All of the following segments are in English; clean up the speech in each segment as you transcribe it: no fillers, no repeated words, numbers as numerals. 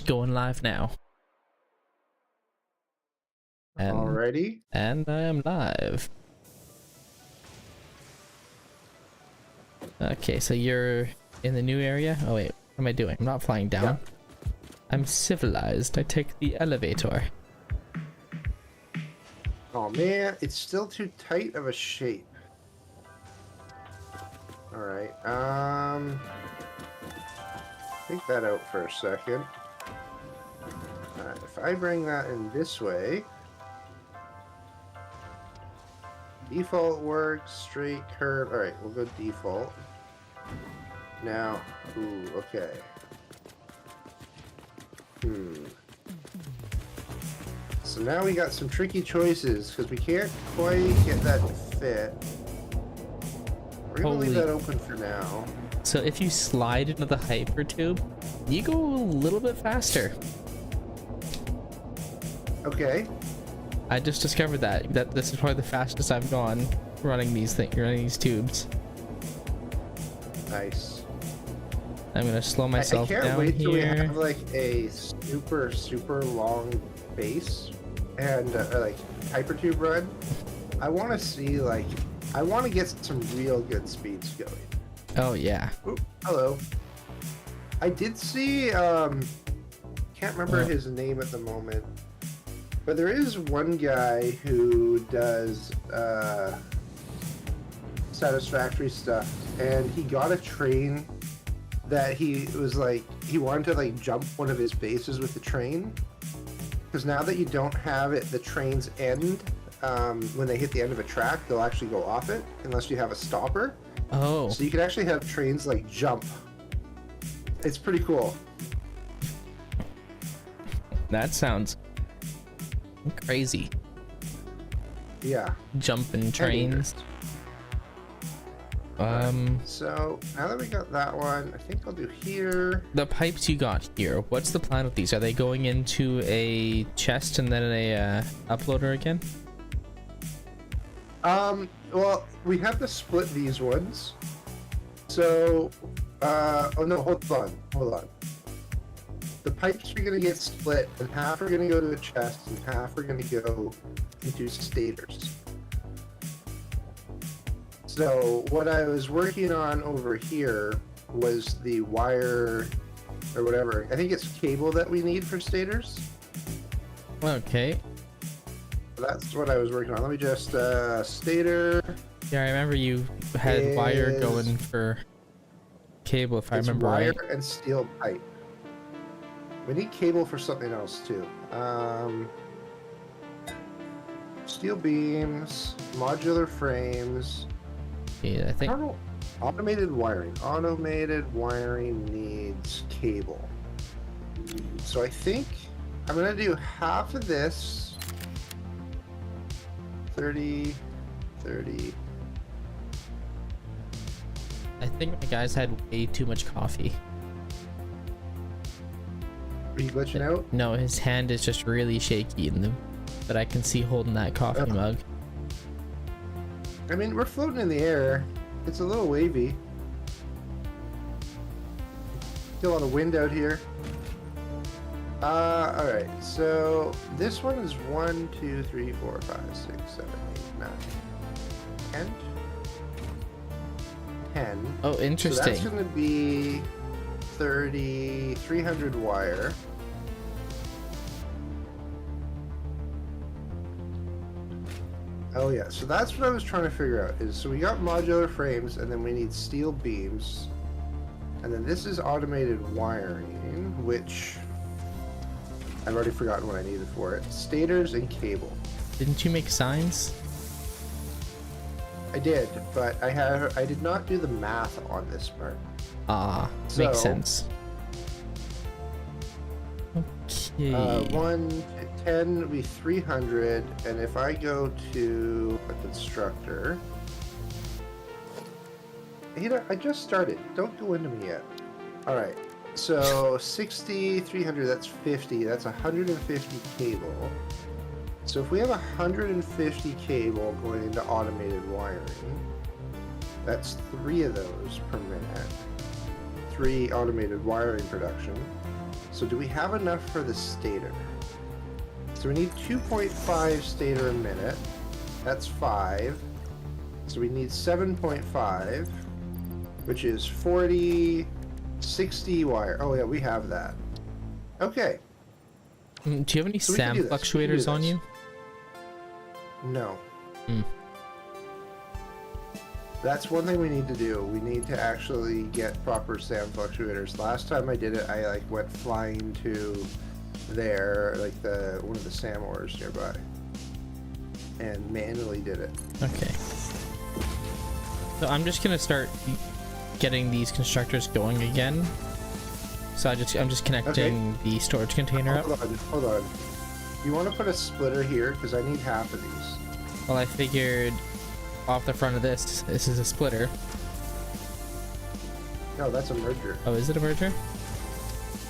going live now. Alrighty. And I am live. Okay, so you're in the new area? Oh wait, what am I doing? I'm not flying down. Yeah. I'm civilized. I take the elevator. Oh man, it's still too tight of a shape. Alright, take that out for a second. If I bring that in this way, default works, straight curve. Alright, we'll go default. Now, ooh, okay. So now we got some tricky choices because we can't quite get that to fit. We're gonna leave that open for now. So if you slide into the hyper tube, you go a little bit faster. Okay. I just discovered that this is probably the fastest I've gone running these tubes. Nice. I'm gonna slow myself down here. I can't wait till we have like a super long base and like hypertube run. I want to see I want to get some real good speeds going. Oh yeah. Ooh, hello. I did see can't remember his name at the moment, but there is one guy who does Satisfactory stuff, and he got a train that he was he wanted to jump one of his bases with the train, because now that you don't have it, the trains end when they hit the end of a track, they'll actually go off it unless you have a stopper. Oh. So you can actually have trains jump. It's pretty cool. That sounds crazy. Yeah. Jumping trains. So now that we got that one, I think I'll do here. The pipes you got here, what's the plan with these? Are they going into a chest and then a uploader again? Well, we have to split these ones. So, oh no, hold on. The pipes are gonna get split, and half are gonna go to a chest, and half are gonna go into stators. So what I was working on over here was the wire, or whatever. I think it's cable that we need for stators. Okay. That's what I was working on. Let me just, stator. Yeah, I remember you had wire going for cable, if I remember right. It's wire and steel pipe. We need cable for something else, too. Steel beams, modular frames. Yeah, I think... I don't know. Automated wiring. Automated wiring needs cable. So I think I'm going to do half of this. 30, 30. I think my guys had way too much coffee. Are you glitching out? No, his hand is just really shaky but I can see holding that coffee mug. I mean, we're floating in the air. It's a little wavy. Still a lot of wind out here. Alright, so this one is 1, 2, 3, 4, 5, 6, 7, 8, 9, 10. 10. Oh, interesting. So that's going to be 300 wire. Oh yeah, so that's what I was trying to figure out. So we got modular frames, and then we need steel beams. And then this is automated wiring, which I've already forgotten what I needed for it. Stators and cable. Didn't you make signs? I did, but I did not do the math on this part. Makes sense. Okay. 1 to 10 would be 300, and if I go to a constructor, I just started. Don't go into me yet. All right. So 60, 300. That's 50. That's 150 cable. So if we have 150 cable going into automated wiring, that's 3 of those per minute. 3 automated wiring production. So do we have enough for the stator? So we need 2.5 stator a minute. That's 5. So we need 7.5, which is 40, 60 wire. Oh yeah, we have that. Okay. Do you have any So we SAM can do this. We can do fluctuators on this. you? No. Hmm. That's one thing we need to do. We need to actually get proper SAM fluctuators. Last time I did it, I like went flying to there, like one of the SAM ores nearby, and manually did it. Okay. So I'm just gonna start getting these constructors going again. So I'm just connecting the storage container up. Hold on. You want to put a splitter here because I need half of these. Well, I figured off the front of this is a splitter. No, that's a merger. Oh, is it a merger?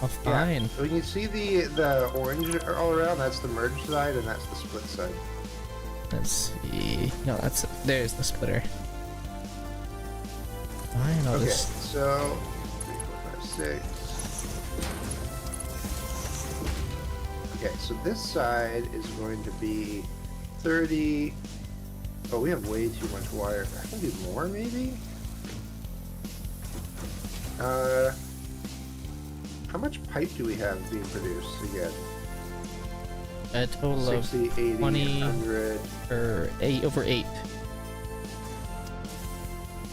Oh, fine. Yeah. When you see the orange all around, that's the merge side and that's the split side. Let's see. No, there's the splitter. Fine, I'll Okay, just... so 3, 4, 5, 6. Okay, so this side is going to be 30. Oh, we have way too much wire. I can do more, maybe? How much pipe do we have being produced again? A total 60, of 80, 20 100. or 8 over 8.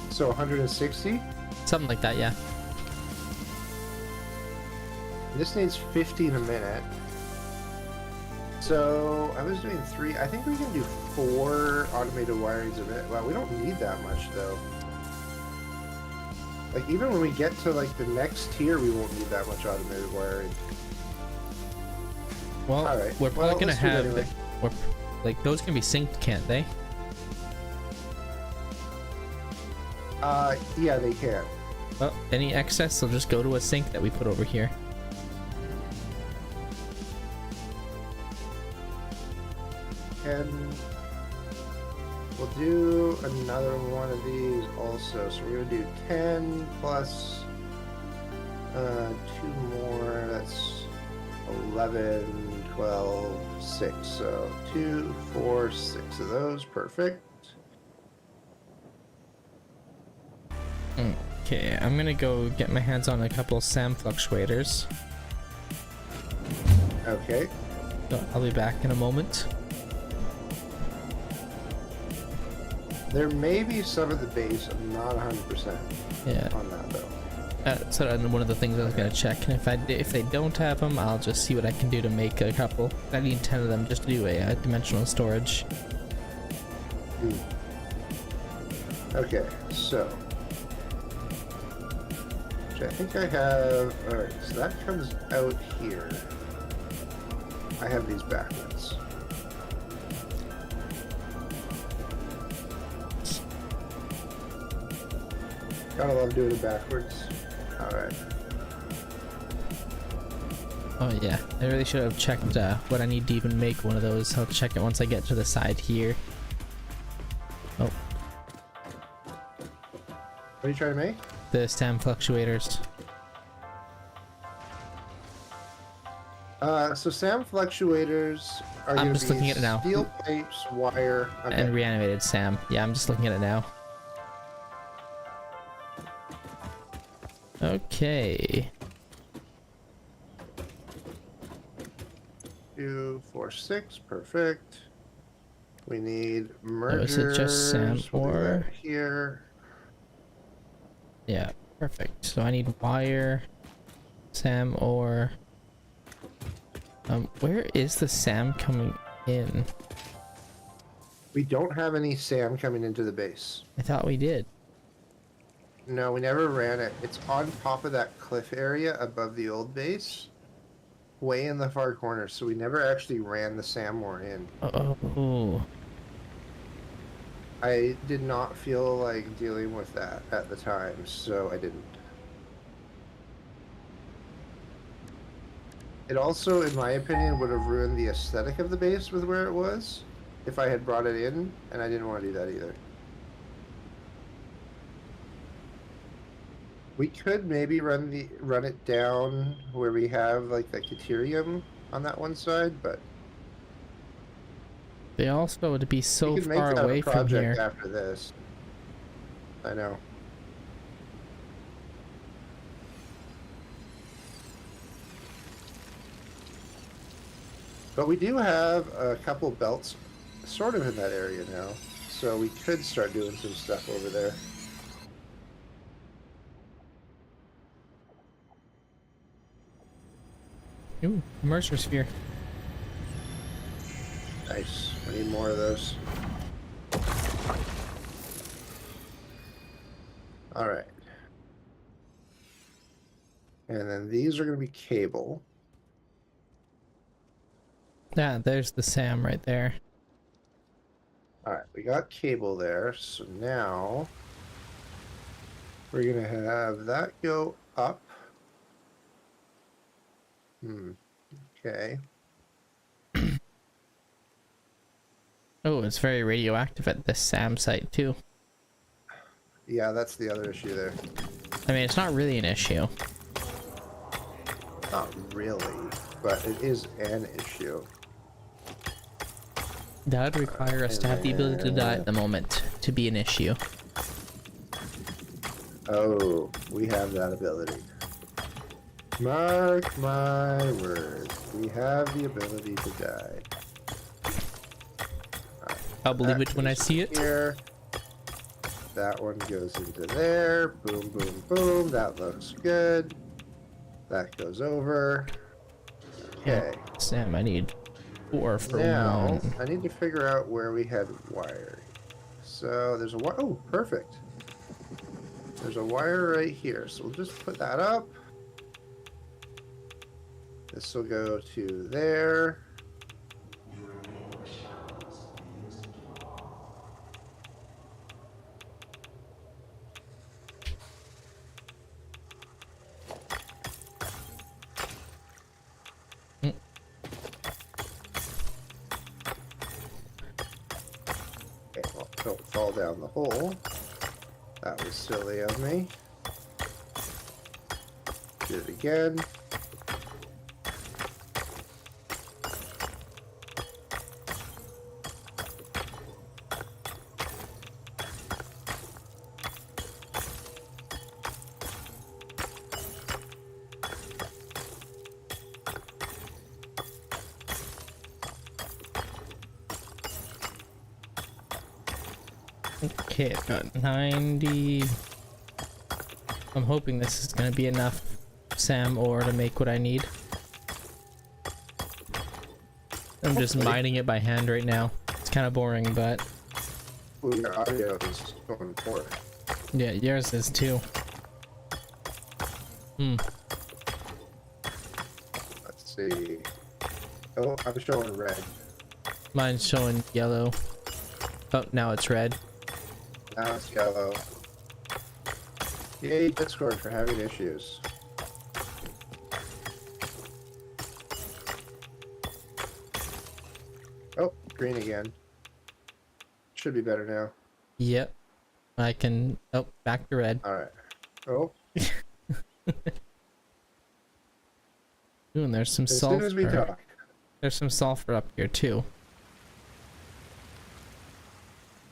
So 160? Something like that, yeah. This needs 15 a minute. So I was doing 3. I think we can do 4 automated wirings a minute. Well, we don't need that much though. Like even when we get to like the next tier, we won't need that much automated wiring. Well, Alright. we're probably gonna let's do it have... anyway. Like, those can be synced, can't they? Yeah, they can. Well, any excess will just go to a sink that we put over here. And we'll do another one of these also. So we're gonna do 10 plus 2 more. That's 11, 12, 6. So 2, 4, 6 of those. Perfect. Okay, I'm gonna go get my hands on a couple SAM fluctuators. Okay. So I'll be back in a moment. There may be some of the base. I'm not 100% Yeah. on that though. So one of the things I was gonna check, and if they don't have them, I'll just see what I can do to make a couple. I need 10 of them just to do a dimensional storage. Okay, so which I think I have. All right, so that comes out here. I have these backwards. Gotta love doing it backwards. All right. Oh yeah, I really should have checked what I need to even make one of those. I'll check it once I get to the side here. Oh, What are you trying to make? the SAM fluctuators. So SAM fluctuators are I'm gonna just be looking at it now. Steel pipes, wire. Okay. And reanimated SAM. Yeah, I'm just looking at it now. Okay. 2, 4, 6. Perfect. We need Oh, mergers. is it just SAM We'll do that or? here? Yeah, perfect. So I need wire, SAM or... where is the SAM coming in? We don't have any SAM coming into the base. I thought we did. No, we never ran it. It's on top of that cliff area above the old base, way in the far corner. So we never actually ran the SAM ore in. Oh. I did not feel like dealing with that at the time, so I didn't. It also, in my opinion, would have ruined the aesthetic of the base with where it was if I had brought it in, and I didn't want to do that either. We could maybe run it down where we have like the Caterium on that one side, but They also would be we so could make far that a away from project here. after this. I know. But we do have a couple belts sort of in that area now, so we could start doing some stuff over there. Ooh, immerser sphere. Nice. We need more of those. All right. And then these are going to be cable. Yeah, there's the Sam right there. All right, we got cable there. So now we're going to have that go up. Okay. Oh, it's very radioactive at this Sam site too. Yeah, that's the other issue there. I mean, it's not really an issue. Not really, but it is an issue. That would require us to have the ability to die at the moment to be an issue. Oh, we have that ability. Mark my words. We have the ability to die. Right, I'll believe it when I see it. Here. That one goes into there. Boom, boom, boom. That looks good. That goes over. Okay. Sam, I need 4 for Now, 1. I need to figure out where we had wiring. So there's a wire. Oh, perfect. There's a wire right here. So we'll just put that up. This will go to there. Okay, well, don't fall down the hole. That was silly of me. Do it again. Okay, I've got 90. I'm hoping this is gonna be enough Sam ore to make what I need. I'm just mining it by hand right now. It's kind of boring, but Ooh, your audio is going poor. yeah, yours is too. Let's see. Oh, I'm showing red. Mine's showing yellow. Oh, now it's red. Now it's yellow. Yay, Discord for having issues. Oh, green again. Should be better now. Yep. I can... Oh, back to red. Alright. Oh, Ooh, and there's some as soon as we sulfur. talk. There's some sulfur up here too.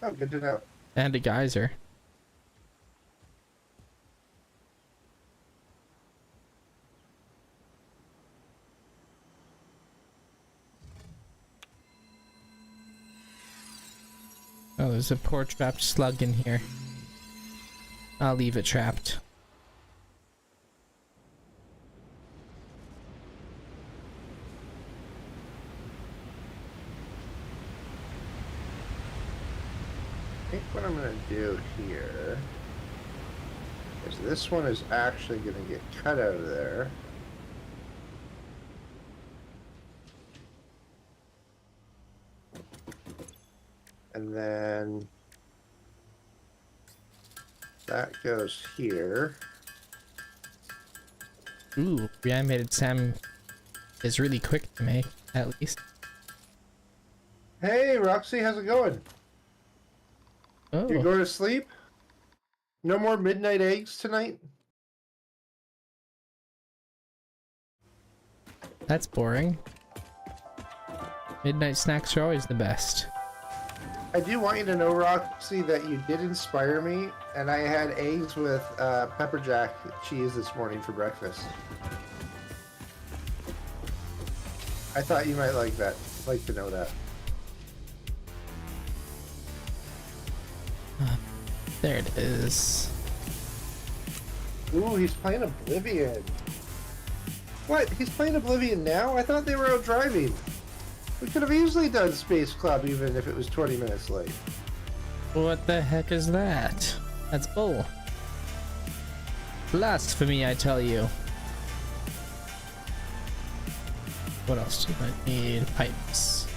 Oh, good to know. And a geyser. Oh, there's a poor trapped slug in here. I'll leave it trapped. I think what I'm going to do here is this one is actually going to get cut out of there. And then that goes here. Ooh, reanimated Sam is really quick to make, at least. Hey, Roxy, how's it going? Oh. You going to sleep? No more midnight eggs tonight? That's boring. Midnight snacks are always the best. I do want you to know, Roxy, that you did inspire me, and I had eggs with pepper jack cheese this morning for breakfast. I thought you might like that. Like to know that. There it is. Ooh, he's playing Oblivion. What? He's playing Oblivion now? I thought they were out driving. We could have easily done Space Club even if it was 20 minutes late. What the heck is that? That's bull. Blasphemy, I tell you. What else do I need? Pipes.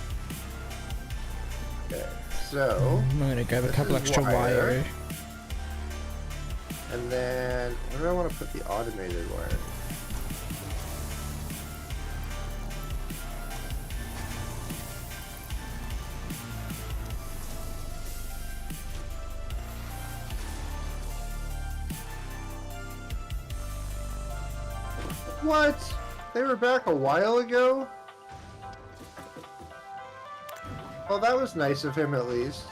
Okay, so... I'm gonna grab a couple extra wire. And then, where do I want to put the automated wire? What? They were back a while ago? Well, that was nice of him at least.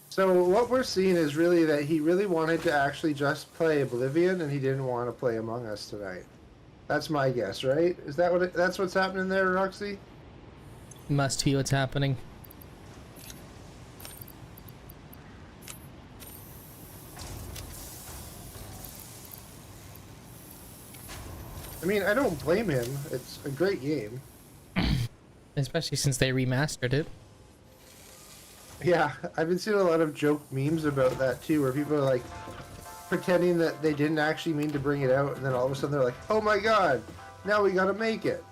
So what we're seeing is really that he really wanted to actually just play Oblivion and he didn't want to play Among Us tonight. That's my guess, right? Is that what that's what's happening there, Roxy? Must be what's happening. I mean, I don't blame him. It's a great game. Especially since they remastered it. Yeah, I've been seeing a lot of joke memes about that too, where people are like pretending that they didn't actually mean to bring it out, and then all of a sudden they're like, "Oh my god, now we gotta make it."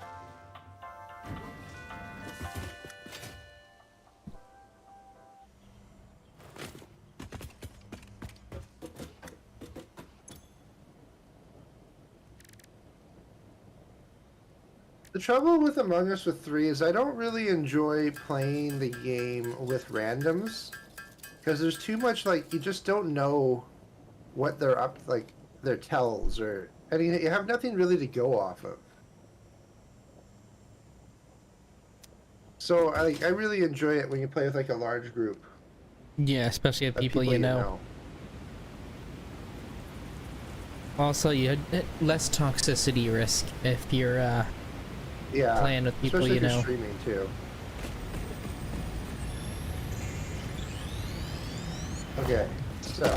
The trouble with Among Us with 3 is I don't really enjoy playing the game with randoms. Because there's too much, like, you just don't know what they're up, like, their tells, or anything. You have nothing really to go off of. So, I really enjoy it when you play with, like, a large group. Yeah, especially with people you know. Also, you had less toxicity risk if you're playing with people you know. Streaming too. Okay, so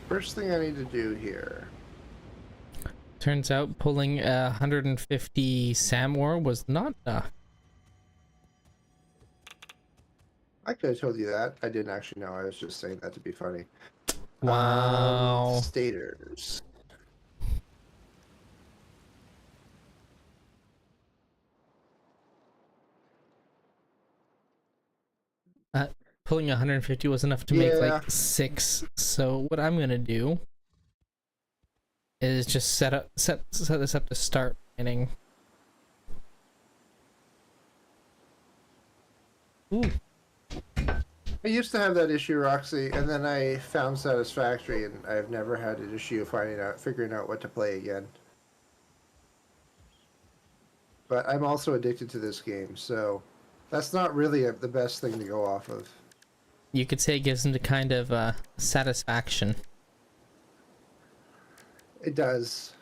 first thing I need to do here. Turns out pulling 150 Samor was not enough. I could have told you that. I didn't actually know. I was just saying that to be funny. Wow. Staters. Pulling 150 was enough to make like 6. So what I'm gonna do is just set this up to start mining. Ooh. I used to have that issue, Roxy, and then I found Satisfactory, and I've never had an issue figuring out what to play again. But I'm also addicted to this game, so that's not really the best thing to go off of. You could say it gives them the kind of satisfaction. It does.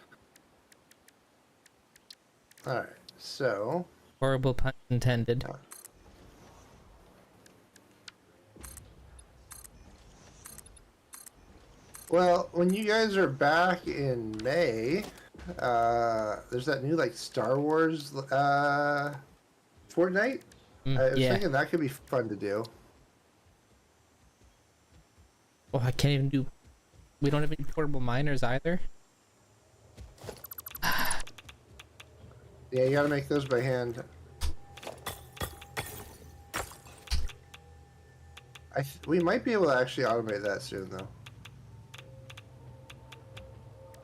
Alright, so... Horrible pun intended. Well, when you guys are back in May, there's that new, like, Star Wars Fortnite. I was thinking that could be fun to do. Oh, I can't even do... We don't have any portable miners either? Yeah, you gotta make those by hand. We might be able to actually automate that soon, though.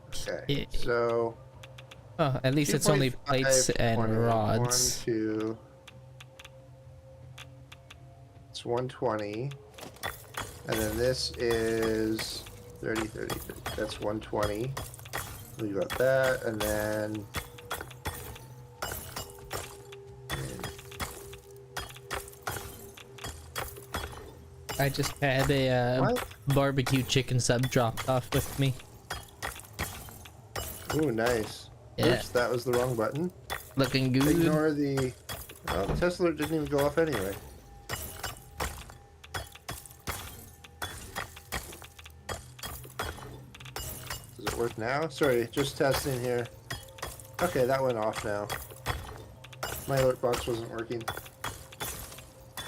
Okay, so... Oh, at least it's only plates and rods. 1, 2... It's 120. And then this is 30, 30, 30. That's 120. We got that, and then... I just had a barbecue chicken sub dropped off with me. Ooh, nice. Yeah. Oops, that was the wrong button. Looking good. Ignore the... Oh, the Tesla didn't even go off anyway. Does it work now? Sorry, just testing here. Okay, that went off now. My alert box wasn't working.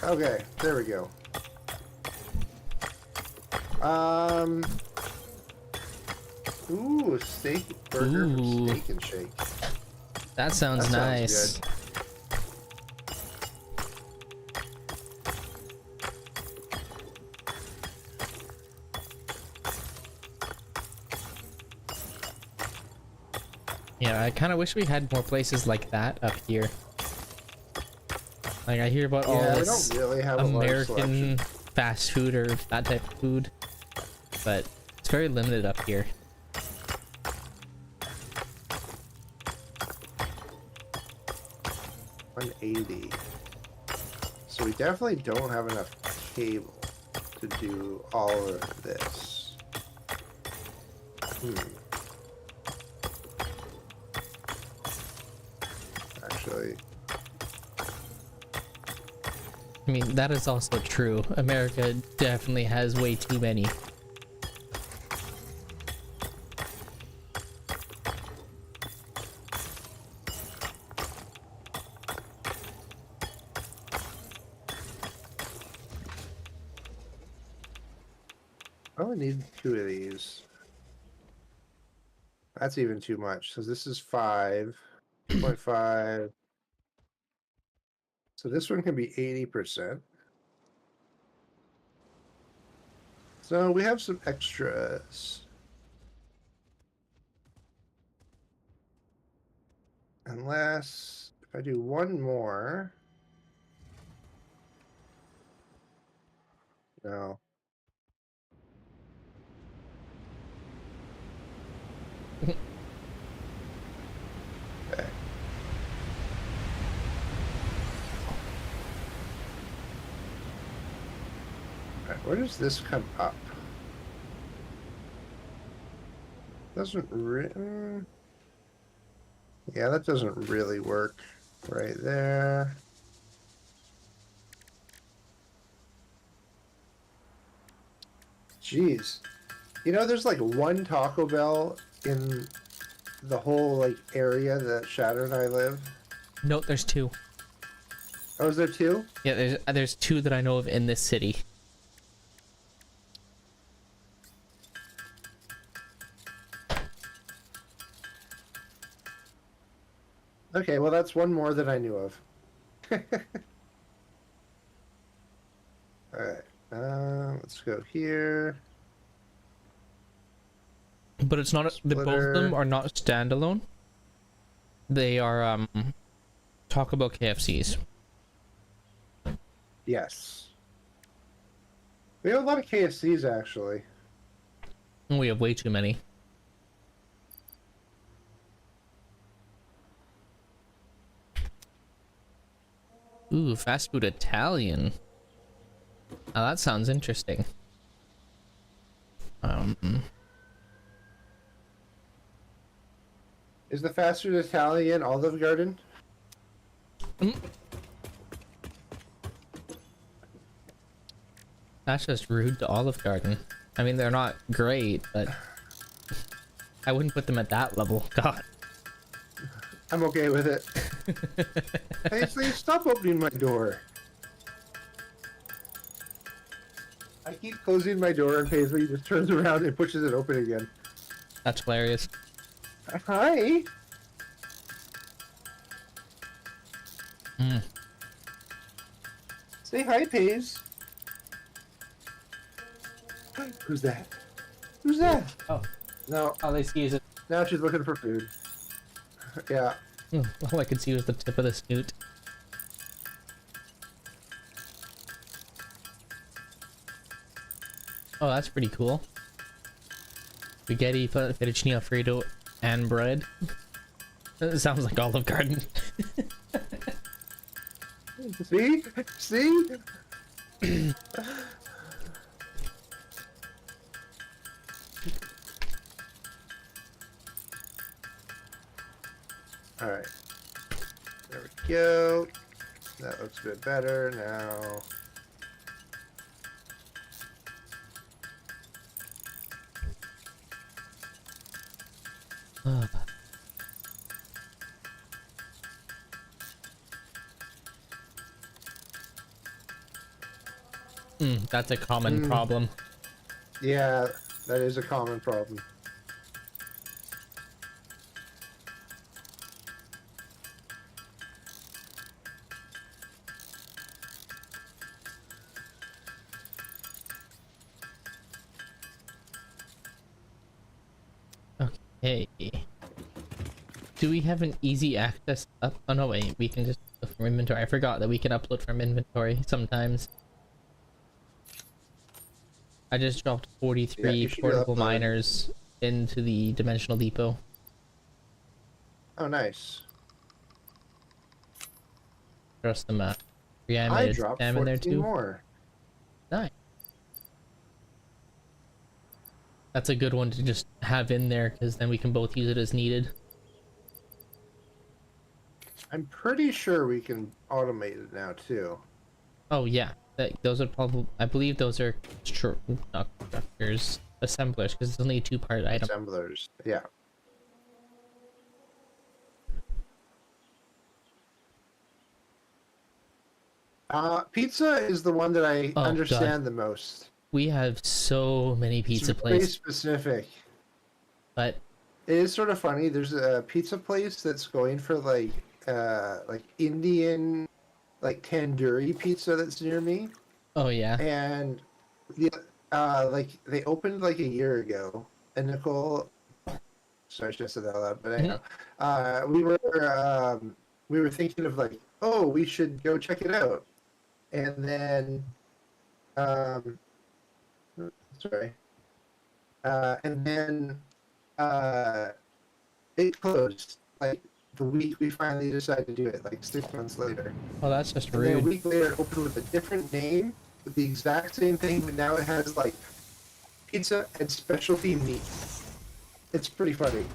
Okay, there we go. Ooh, steak burger from Steak and Shake. That sounds nice. Good. Yeah, I kind of wish we had more places like that up here. Like, I hear about all this don't really have American fast food or that type of food, but it's very limited up here. $180. So we definitely don't have enough cable to do all of this. Actually, I mean, that is also true. America definitely has way too many. I only need 2 of these. That's even too much. So this is 5.5. So this one can be 80%. So we have some extras. Unless if I do one more. No. Okay. Alright, where does this come up? Doesn't really... Yeah, that doesn't really work right there. Jeez. You know, there's like one Taco Bell in the whole like area that Shadow and I live. Nope, there's 2. Oh, is there 2? Yeah, there's 2 that I know of in this city. Okay, well that's one more than I knew of. Alright, let's go here. But it's not, both of them are not standalone. They are, talk about KFCs. Yes. We have a lot of KFCs, actually. We have way too many. Ooh, fast food Italian. Now that sounds interesting. Is the fast food Italian Olive Garden? That's just rude to Olive Garden. I mean, they're not great, but I wouldn't put them at that level. God. I'm okay with it. Hey, please stop opening my door. I keep closing my door and Paisley just turns around and pushes it open again. That's hilarious. Hi. Say hi, Paige. Who's that? Who's that? Oh. No. All I see is it. Now she's looking for food. Yeah. All I could see was the tip of the snoot. Oh, that's pretty cool. Spaghetti, fettuccine alfredo, and bread. That sounds like Olive Garden. See? See? Alright. There we go. That looks a bit better now. That's a common problem. Yeah, that is a common problem. Okay. Do we have an easy access up? Oh no, wait, we can just upload from inventory. I forgot that we can upload from inventory sometimes. I just dropped 43 portable miners into the dimensional depot. Oh, nice. Trust them out. I dropped 14 in there too. more. Nice. That's a good one to just have in there because then we can both use it as needed. I'm pretty sure we can automate it now too. Oh yeah, those are probably. I believe those are not constructors, assemblers, because it's only a two-part item. Assemblers, yeah. Pizza is the one that I understand the most. We have so many pizza places. Very specific. But it is sort of funny. There's a pizza place that's going for like Indian, like tandoori pizza that's near me. Oh yeah. And the like they opened like a year ago, and Nicole. Sorry, I should have said that loud, but anyhow, we were thinking of like, oh, we should go check it out, and then sorry, and then it closed like the week we finally decided to do it, like 6 months later. Oh, that's just and rude. then a week later, it opened with a different name, with the exact same thing, but now it has like pizza and specialty meat. It's pretty funny.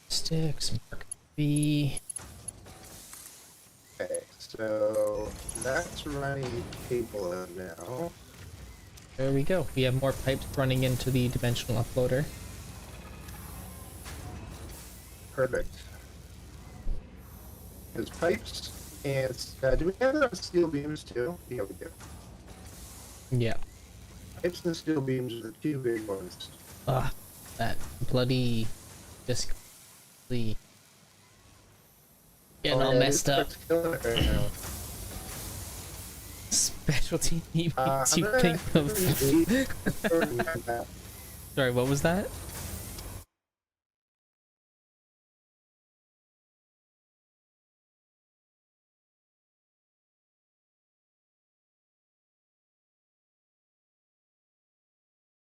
Sticks, Mark B. Okay, so that's running cable out now. There we go. We have more pipes running into the dimensional uploader. Perfect. There's pipes, and do we have that on steel beams too? Yeah, we do. Yeah. Pipes and steel beams are the two big ones. Ah, that bloody disc. Getting all messed up. Killing it right now. Specialty meats you think of. Sorry, what was that?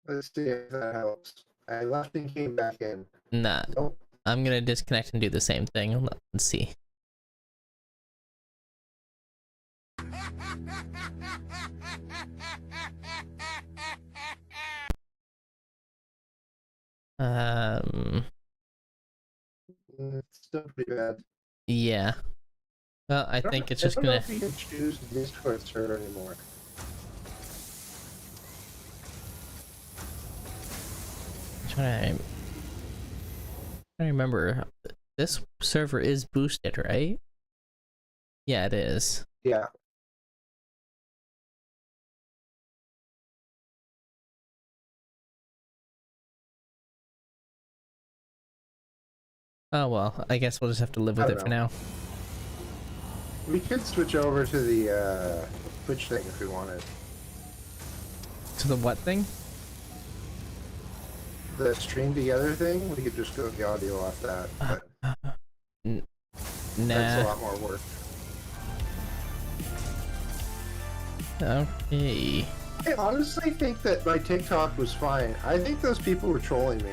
Let's see if that helps. I left and came back in. Nah. Nope. I'm gonna disconnect and do the same thing. Let's see. It's still pretty bad. Yeah. Well, I think it's just I don't gonna. know if you can choose Discord server anymore. I'm trying to remember. This server is boosted, right? Yeah, it is. Yeah. Oh well, I guess we'll just have to live with it for now. We could switch over to the Twitch thing if we wanted. To the what thing? The stream together thing? We could just go the audio off that. But Nah. that's a lot more work. Okay. I honestly think that my TikTok was fine. I think those people were trolling me.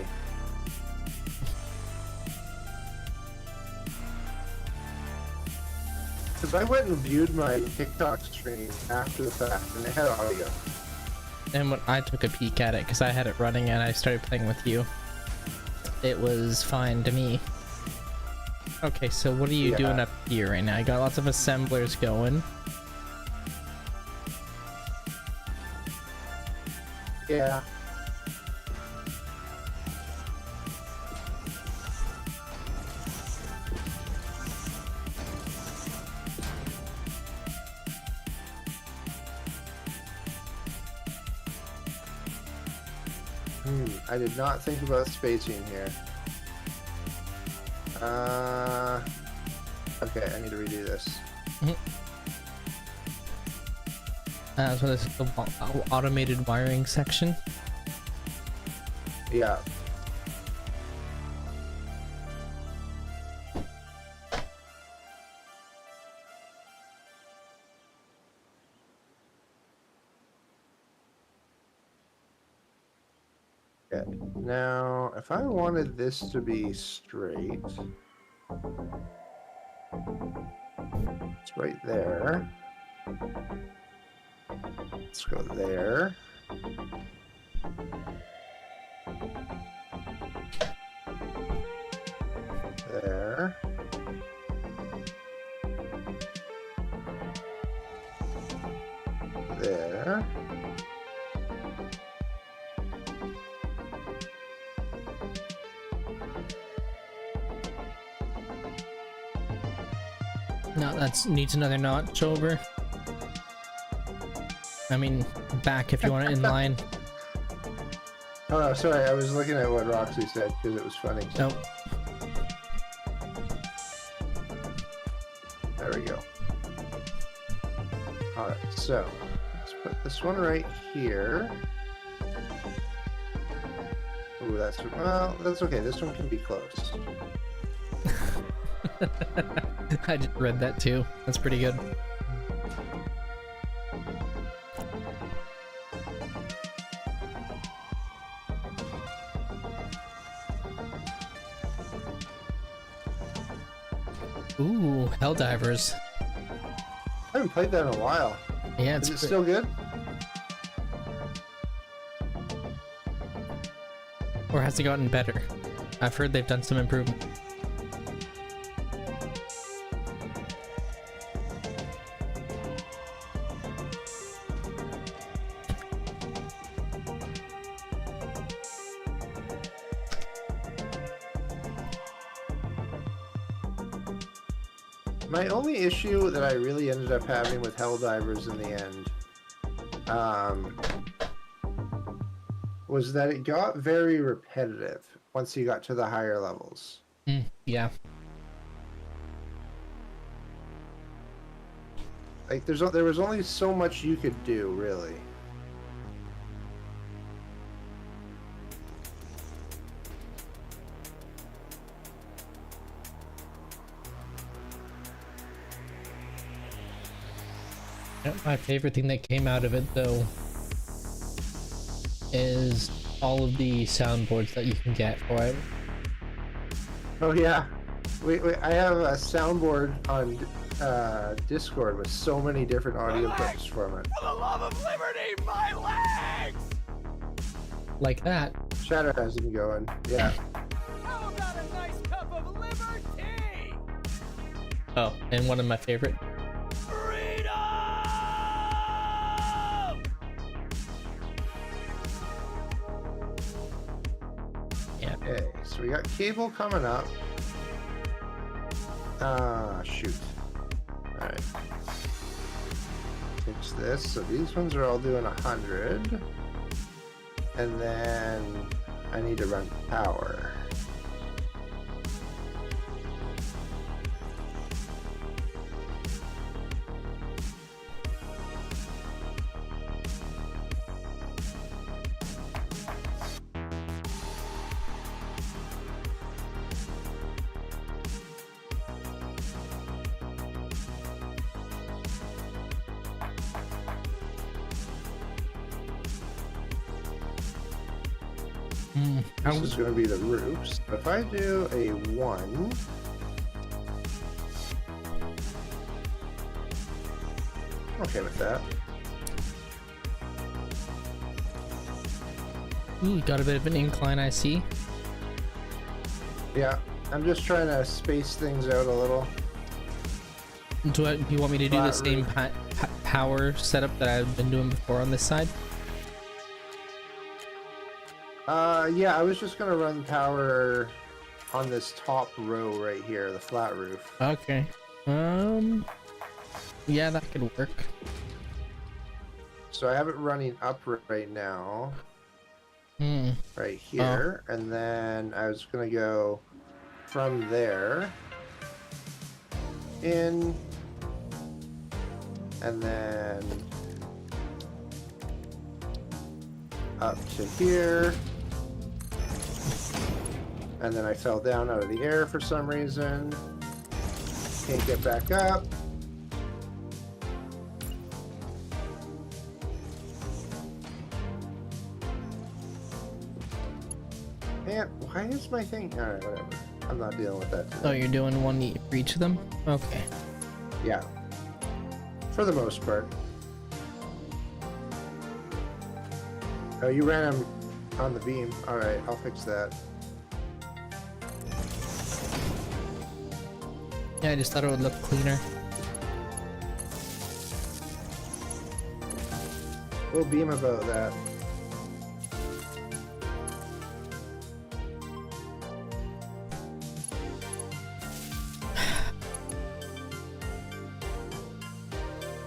Because I went and viewed my TikTok stream after the fact, and it had audio. And when I took a peek at it, because I had it running and I started playing with you, it was fine to me. Okay, so what are you doing up here right now? I got lots of assemblers going. Yeah. I did not think about spacing here. Okay, I need to redo this. So this is the automated wiring section. Yeah. Okay. Now, if I wanted this to be straight, it's right there. Let's go there. There. There. No, that needs another notch over. I mean, back if you want it in line. Oh, no, sorry. I was looking at what Roxy said because it was funny. Nope. There we go. Alright, so let's put this one right here. Ooh, that's, well, that's okay. This one can be close. I just read that too. That's pretty good. Ooh, Helldivers. I haven't played that in a while. Yeah, Is it still good? Or has it gotten better? I've heard they've done some improvement. My only issue that I really ended up having with Helldivers in the end was that it got very repetitive once you got to the higher levels. Yeah. Like there was only so much you could do, really. My favorite thing that came out of it, though, is all of the soundboards that you can get for it. Oh yeah, wait, I have a soundboard on Discord with so many different audio clips from it. For the love of liberty, my legs! Like that. Shadow has him going. Yeah. How about a nice cup of liberty? Oh, and one of my favorite. Freedom! Yeah. Okay, so we got cable coming up. Shoot. Alright. Fix this. So these ones are all doing 100. And then I need to run power. This is going to be the roofs. If I do a 1, okay with that. Ooh, got a bit of an incline, I see. Yeah, I'm just trying to space things out a little. Do you want me to do the Flat same power setup that I've been doing before on this side? Yeah, I was just gonna run power on this top row right here, the flat roof. Okay. Yeah, that could work. So I have it running up right now, Hmm. right here, and then I was gonna go from there in, and then up to here. And then I fell down out of the air for some reason. Can't get back up. Man, why is my thing? Alright, whatever. I'm not dealing with that today. Oh, you're doing one for each of them? Okay. Yeah. For the most part. Oh, you ran him on the beam. Alright, I'll fix that. Yeah, I just thought it would look cleaner. We'll beam about that.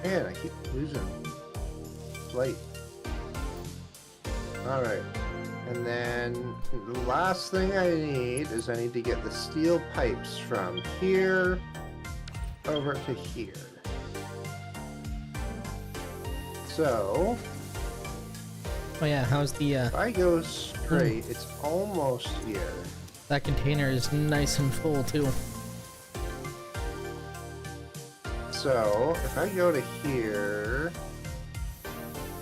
Man, I keep losing light. Alright. And then the last thing I need is I need to get the steel pipes from here over to here. So, Oh yeah, how's the if I go straight, it's almost here. that container is nice and full too. So, if I go to here,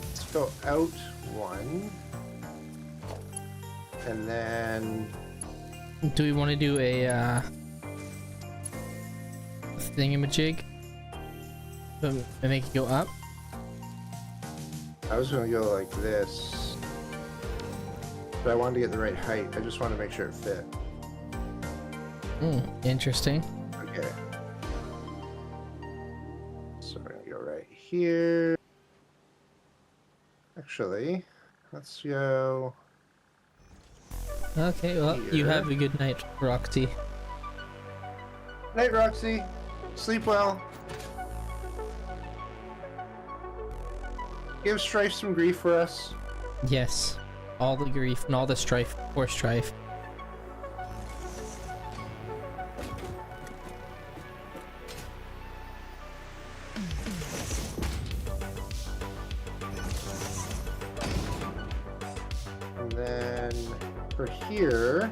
let's go out 1. And then, Do we want to do a thingamajig? And make it go up? I was going to go like this. But I wanted to get the right height. I just want to make sure it fit. Interesting. Okay. So we're going to go right here. Actually, let's go... Okay, well, you Here. have a good night, Roxy. Night, Roxy. Sleep well. Give Strife some grief for us. Yes. All the grief and all the strife. Poor strife. And then for here,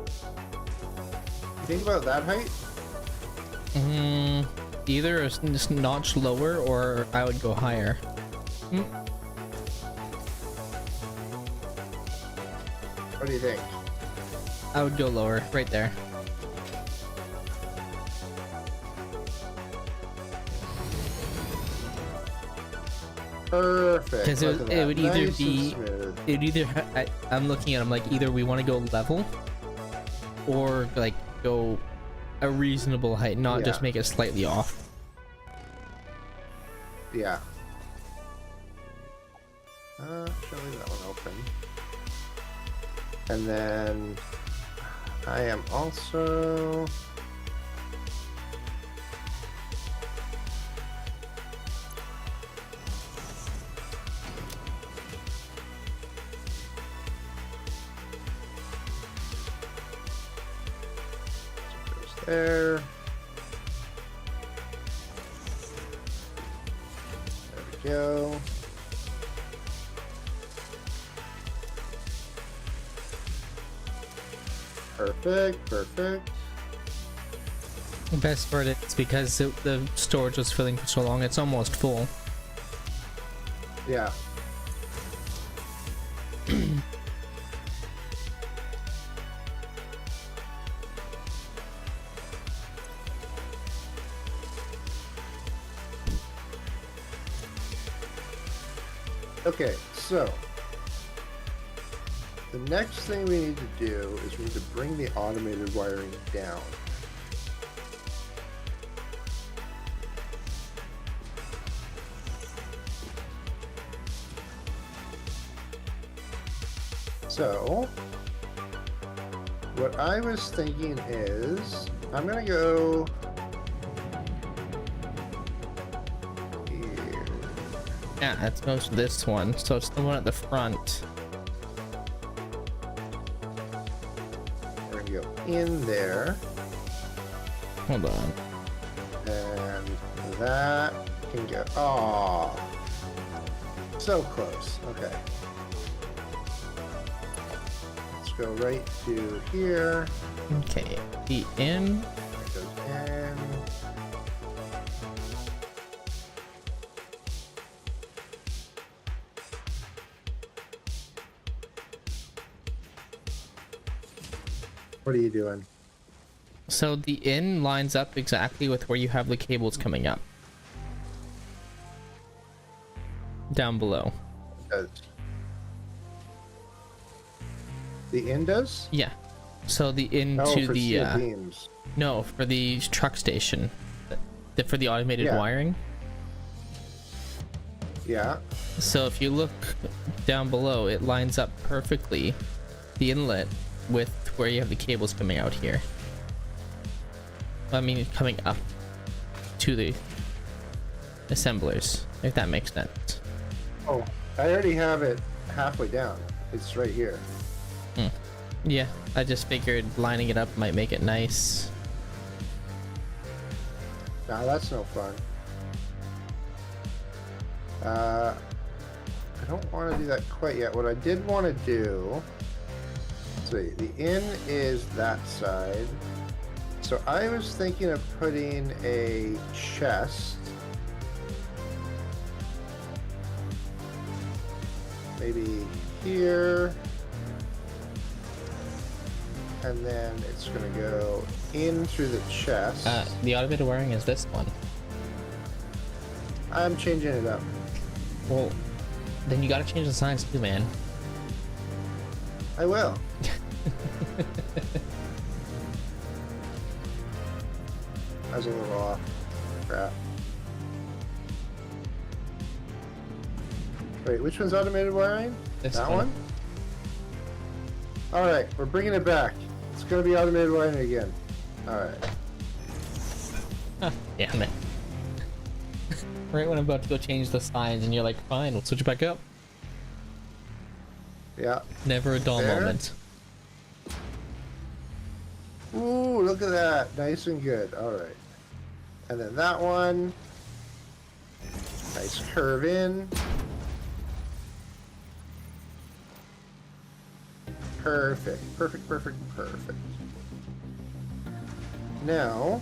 you think about that height? Either a notch lower or I would go higher. What do you think? I would go lower, right there. Perfect. Because Look at it that. would either Nice and be, smooth. it would either, I'm looking at them like either we want to go level or like go a reasonable height, not just Yeah. make it slightly off. Yeah. Should leave that one open. And then I am also goes there. There we go. Perfect, perfect. The best part is because the storage was filling for so long, it's almost full. Yeah. Okay, so the next thing we need to do is we need to bring the automated wiring down. So, what I was thinking is, I'm gonna go here. Yeah, that's most of this one. So it's the one at the front. We're gonna go in there, Hold on. and that can go. Oh, so close. Okay. Go right to here. Okay, the in. It goes in. What are you doing? So the in lines up exactly with where you have the cables coming up. Down below. It does. The in does? Yeah. So the into Oh, for the steel beams. no, for the truck station. For the automated Yeah. wiring. Yeah. So if you look down below, it lines up perfectly the inlet with where you have the cables coming out here. I mean, coming up to the assemblers, if that makes sense. Oh, I already have it halfway down. It's right here. Yeah, I just figured lining it up might make it nice. Nah, that's no fun. I don't want to do that quite yet. What I did want to do, let's see, the in is that side. So I was thinking of putting a chest, maybe here, and then it's gonna go in through the chest. The automated wiring is this one. I'm changing it up. Well, then you gotta change the signs too, man. I will. I was a little off. Crap. Wait, which one's automated wiring? This That one. one? Alright, we're bringing it back. It's gonna be automated wiring again. Alright. Damn it. Right when I'm about to go change the signs and you're like, fine, we'll switch it back up. Yeah. Never a dull There. moment. Ooh, look at that. Nice and good. Alright. And then that one. Nice curve in. Perfect. Perfect, perfect, perfect. Now,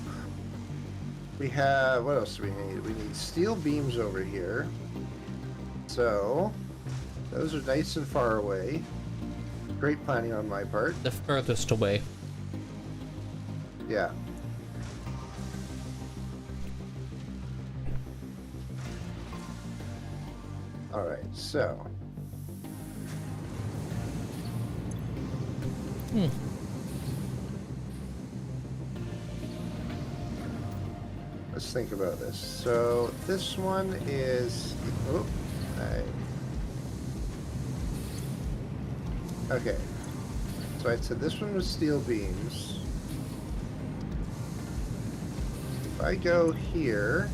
we have, what else do we need? We need steel beams over here. So, those are nice and far away. Great planning on my part. The furthest away. Yeah. Alright, so. Let's think about this. So, this one is. Oh, okay. So I said this one was steel beams. If I go here,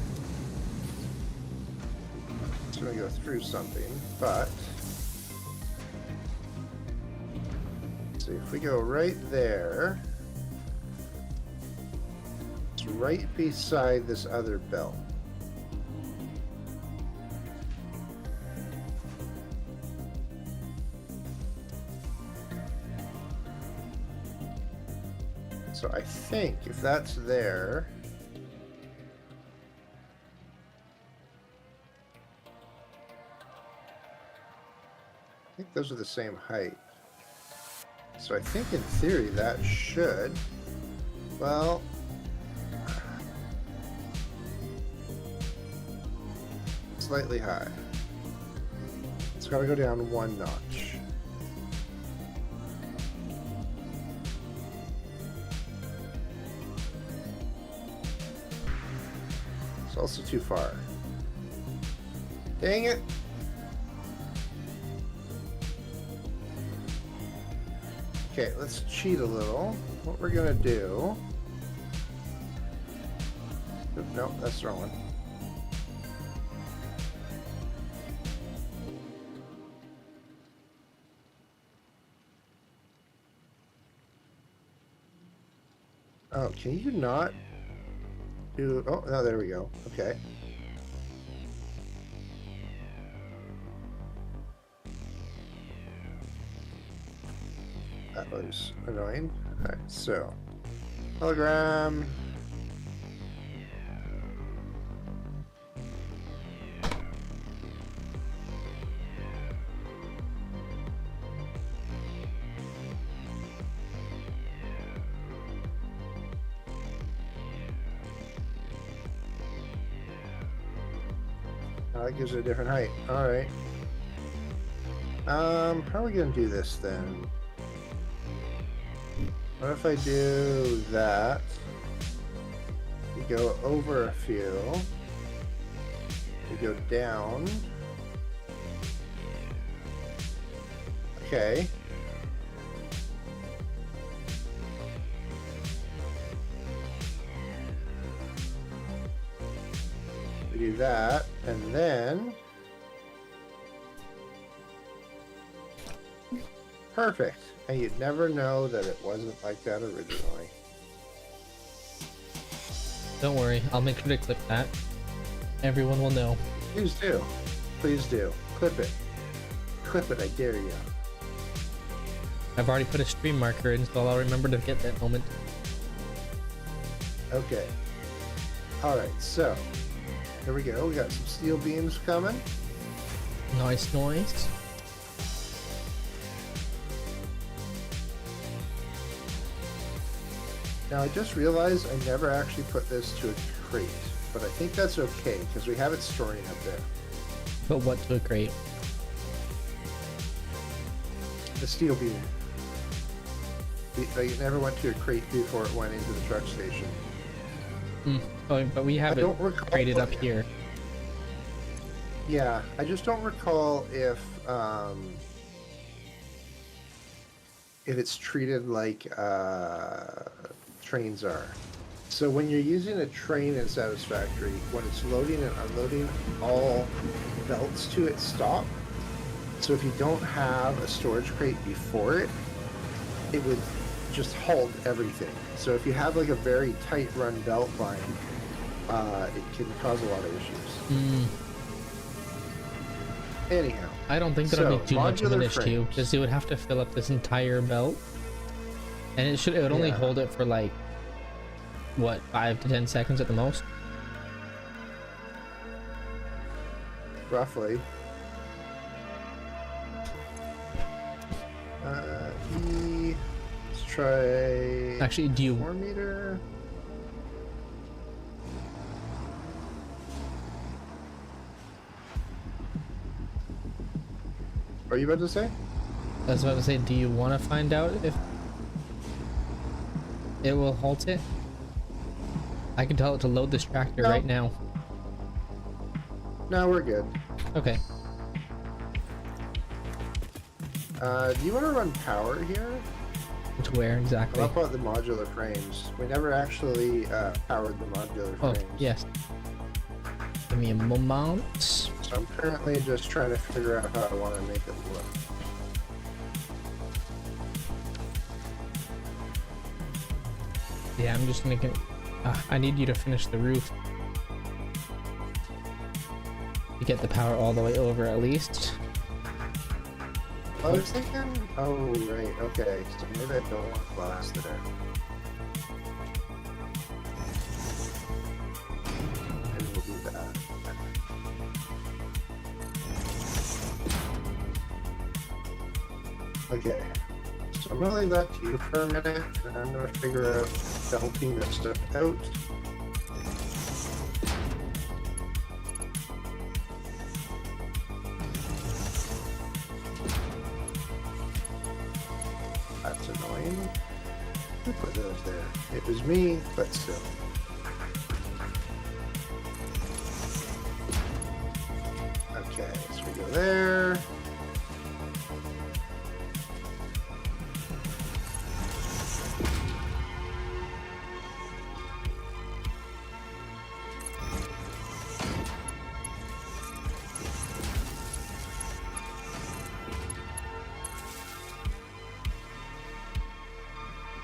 it's going to go through something, but let's see, if we go right there, it's right beside this other belt. So I think if that's there, I think those are the same height. So I think in theory that should, well, slightly high. Let's It's got to go down one notch. It's also too far. Dang it! Okay, let's cheat a little. What we're gonna do... Nope, that's the wrong one. Oh, can you not do... Oh, no, there we go. Okay. That was annoying. Alright, so... Hologram... That gives it a different height. Alright. How are we gonna do this then? What if I do that? We go over a few. We go down. Okay. We do that, and then... Perfect. And you'd never know that it wasn't like that originally. Don't worry, I'll make sure to clip that. Everyone will know. Please do. Please do. Clip it. Clip it, I dare you. I've already put a stream marker in, so I'll remember to get that moment. Okay. Alright, so... Here we go. We got some steel beams coming. Nice noise. Now I just realized I never actually put this to a crate, but I think that's okay because we have it storing up there. But what to a crate? The steel beam. It never went to a crate before it went into the truck station. Oh, but we have it crated up here. Yeah, I just don't recall if it's treated like trains are. So when you're using a train in Satisfactory, when it's loading and unloading, all belts to it stop. So if you don't have a storage crate before it, it would just halt everything. So if you have like a very tight run belt line, it can cause a lot of issues. Anyhow, I don't think that'll make too much of an issue frames. because you would have to fill up this entire belt, and it would only hold it for like what, 5 to 10 seconds at the most. Roughly. Let's try. Actually, do you 4 meter? What are you about to say? I was about to say, do you want to find out if it will halt it? I can tell it to load this tractor right now. No, we're good. Okay. Do you want to run power here? To where exactly? How about the modular frames? We never actually powered the modular Oh, frames. yes. Give me a moment. So I'm currently just trying to figure out how I want to make it look. Yeah, I'm just making. I need you to finish the roof to get the power all the way over at least. I was thinking. Oh right, okay. So maybe I don't want glass there. Maybe we'll do that. Okay. So I'm gonna leave that to you for a minute, and I'm gonna figure out belting this stuff out. train. Who put those there? It was me, but still. Okay, so we go there.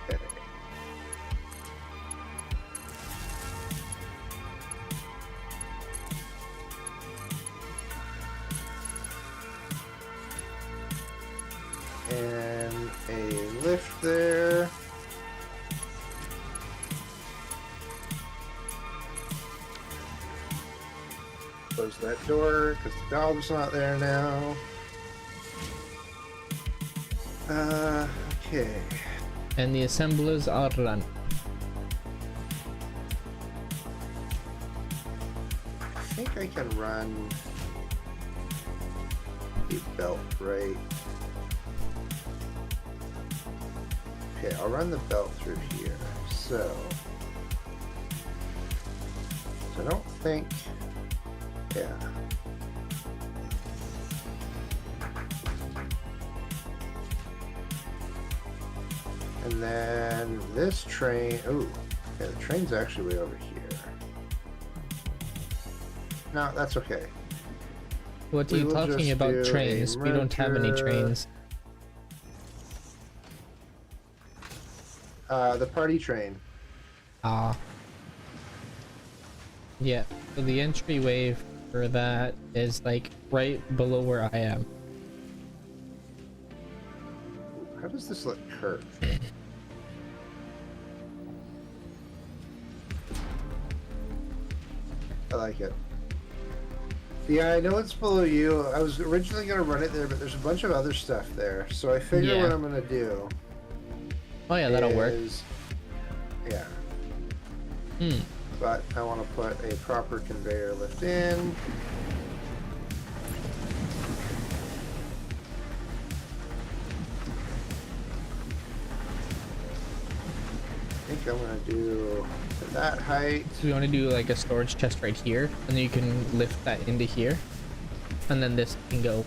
Okay. And a lift there. Close that door because the dog's not there now. Okay. And the assemblers are run. I think I can run a belt, right? Okay, I'll run the belt through here. So I don't think, yeah. And then this train, ooh, yeah, the train's actually way over here. No, that's okay. What are We you will talking just about do a trains? We don't have any merger. trains. The party train. Ah. Yeah, so the entryway for that is like right below where I am. How does this look curved? I like it. Yeah, I know it's below you. I was originally going to run it there, but there's a bunch of other stuff there. So I figure Yeah. what I'm going to do Oh yeah, that'll work. is... Yeah, Hmm. but I want to put a proper conveyor lift in. I think I'm going to do to that height. So we want to do like a storage chest right here, and then you can lift that into here, and then this can go.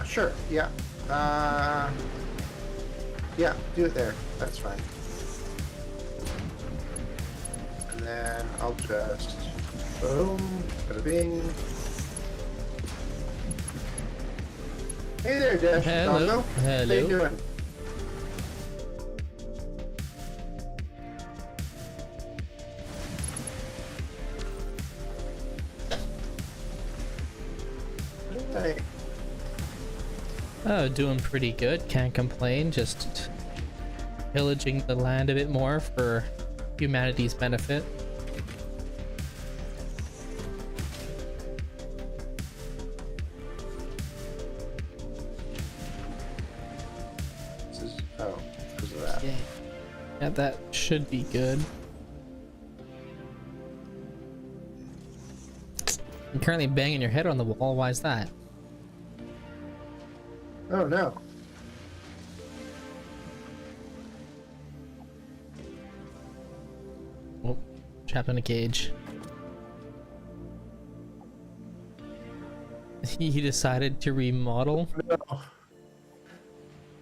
Sure, yeah. Yeah, do it there. That's fine. And then I'll just boom, bada bing. Hey there, Dash. Hello. Dongo. How you Hello. doing? Hey. Oh, doing pretty good. Can't complain. Just pillaging the land a bit more for humanity's benefit. This is, oh, because of that. Yeah, that should be good. You're currently banging your head on the wall. Why is that? Oh no. Oh, trapped in a cage. He decided to remodel. No.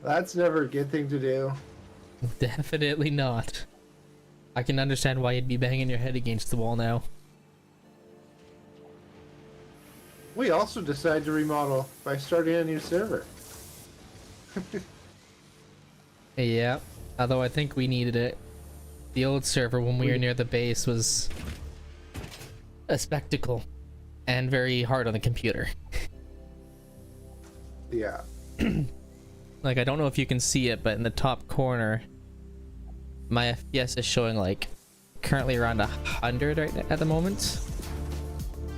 That's never a good thing to do. Definitely not. I can understand why you'd be banging your head against the wall now. We also decided to remodel by starting a new server. Yeah, although I think we needed it. The old server when we were near the base was a spectacle and very hard on the computer. Yeah. Like, I don't know if you can see it, but in the top corner, my FPS is showing like currently around 100 right now, at the moment.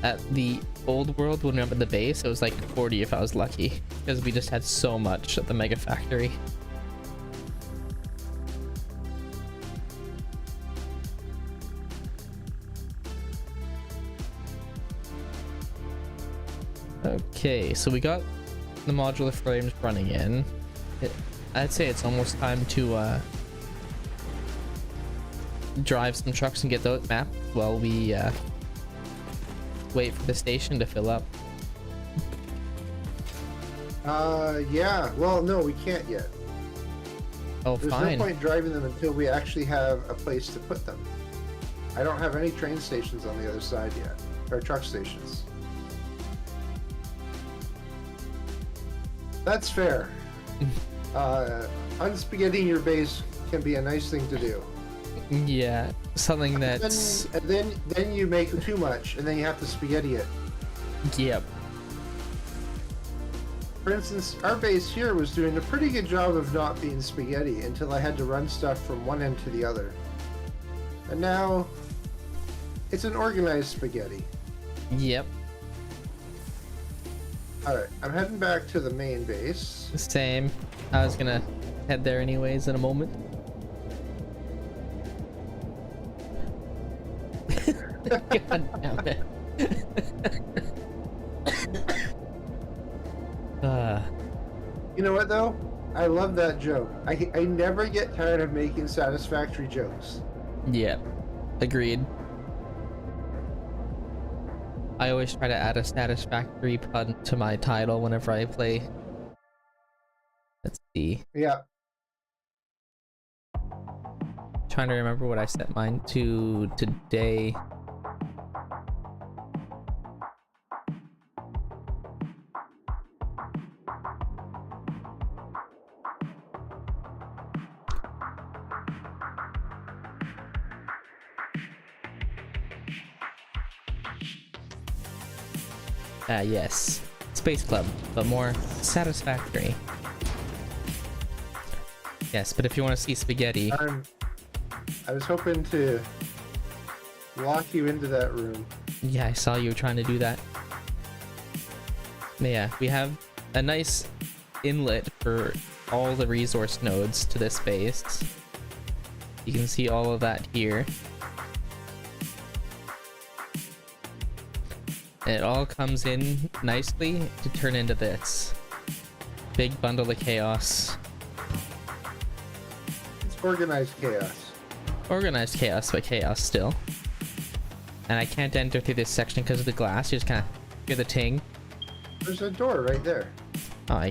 At the old world, when we went to the base, it was like 40 if I was lucky, because we just had so much at the mega factory. Okay, so we got the modular frames running in. I'd say it's almost time to drive some trucks and get those mapped while we wait for the station to fill up. Yeah. Well, no, we can't yet. Oh, There's fine. no point driving them until we actually have a place to put them. I don't have any train stations on the other side yet, or truck stations. That's fair. Unspaghettiing your base can be a nice thing to do. Yeah, something that's... And then you make too much, and then you have to spaghetti it. Yep. For instance, our base here was doing a pretty good job of not being spaghetti until I had to run stuff from one end to the other. And now, it's an organized spaghetti. Yep. Alright, I'm heading back to the main base. Same. I was gonna head there anyways in a moment. God damn it. You know what though? I love that joke. I never get tired of making satisfactory jokes. Yeah, agreed. I always try to add a satisfactory pun to my title whenever I play. Let's see. Yeah. Trying to remember what I set mine to today. Yes. Space Club, but more satisfactory. Yes, but if you want to see spaghetti... I was hoping to lock you into that room. Yeah, I saw you trying to do that. Yeah, we have a nice inlet for all the resource nodes to this base. You can see all of that here. And it all comes in nicely to turn into this big bundle of chaos. It's organized chaos. Organized chaos, but chaos still. And I can't enter through this section because of the glass. You just kind of hear the ting. There's a door right there. Oh,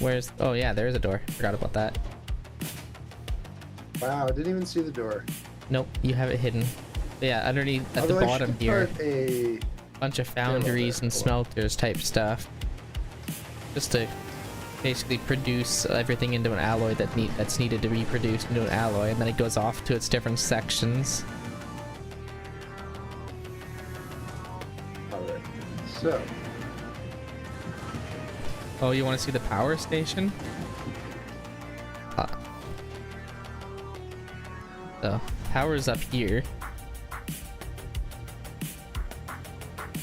where's... Oh yeah, there's a door. Forgot about that. Wow, I didn't even see the door. Nope, you have it hidden. But yeah, underneath at Although the bottom here, put a bunch of foundries and smelters type stuff, just to basically produce everything into an alloy that's needed to be produced into an alloy, and then it goes off to its different sections. Alright, so Oh, you want to see the power station? So power's up here.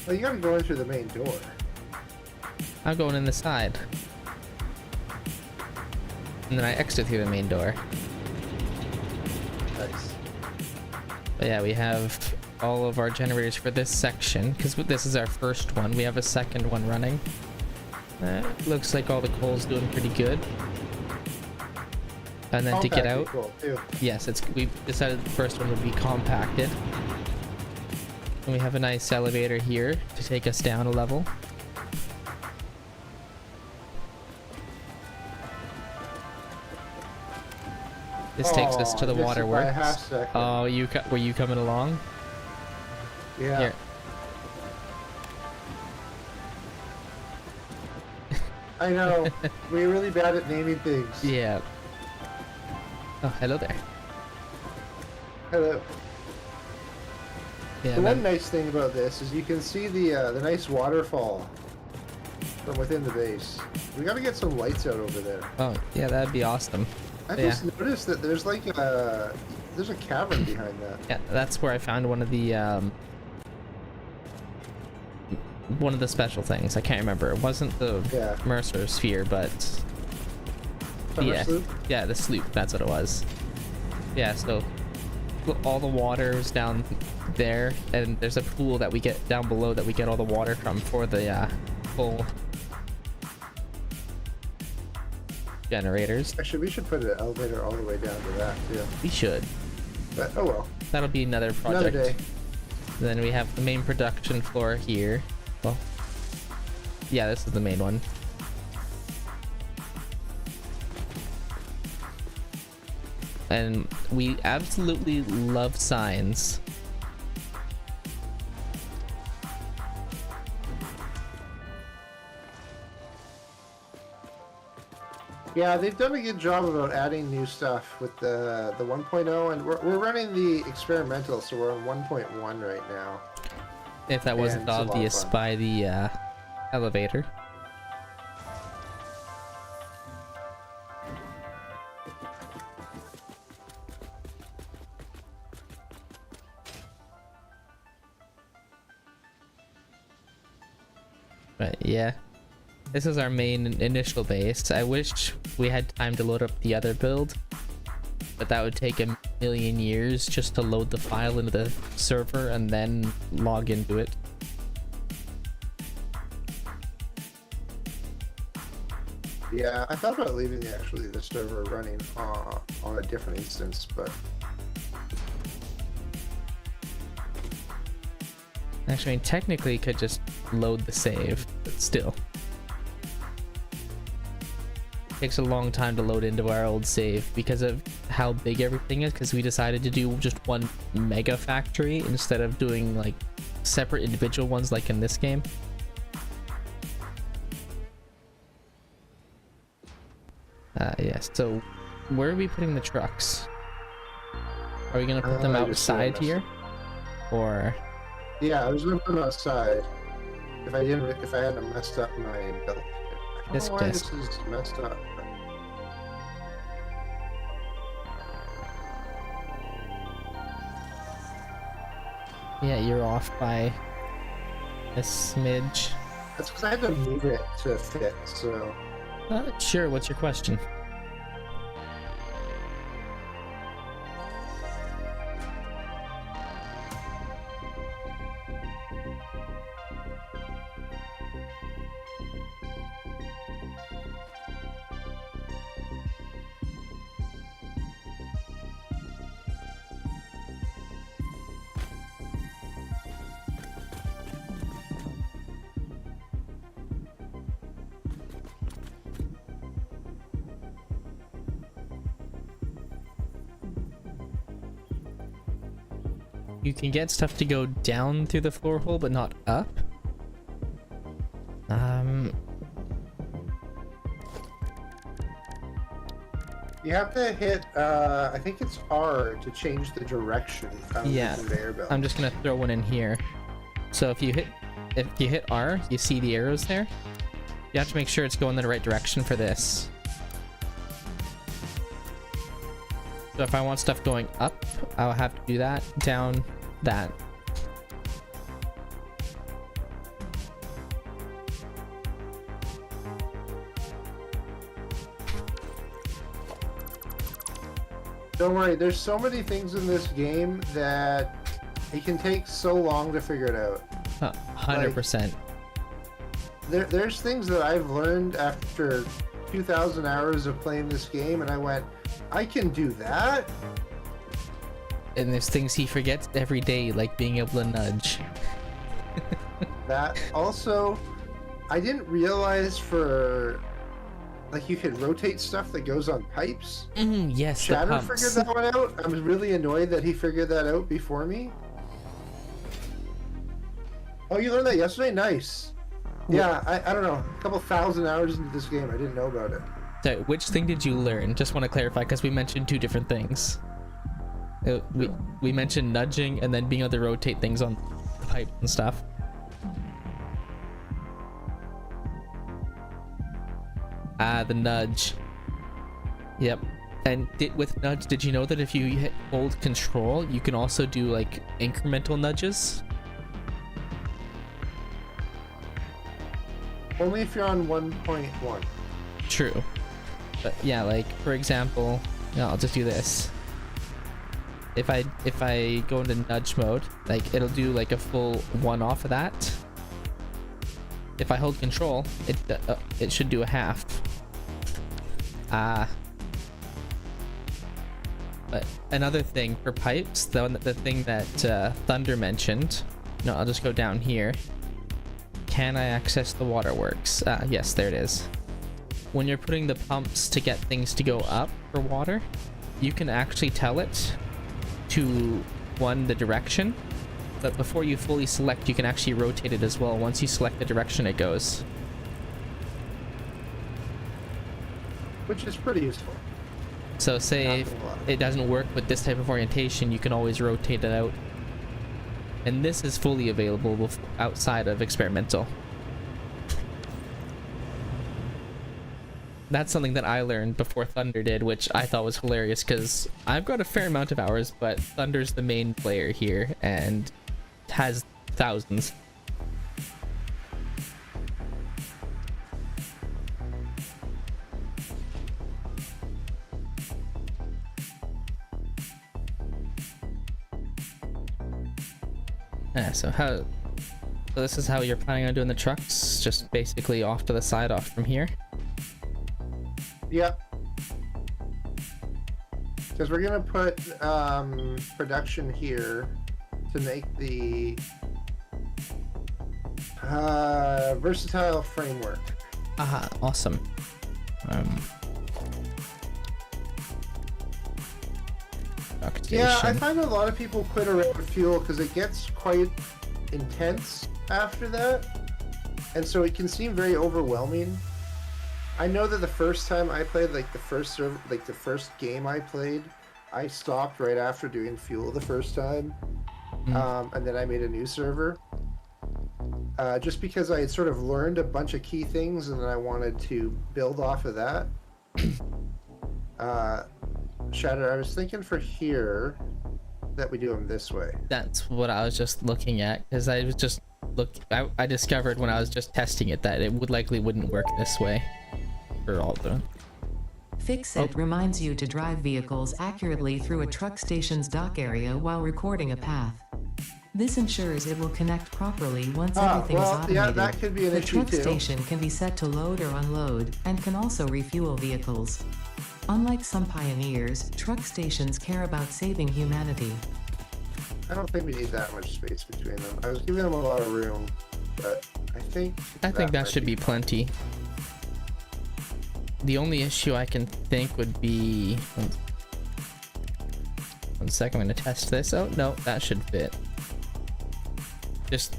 well, you gotta go in through the main door. I'm going in the side, and then I exit through the main door. Nice. But yeah, we have all of our generators for this section, because this is our first one. We have a second one running. Looks like all the coal's doing pretty good. And then to get out, cool too. yes, we decided the first one would be compacted. And we have a nice elevator here to take us down a level. This takes us to the missed it by a waterworks. half second. Oh, were you coming along? Yeah. Here. I know. We're really bad at naming things. Yeah. Oh, hello there. Hello. Yeah, The man. one nice thing about this is you can see the nice waterfall from within the base. We gotta get some lights out over there. Oh, yeah, that'd be awesome. I Yeah. just noticed that there's like there's a cavern behind that. Yeah, that's where I found one of the special things. I can't remember. It wasn't the Yeah. Mercer sphere, but Summer yeah, sloop? yeah, the sloop. That's what it was. Yeah, so all the water is down there, and there's a pool that we get down below that we get all the water from for the full generators. Actually, we should put an elevator all the way down to that too. We should. But oh well. That'll be another project. Another day. Then we have the main production floor here. Well, yeah, this is the main one. And we absolutely love signs. Yeah, they've done a good job about adding new stuff with the 1.0, and we're running the experimental, so we're on 1.1 right now. If that wasn't it's a lot of obvious fun. by the elevator. But yeah, this is our main initial base. I wish we had time to load up the other build, but that would take a million years just to load the file into the server and then log into it. Yeah, I thought about leaving the server running on a different instance, but Actually, I mean, technically you could just load the save, but still. It takes a long time to load into our old save because of how big everything is, because we decided to do just one mega factory instead of doing like separate individual ones like in this game. Yes, so where are we putting the trucks? Are we gonna put them I just saw outside this. here? Or yeah, I was gonna put them outside if I hadn't messed up my build. I don't know why Disc. this is messed up. yeah, you're off by a smidge. That's because I had to move it to fit. So Sure, what's your question? You can get stuff to go down through the floor hole, but not up. you have to hit. I think it's R to change the direction of Yeah, the conveyor belt. I'm just gonna throw one in here. So if you hit R, you see the arrows there. You have to make sure it's going in the right direction for this. So if I want stuff going up, I'll have to do that. Down, that. Don't worry, there's so many things in this game that it can take so long to figure it out. 100%. There's things that I've learned after 2,000 hours of playing this game, and I went, I can do that? And there's things he forgets every day, like being able to nudge. That also, I didn't realize like you could rotate stuff that goes on pipes. Yes, the Shatter pumps. figured that one out. I was really annoyed that he figured that out before me. Oh, you learned that yesterday? Nice. Yeah, I don't know. A couple thousand hours into this game, I didn't know about it. So, which thing did you learn? Just want to clarify because we mentioned two different things. We mentioned nudging and then being able to rotate things on the pipe and stuff. The nudge. Yep. And with nudge, did you know that if you hold control, you can also do like incremental nudges? Only if you're on 1.1. True. But yeah, like for example, I'll just do this. If I go into nudge mode, like it'll do like a full one off of that. If I hold control, it should do a half. Ah. But another thing for pipes, the thing that Thunder mentioned. No, I'll just go down here. Can I access the waterworks? Yes, there it is. When you're putting the pumps to get things to go up for water, you can actually tell it to the direction, but before you fully select, you can actually rotate it as well. Once you select the direction it goes. Which is pretty useful. So say if it doesn't work with this type of orientation, you can always rotate it out. And this is fully available outside of experimental. That's something that I learned before Thunder did, which I thought was hilarious because I've got a fair amount of hours, but Thunder's the main player here and has thousands. Yeah, so this is how you're planning on doing the trucks, just basically off to the side, off from here. Yep. Because we're gonna put production here to make the versatile framework. Aha, awesome. Yeah, I find a lot of people quit around fuel because it gets quite intense after that, and so it can seem very overwhelming. I know that the first time I played, like the first game I played, I stopped right after doing fuel the first time, and then I made a new server, just because I had sort of learned a bunch of key things, and then I wanted to build off of that. Shatter, I was thinking for here that we do them this way. That's what I was just looking at, because I was just I discovered when I was just testing it that it wouldn't work this way for all the. Fixit reminds you to drive vehicles accurately through a truck station's dock area while recording a path. This ensures it will connect properly once everything is automated. Yeah, that could be an issue too. The truck station can be set to load or unload, and can also refuel vehicles. Unlike some pioneers, truck stations care about saving humanity. I don't think we need that much space between them. I was giving them a lot of room, but I think that should be plenty. The only issue I can think would be... One second, I'm going to test this. Oh, no, that should fit.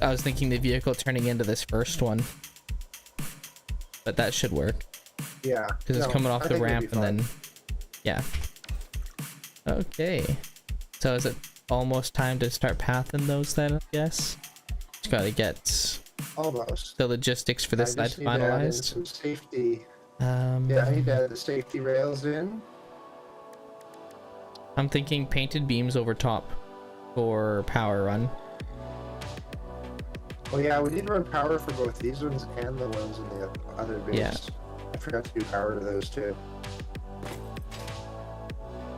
I was thinking the vehicle turning into this first one. But that should work. Yeah. Because it's coming off the ramp and then... Yeah. Okay. So is it almost time to start pathing those then, I guess? Just gotta get... Almost. The logistics for this side finalized. Some safety. Yeah, I need to add the safety rails in. I'm thinking painted beams over top for power run. Oh yeah, we need to run power for both these ones and the ones in the other base. Yeah. I forgot to do power to those too.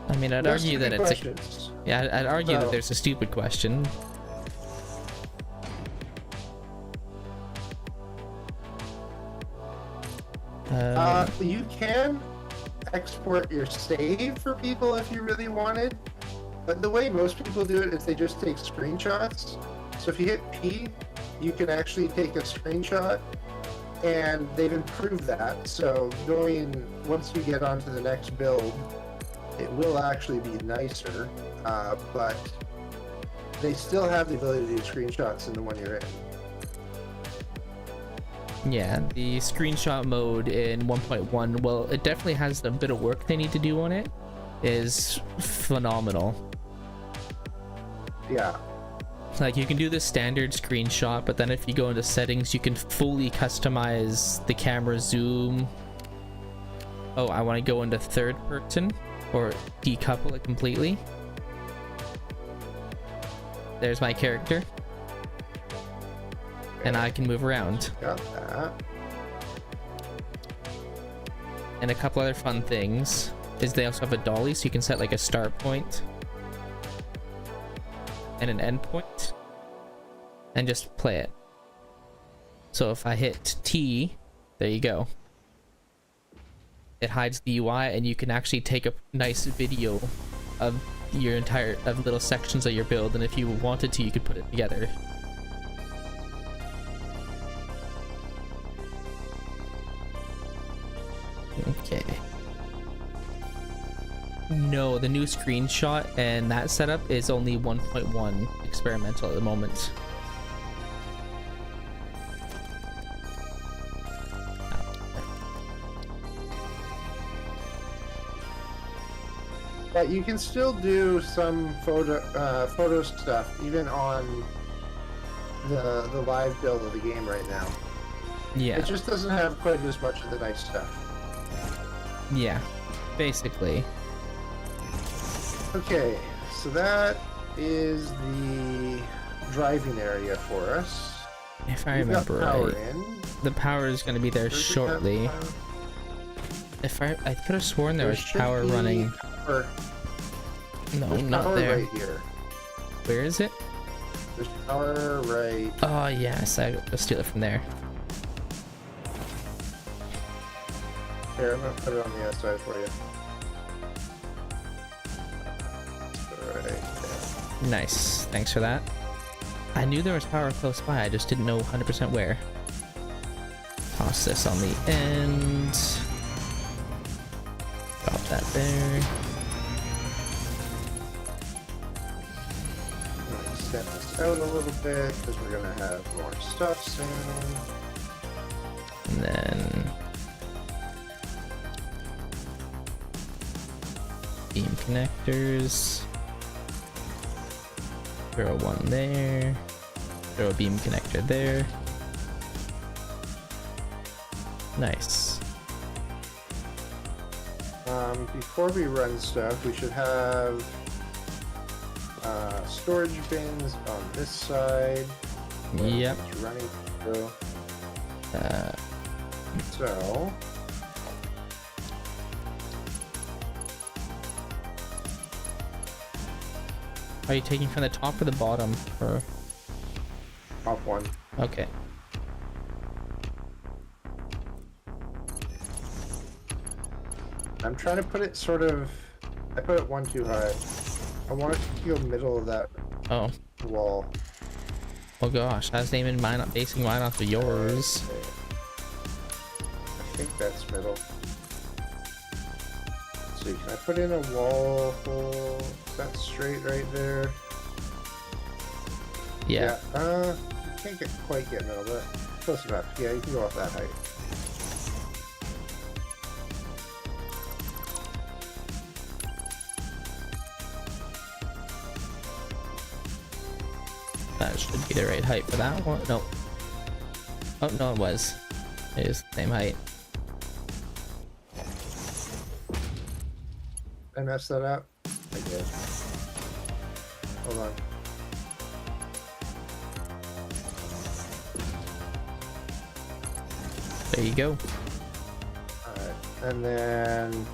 I mean, I'd argue that it's questions. I'd argue that there's a stupid question. You can export your save for people if you really wanted, but the way most people do it is they just take screenshots. So if you hit P, you can actually take a screenshot, and they've improved that. So once you get onto the next build, it will actually be nicer, but they still have the ability to do screenshots in the one you're in. Yeah, the screenshot mode in 1.1, well, it definitely has a bit of work they need to do on it. Is phenomenal. Yeah. Like, you can do the standard screenshot, but then if you go into settings, you can fully customize the camera zoom. Oh, I want to go into third person, or decouple it completely. There's my character. And I can move around. Got that. And a couple other fun things is they also have a dolly, so you can set like a start point and an end point and just play it. So if I hit T, there you go. it hides the UI, and you can actually take a nice video of your entire little sections of your build, and if you wanted to, you could put it together. Okay. No, the new screenshot and that setup is only 1.1 experimental at the moment. But you can still do some photo stuff even on the live build of the game right now. Yeah. It just doesn't have quite as much of the nice stuff. Yeah, basically. Okay, so that is the driving area for us. If I We've got remember power right, in. the power is going to be there Where's the shortly. power? If I could have sworn there was should power be running. power- No, There's not power there. right here. Where is it? There's power right. Oh yes, I'll steal it from there. Here, I'm gonna put it on the outside for you. Right there. Nice, thanks for that. I knew there was power close by, I just didn't know 100% where. Toss this on the end. Drop that there. I'm gonna set this out a little bit because we're gonna have more stuff soon. And then beam connectors. Throw one there. Throw a beam connector there. Nice. Before we run stuff, we should have storage bins on this side. Yep. It's running through. Uh, So are you taking from the top or the bottom? Or top one. okay. I'm trying to put it sort of. I put it one too high. I want it to go middle of that Oh. wall. Oh gosh, I was aiming mine up, basing mine off of yours. Okay. I think that's middle. Let's see, can I put in a wall hole? Is that straight right there? Yeah. You can't quite get middle, but close enough. Yeah, you can go off that height. That should be the right height for that one. No. Oh, no, it was. It is the same height. I messed that up? I did. Hold on. There you go. Alright, and then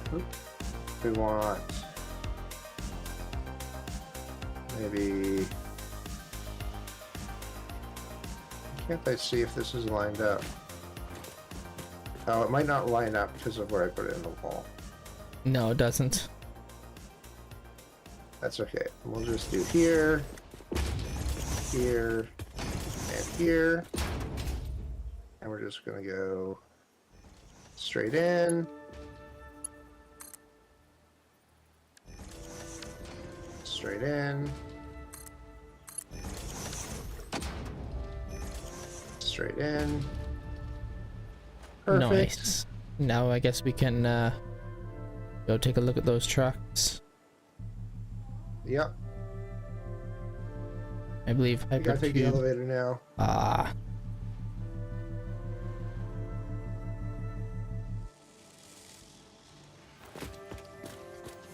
we want maybe. Can't I see if this is lined up? Oh, it might not line up because of where I put it in the wall. No, it doesn't. That's okay. We'll just do here, here, and here. And we're just gonna go straight in. Straight in. Straight in. Perfect. Nice. Now I guess we can go take a look at those trucks. Yep. I believe You gotta take the Hypercube. elevator now. Ah.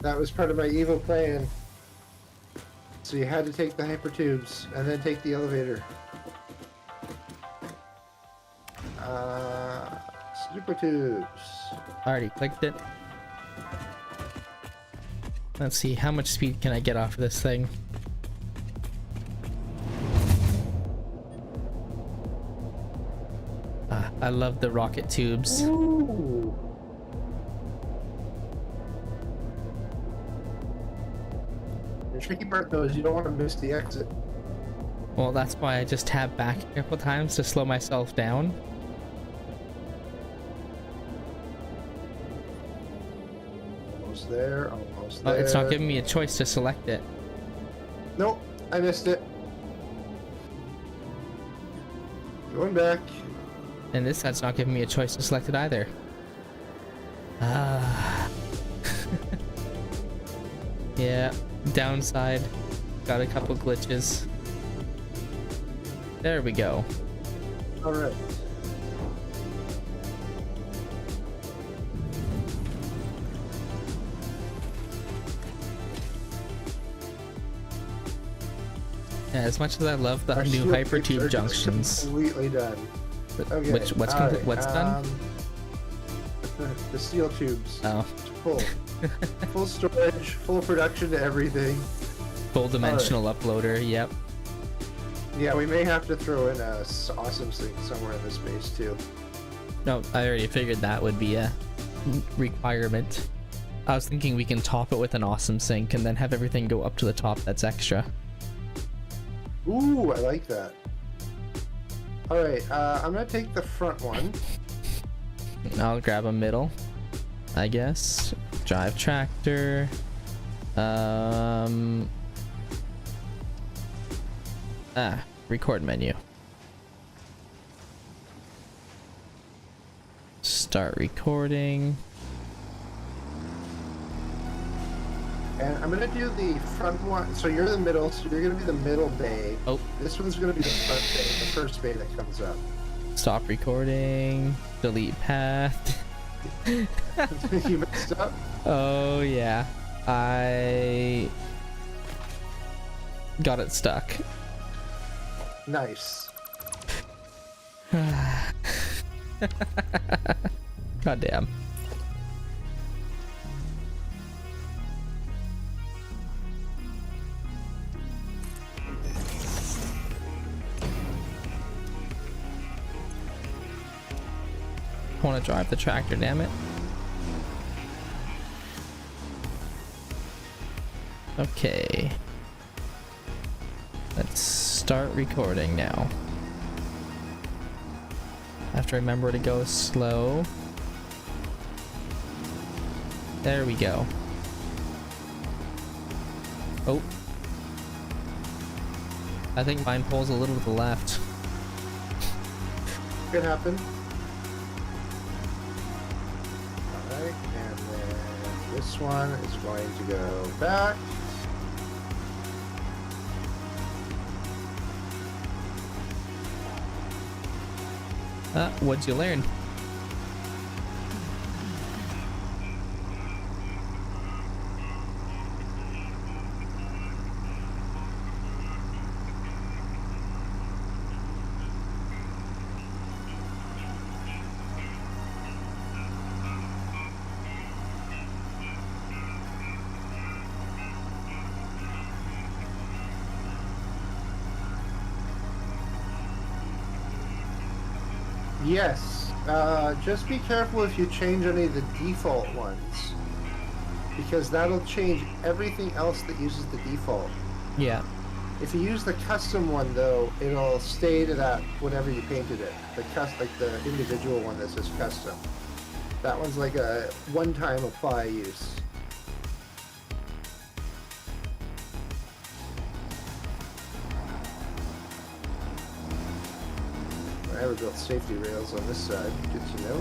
That was part of my evil plan. So you had to take the hyper tubes and then take the elevator. Super tubes. Already clicked it. Let's see, how much speed can I get off of this thing? I love the rocket tubes. Ooh. tricky part though is you don't want to miss the exit. Well, that's why I just tap back a couple times to slow myself down. Almost there, almost Oh, there. it's not giving me a choice to select it. Nope, I missed it. Going back. And this side's not giving me a choice to select it either. Ah. Yeah, downside. Got a couple glitches. There we go. All right. Yeah, as much as I love the Our new shield hypertube picture is junctions. completely done. Okay. What's all right, what's done? The steel tubes. Oh, Full. Full storage, full production to everything. full dimensional uploader. Yep. Yeah, we may have to throw in a awesome sink somewhere in this base too. No, I already figured that would be a requirement. I was thinking we can top it with an awesome sink and then have everything go up to the top that's extra. Ooh, I like that. All right, I'm gonna take the front one. I'll grab a middle, I guess. Drive tractor. Record menu. Start recording. And I'm gonna do the front one. So you're the middle, so you're gonna be the middle bay. Oh, This one's gonna be the front bay, the first bay that comes up. stop recording. Delete path. You messed up? Oh yeah, I got it stuck. Nice. God damn. I want to drive the tractor, damn it. Okay. Let's start recording now. I have to remember to go slow. There we go. Oh. I think mine pulls a little to the left. Could happen. Alright, and then this one is going to go back. What'd you learn? Yes. Just be careful if you change any of the default ones, because that'll change everything else that uses the default. Yeah. If you use the custom one, though, it'll stay to that whenever you painted it. Like the individual one that says custom. That one's like a one-time apply use. I never built safety rails on this side. Good to know.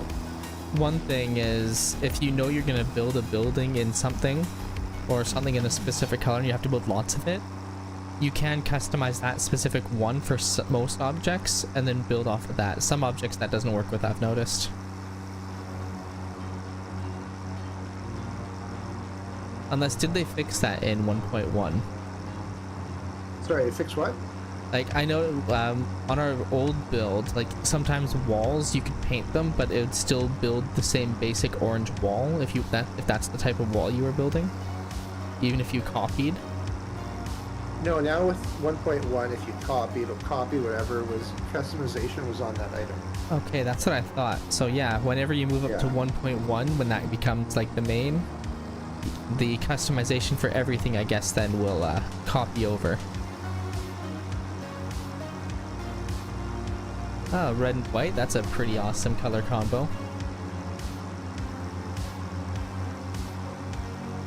One thing is, if you know you're gonna build a building in something, or something in a specific color, and you have to build lots of it, you can customize that specific one for most objects, and then build off of that. Some objects that doesn't work with, I've noticed. Unless, did they fix that in 1.1? Sorry, fix what? Like, I know on our old build, like, sometimes walls, you could paint them, but it would still build the same basic orange wall if that's the type of wall you were building, even if you copied. No, now with 1.1, if you copy, it'll copy whatever customization was on that item. Okay, that's what I thought. So yeah, whenever you move up to Yeah. 1.1, when that becomes like the main, the customization for everything, I guess, then will copy over. Oh, red and white, that's a pretty awesome color combo.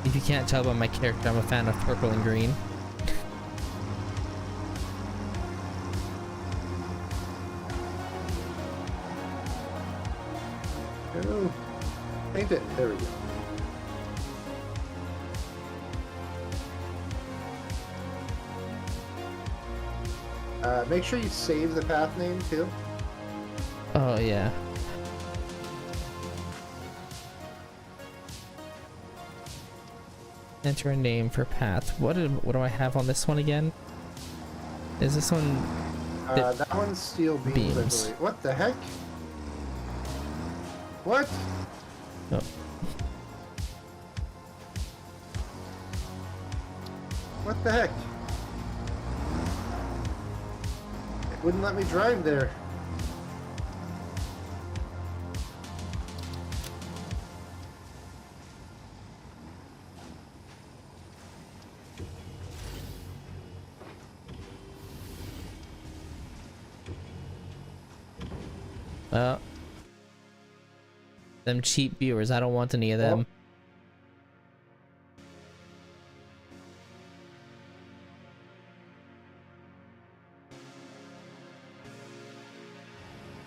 If you can't tell by my character, I'm a fan of purple and green. Oh, paint it. There we go. Make sure you save the path name too. Oh yeah. Enter a name for path. What do I have on this one again? Is this one? That one's steel beams, I believe. What the heck? What? Oh. What the heck? It wouldn't let me drive there. Them cheap viewers, I don't want any of them.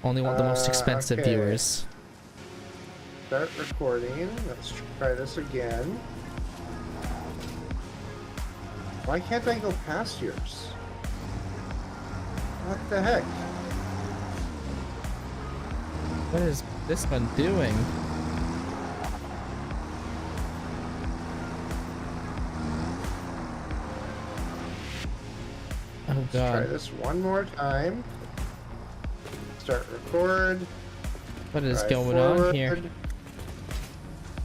Only want the most expensive okay. viewers. Start recording. Let's try this again. Why can't I go past yours? What the heck? What is this one doing? Oh Let's try god. this one more time. Start record. What is Drive going on here? forward.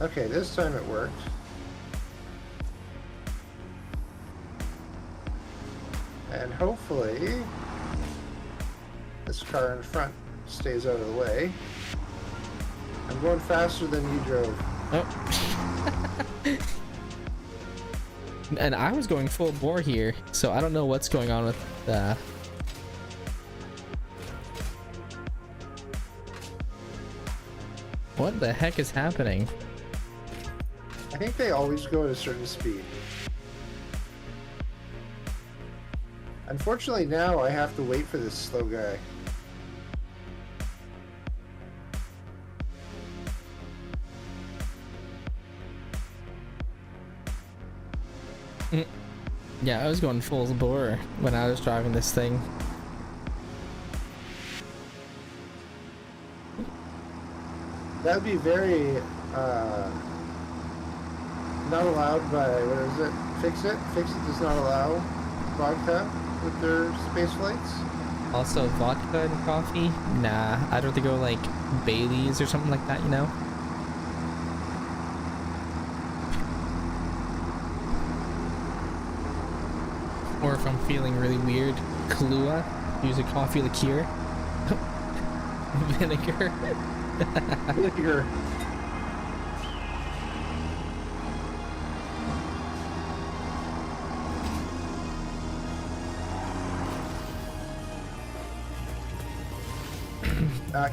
Okay, this time it worked. And hopefully this car in front stays out of the way. I'm going faster than you drove. Oh. And I was going full bore here, so I don't know what's going on with what the heck is happening? I think they always go at a certain speed. Unfortunately now I have to wait for this slow guy. Yeah, I was going full bore when I was driving this thing. That would be very not allowed by, what is it? Fix It? Fix It does not allow vodka with their space flights. Also, vodka and coffee? Nah, I'd rather go like Bailey's or something like that, you know? Or if I'm feeling really weird, Kahlua, use a coffee liqueur. Vinegar. Vinegar.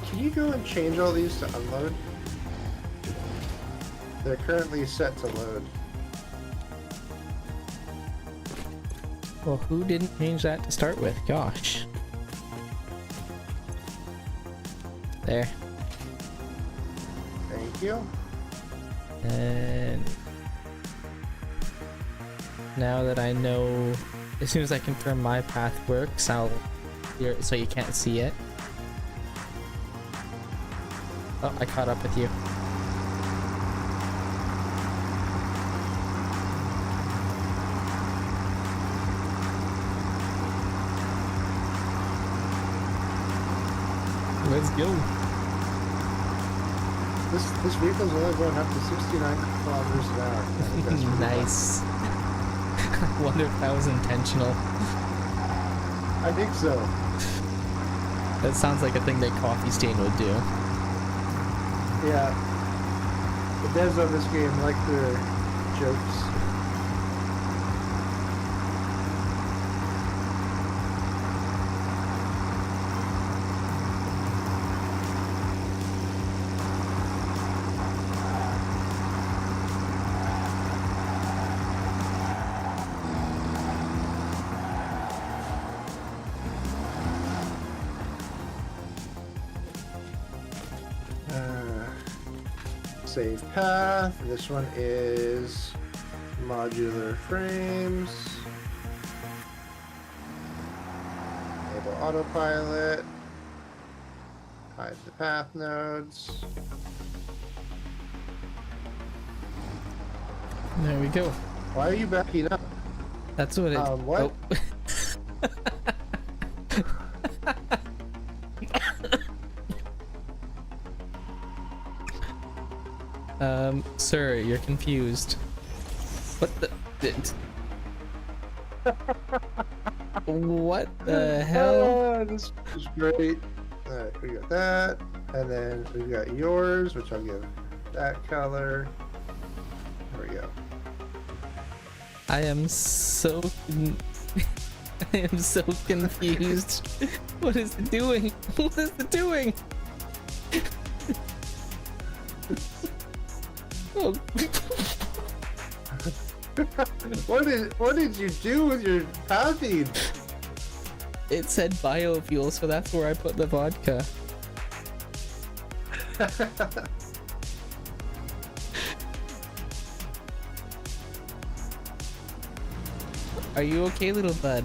Can you go and change all these to unload? They're currently set to load. Well, who didn't change that to start with? Gosh. There. Thank you. And now that I know, as soon as I confirm my path works, I'll clear it so you can't see it. Oh, I caught up with you. Let's go. This vehicle's only going up to 69 kilometers an hour. I think that's pretty Nice. Wonder if that was intentional. fun. I think so. That sounds like a thing that Coffee Stain would do. Yeah. The devs on this game like their jokes. Save path. This one is modular frames. Enable autopilot. Hide the path nodes. There we go. Why are you backing up? That's what it. What? Sir, you're confused. What the? What the hell? This is great. Alright, we got that. And then we've got yours, which I'll give that color. There we go. I am so. I am so confused. What is it doing? What is it doing? Oh. What did you do with your pathing? It said biofuel, so that's where I put the vodka. Are you okay, little bud?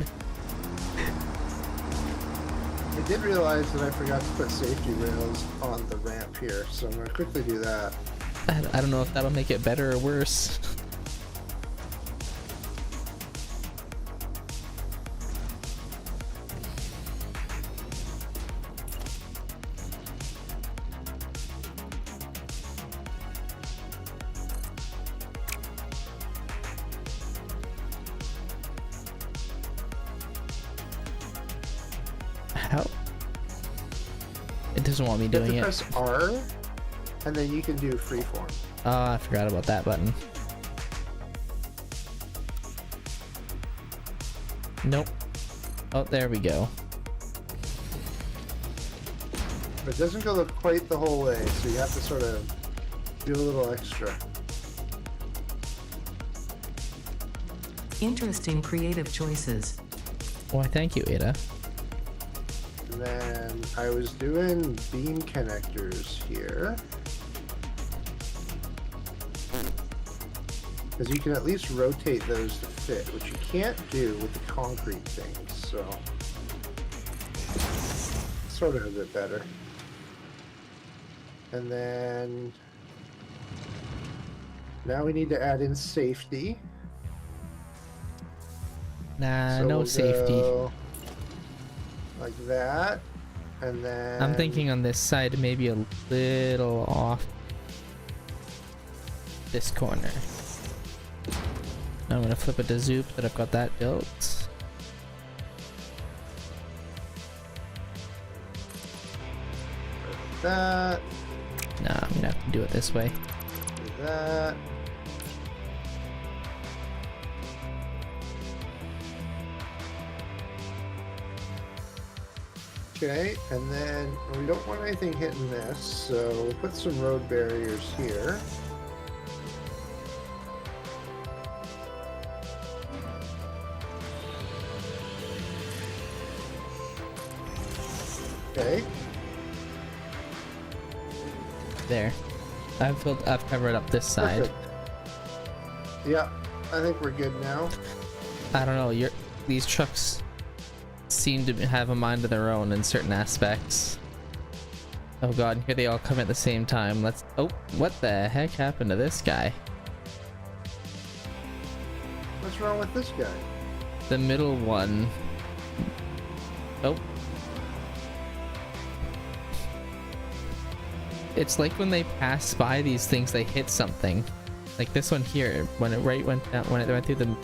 I did realize that I forgot to put safety rails on the ramp here, so I'm gonna quickly do that. I don't know if that'll make it better or worse. How? It doesn't want me You have doing to it. press R, and then you can do freeform. Oh, I forgot about that button. Nope. Oh, there we go. But it doesn't go quite the whole way, so you have to sort of do a little extra. Interesting creative choices. Why, thank you, Ada. And then I was doing beam connectors here. Because you can at least rotate those to fit, which you can't do with the concrete things, so sort of a bit better. And then now we need to add in safety. Nah, So no we'll safety. go like that, and then I'm thinking on this side maybe a little off this corner. I'm gonna flip it to Zoop that I've got that built. that, Nah, I'm gonna have to do it this way. do that. Okay, and then we don't want anything hitting this, so we'll put some road barriers here. Okay, There. I've covered up this side. perfect. Yeah, I think we're good now. I don't know, these trucks seem to have a mind of their own in certain aspects. Oh god, here they all come at the same time. Oh, what the heck happened to this guy? What's wrong with this guy? The middle one. Oh. It's like when they pass by these things, they hit something. Like this one here, when it went down, when it went through the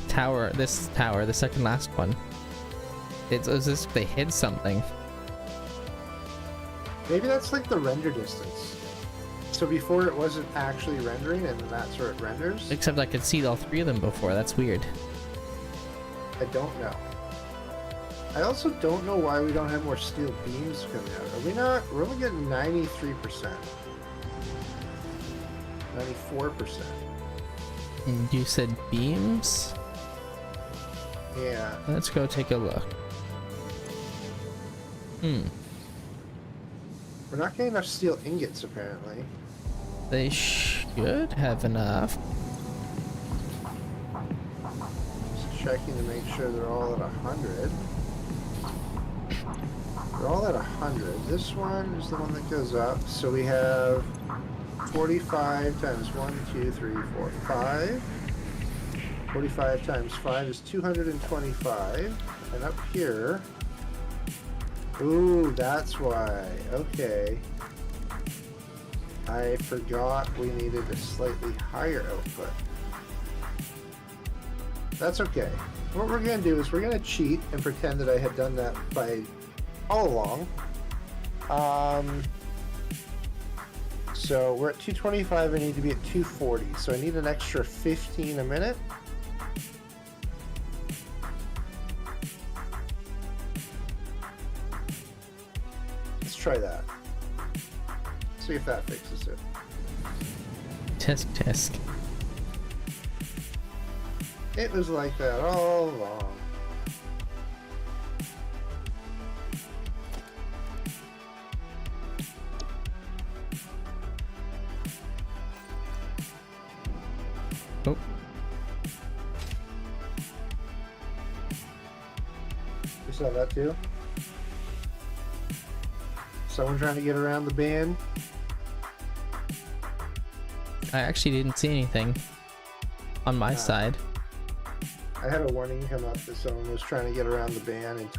tower, this tower, the second last one. It was just they hit something. Maybe that's like the render distance. So before it wasn't actually rendering, and then that's where it renders? Except I could see all 3 of them before. That's weird. I don't know. I also don't know why we don't have more steel beams coming out. Are we not? We're only getting 93%. 94%. You said beams? Yeah. Let's go take a look. We're not getting enough steel ingots, apparently. They should have enough. Just checking to make sure they're all at 100. They're all at 100. This one is the one that goes up. So we have 45 times 1, 2, 3, 4, 5. 45 times 5 is 225. And up here... Ooh, that's why. Okay. I forgot we needed a slightly higher output. That's okay. What we're going to do is we're going to cheat and pretend that I had done that by all along. So we're at 225. I need to be at 240. So I need an extra 15 a minute. Let's try that. See if that fixes it. Tisk. It was like that all along. Oh. You saw that too? Someone trying to get around the ban? I actually didn't see anything on my side. I had a warning come up that someone was trying to get around the ban and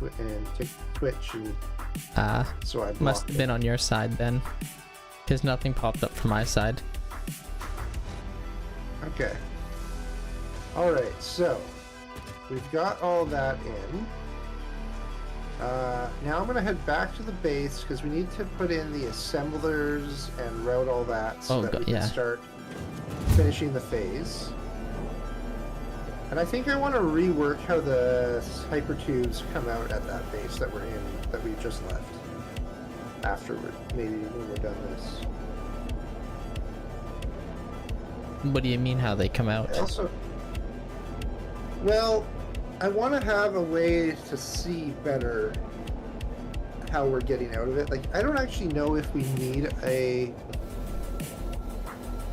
Twitch, and so I Must blocked have it. been on your side then, because nothing popped up from my side. Okay. Alright, so we've got all that in. Now I'm going to head back to the base because we need to put in the assemblers and route all that so that we can start finishing the phase. And I think I want to rework how the hypertubes come out at that base that we're in, that we just left. Afterward, maybe when we're done this. What do you mean how they come out? Also, well, I want to have a way to see better how we're getting out of it. Like, I don't actually know if we need a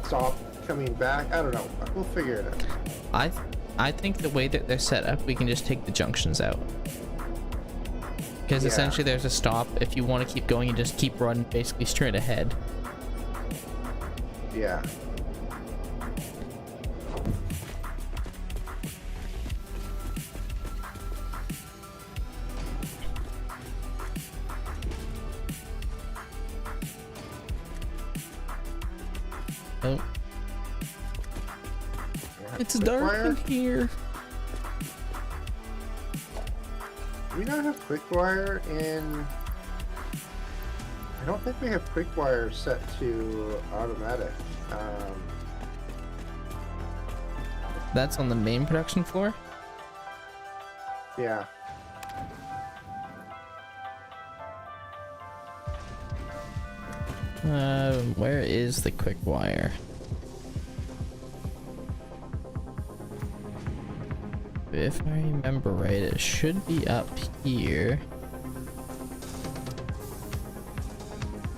stop coming back. I don't know. We'll figure it out. I think the way that they're set up, we can just take the junctions out. Because essentially there's a stop. If you want to keep going, you just keep running basically straight ahead. Yeah. Oh. It's dark in here. Do we not have quick wire in... I don't think we have quick wire set to automatic. That's on the main production floor? Yeah. Where is the quick wire? If I remember right, it should be up here.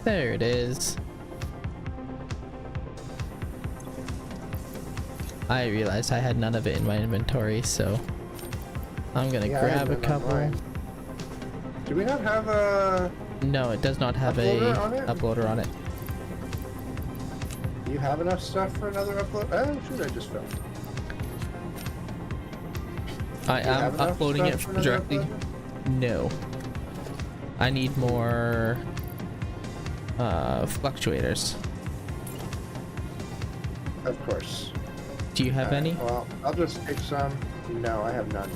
There it is. I realized I had none of it in my inventory, so I'm gonna grab a couple. Do we not have a... No, it does not have uploader on it. Do you have enough stuff for another upload? Oh, shoot, I just fell. I am uploading it directly. No. I need more fluctuators. Of course. Do you have any? Well, I'll just take some. No, I have none.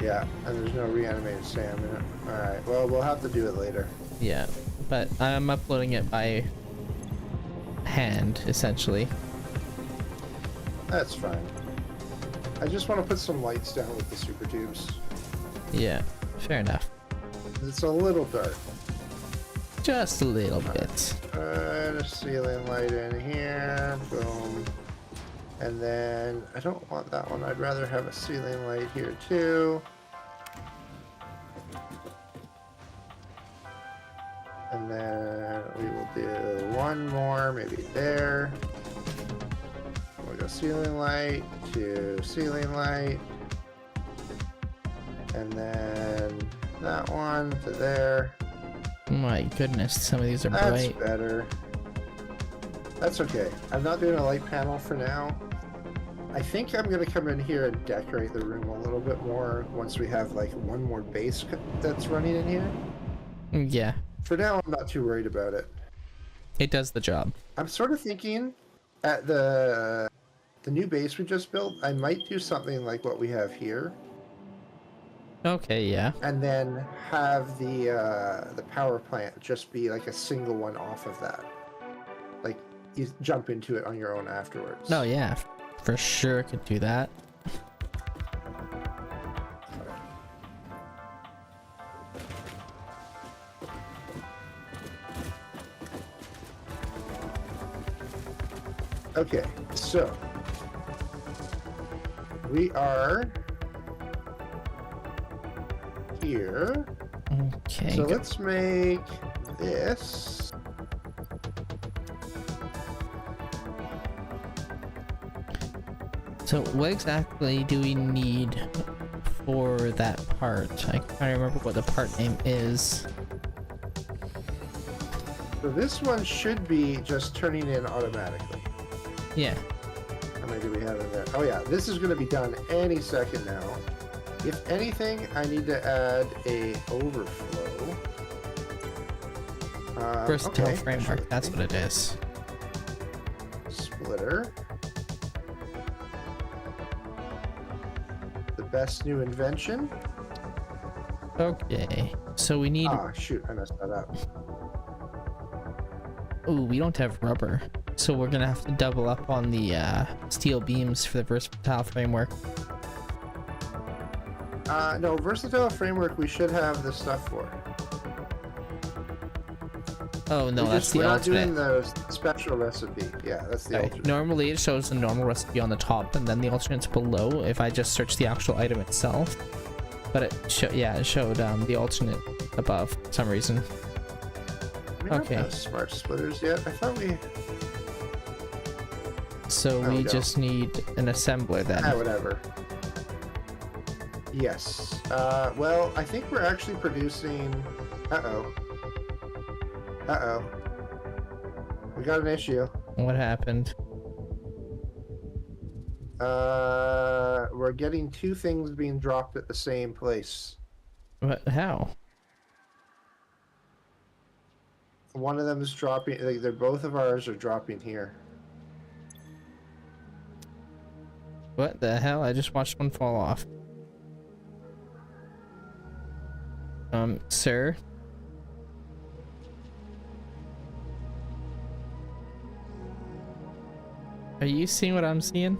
Yeah, and there's no reanimated Sam in it. Alright, well, we'll have to do it later. Yeah. but I'm uploading it by hand, essentially. That's fine. I just want to put some lights down with the super tubes. Yeah, fair enough. It's a little dark. Just a little bit. A ceiling light in here. Boom. And then I don't want that one. I'd rather have a ceiling light here too. And then we will do one more, maybe there. We'll go ceiling light to ceiling light. And then that one to there. My goodness, some of these are That's bright. better. That's okay. I'm not doing a light panel for now. I think I'm going to come in here and decorate the room a little bit more once we have like one more base that's running in here. Yeah, For now, I'm not too worried about it. it does the job. I'm sort of thinking at the new base we just built, I might do something like what we have here. Okay, yeah. And then have the power plant just be like a single one off of that. Like you jump into it on your own afterwards. No, yeah, for sure could do that. Okay, so we are here. Okay. So go- let's make this. So what exactly do we need for that part? I can't remember what the part name is. So this one should be just turning in automatically. Yeah. How many do we have in there? Oh yeah, this is going to be done any second now. If anything, I need to add a overflow. Versatile okay, framework, sure. that's what it is. Splitter. The best new invention. Okay. So we need... Ah, shoot, I messed that up. Ooh, we don't have rubber. So we're gonna have to double up on the steel beams for the versatile framework. No, versatile framework we should have the stuff for. Oh no, that's the we're not alternate. doing the special recipe. Yeah, that's the Right. alternate. Normally it shows the normal recipe on the top and then the alternates below if I just search the actual item itself. But it showed the alternate above for some reason. We don't Okay. have smart splitters yet. I thought we... So No, we we don't. just need an assembler then. whatever. Yes. Well, I think we're actually producing... Uh-oh. Uh-oh. We got an issue. What happened? We're getting two things being dropped at the same place. What? How? One of them is dropping... Like, they're both of ours are dropping here. What the hell? I just watched one fall off. Sir? Are you seeing what I'm seeing?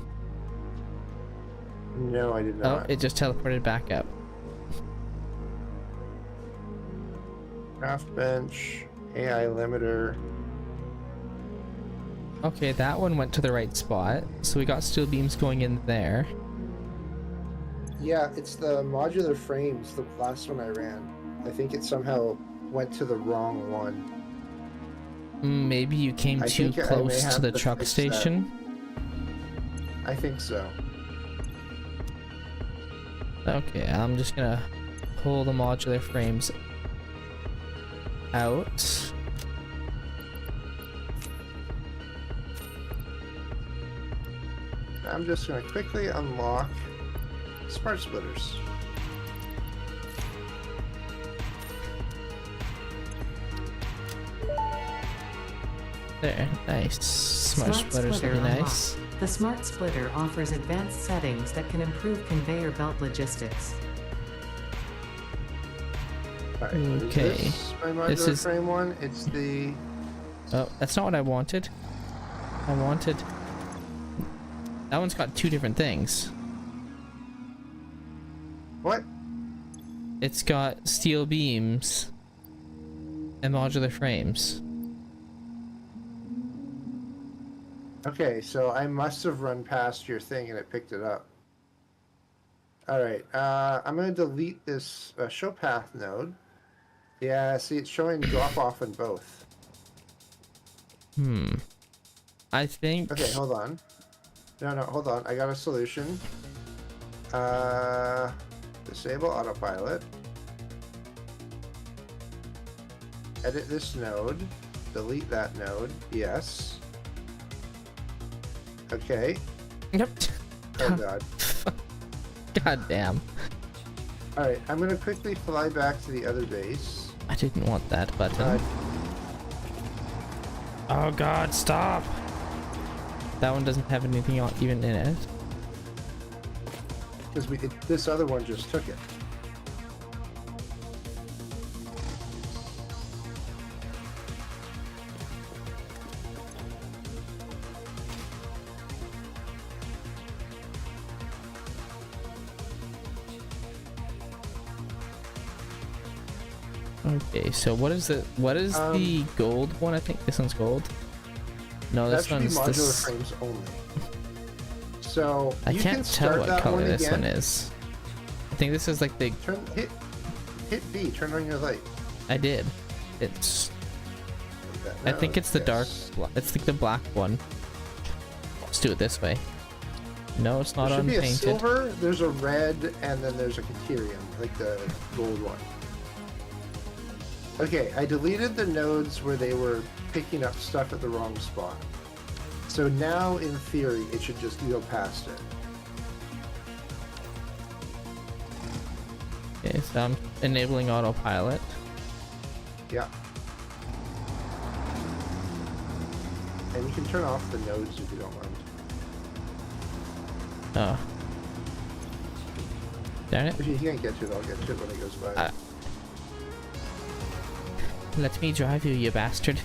No, I did Oh, not. it just teleported back up. Craft bench, AI limiter. Okay, that one went to the right spot. So we got steel beams going in there. Yeah, it's the modular frames, the last one I ran. I think it somehow went to the wrong one. Maybe you came I too think I may close to have the to truck fix station. I think so. Okay, I'm just gonna pull the modular frames out. I'm just going to quickly unlock smart splitters. There, nice. Smart splitters are splitter nice. unlocked. The Smart Splitter offers advanced settings that can improve conveyor belt logistics. Alright, Okay. Is this my modular This is- frame one? It's the... Oh, that's not what I wanted. I wanted... That one's got two different things. What? It's got steel beams and modular frames. Okay, so I must have run past your thing and it picked it up. Alright, I'm going to delete this show path node. Yeah, see, it's showing drop off in both. I think... Okay, hold on. No, hold on. I got a solution. Disable autopilot. Edit this node. Delete that node. Yes. Okay. Yep. Oh god. God damn. Alright, I'm gonna quickly fly back to the other base. I didn't want that button. Oh god, stop! That one doesn't have anything even in it. Because this other one just took it. Okay, so what is the gold one? I think this one's gold. No, That this should be one's modular this. frames only. So I you can can't tell start what that color one this again. one is. I think this is like the. Hit B. Turn on your light. I did. It's. Like I that. think No, it's the dark. yes. It's like the black one. Let's do it this way. No, it's not There should be a unpainted. silver, there's a red, and then there's a Caterium, like the gold one. Okay, I deleted the nodes where they were picking up stuff at the wrong spot. So now, in theory, it should just go past it. Okay, so I'm enabling autopilot. Yeah. And you can turn off the nodes if you don't mind. Oh. Darn it. If you can't get to it, I'll get to it when it goes by. Let me drive you, you bastard.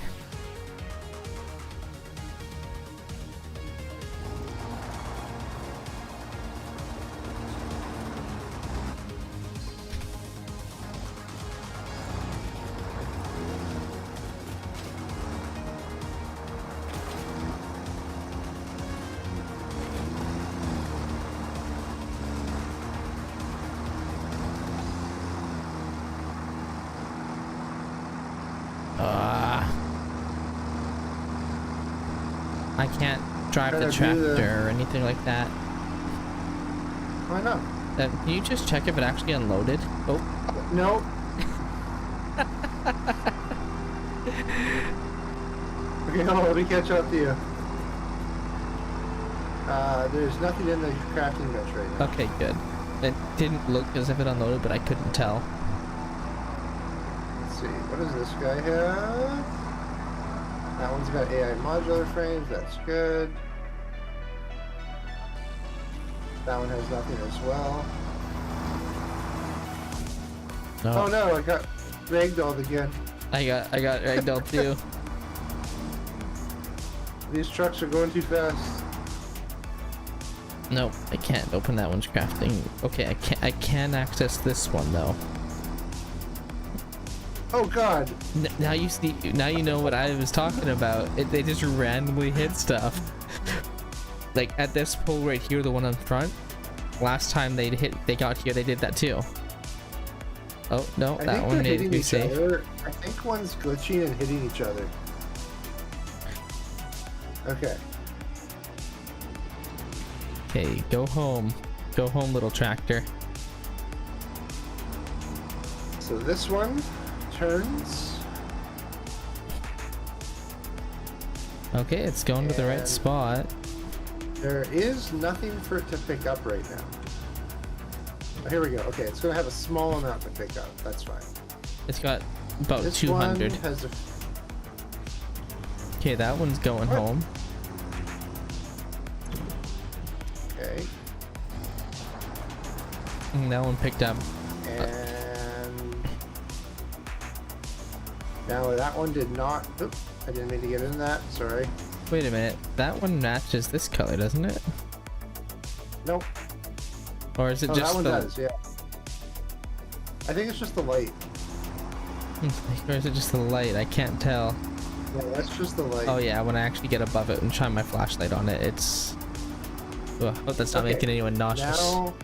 I can't drive the tractor or anything like that. Why not? Can you just check if it actually unloaded? Oh, No. Okay, hold on, let me catch up to you. There's nothing in the crafting bench right now. okay, good. It didn't look as if it unloaded, but I couldn't tell. Let's see, what does this guy have? That one's got AI modular frames, that's good. That one has nothing as well. No, Oh no, I got ragdolled again. I got ragdoll too. These trucks are going too fast. Nope, I can't open that one's crafting. Okay, I can access this one though. Oh god! Now you see, now you know what I was talking about. They just randomly hit stuff. Like at this pole right here, the one on front. Last time they got here, they did that too. Oh no, I that think one they're needed to hitting be each safe. other. I think one's glitching and hitting each other. Okay. Okay, go home. Go home, little tractor. So this one turns. Okay, it's going to the right And- spot. There is nothing for it to pick up right now. Oh, here we go. Okay, it's going to have a small amount to pick up. That's fine. It's got about This 200. one has a... Okay, that one's going What? home. Okay. And that one picked up. And Now that one did not. Oop, I didn't mean to get in that. Sorry. Wait a minute. That one matches this color, doesn't it? Nope. Or is it Oh, just that one the? does. Yeah. I think it's just the light. Or is it just the light? I can't tell. Yeah, that's just the light. Oh yeah, when I actually get above it and shine my flashlight on it, it's. Ugh, I hope that's not Okay, making anyone nauseous. Now.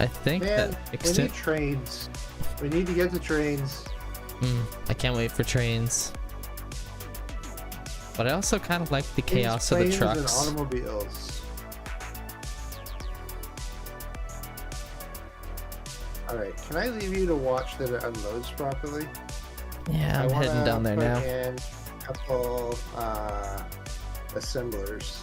I think Man, that we fixed need it. trains. We need to get the trains. I can't wait for trains. But I also kind of like the chaos of the Planes and trucks. automobiles. Alright, can I leave you to watch that it unloads properly? Yeah, I I'm wanna heading down there put now. in a couple assemblers.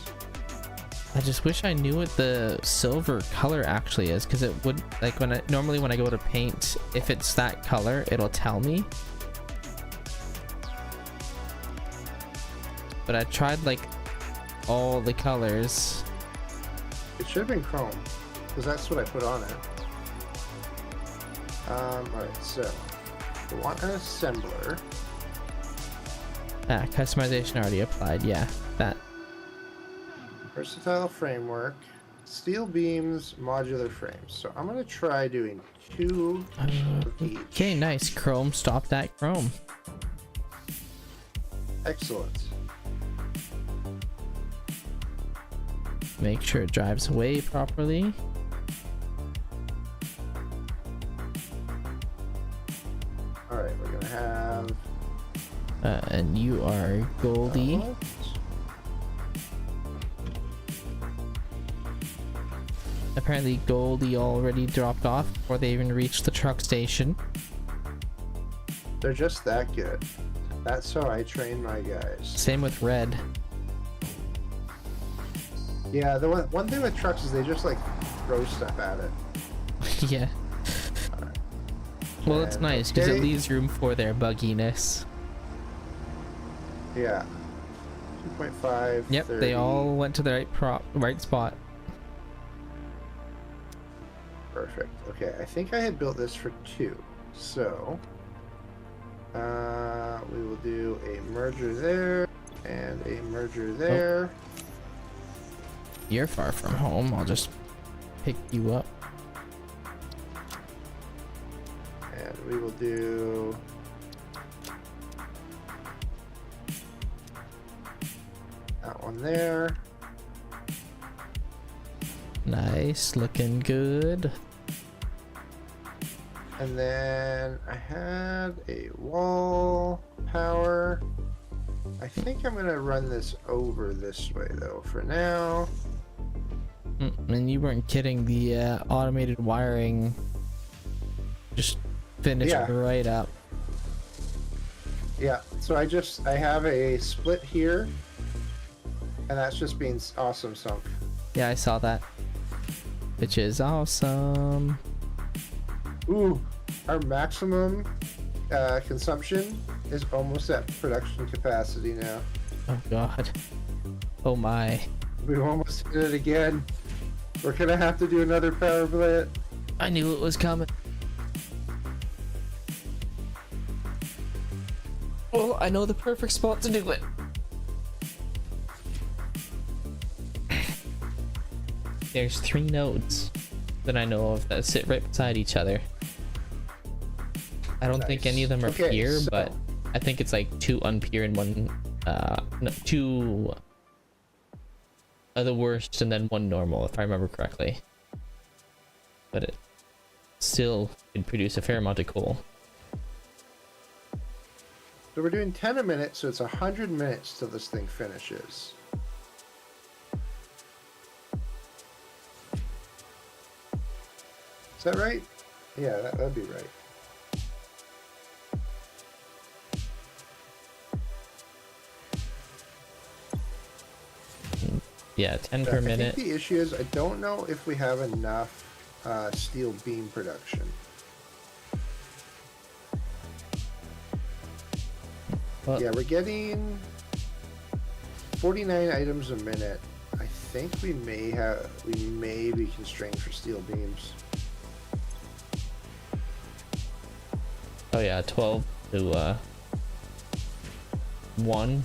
I just wish I knew what the silver color actually is, because it would, like, normally when I go to paint, if it's that color, it'll tell me. But I tried like all the colors. It should have been chrome, because that's what I put on it. Alright, so we want an assembler. Customization already applied. Yeah, that. Versatile framework, steel beams, modular frames. So I'm gonna try doing 2 of each. Okay, nice. Chrome, stop that chrome. Excellent. Make sure it drives away properly. Alright, we're gonna have And you are Goldie. Apparently Goldie already dropped off before they even reached the truck station. They're just that good. That's how I train my guys. Same with Red. Yeah, the one thing with trucks is they just like throw stuff at it. Yeah. Well, it's And nice because it okay. leaves room for their bugginess. Yeah. 2.5. Yep, 30. they all went to the right spot. Perfect. Okay, I think I had built this for 2. So we will do a merger there and a merger there. You're far from home. I'll just pick you up. And we will do that one there. Nice, looking good. And then I had a wall power. I think I'm gonna run this over this way though for now. And you weren't kidding, the automated wiring just finished Yeah. right up. Yeah, so I have a split here, and that's just being awesome sunk. Yeah, I saw that. Which is awesome. Ooh, our maximum consumption is almost at production capacity now. Oh god. Oh my. We almost did it again. We're gonna have to do another power plant. I knew it was coming. Well, I know the perfect spot to do it. There's 3 nodes that I know of that sit right beside each other. I don't think Nice. any of them are Okay, pure, so- but I think it's like 2 unpure and 1 no, 2 are the worst and then 1 normal, if I remember correctly. But it still could produce a fair amount of coal. So we're doing 10 a minute, so it's 100 minutes till this thing finishes. Is that right? Yeah, that'd be right. Yeah, 10 per I minute. think the issue is I don't know if we have enough steel beam production. Well, Yeah, we're getting 49 items a minute. I think we may be constrained for steel beams. Oh yeah, 12 to 1.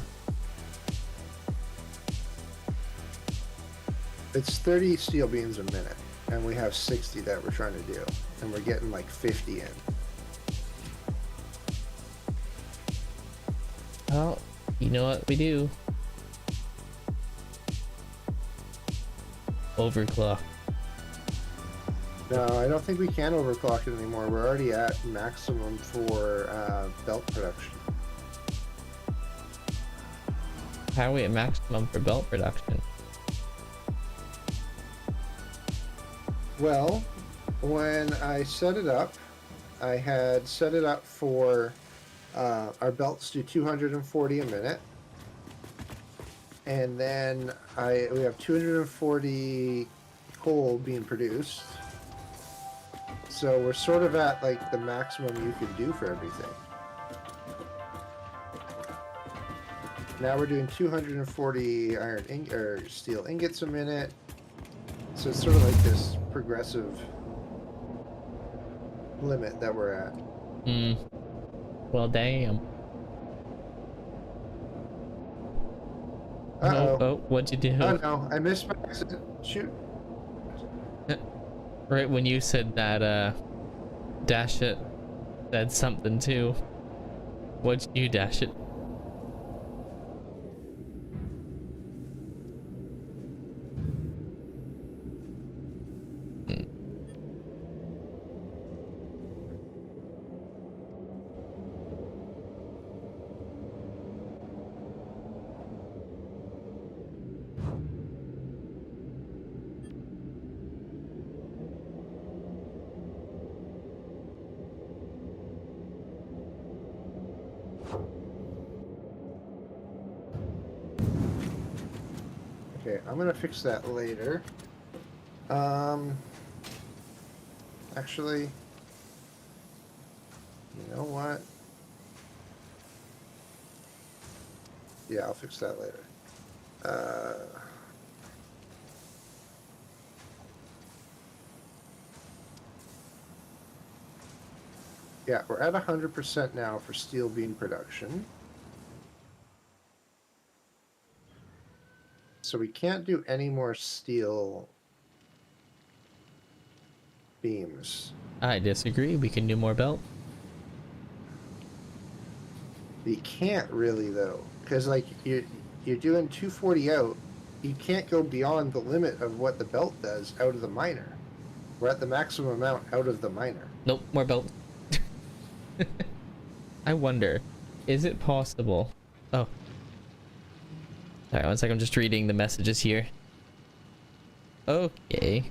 It's 30 steel beams a minute, and we have 60 that we're trying to do, and we're getting like 50 in. Well, you know what we do? Overclock. No, I don't think we can overclock it anymore. We're already at maximum for belt production. How are we at maximum for belt production? Well, when I set it up, I had set it up for our belts do 240 a minute. And then we have 240 coal being produced. So we're sort of at like the maximum you can do for everything. Now we're doing 240 steel ingots a minute. So it's sort of like this progressive limit that we're at. Hmm. Well, damn. Uh-oh. Oh, what'd you do? Oh no, I missed my accident. Shoot. Right when you said that, Dash It said something too. What'd you dash it? Okay, I'm gonna fix that later. Actually, you know what? Yeah, I'll fix that later. Yeah, we're at 100% now for steel beam production. So we can't do any more steel beams. I disagree. We can do more belt. You can't really though, because like you're doing 240 out. You can't go beyond the limit of what the belt does out of the miner. We're at the maximum amount out of the miner. Nope, more belt. I wonder, is it possible? Oh. Sorry, one second, I'm just reading the messages here. Okay.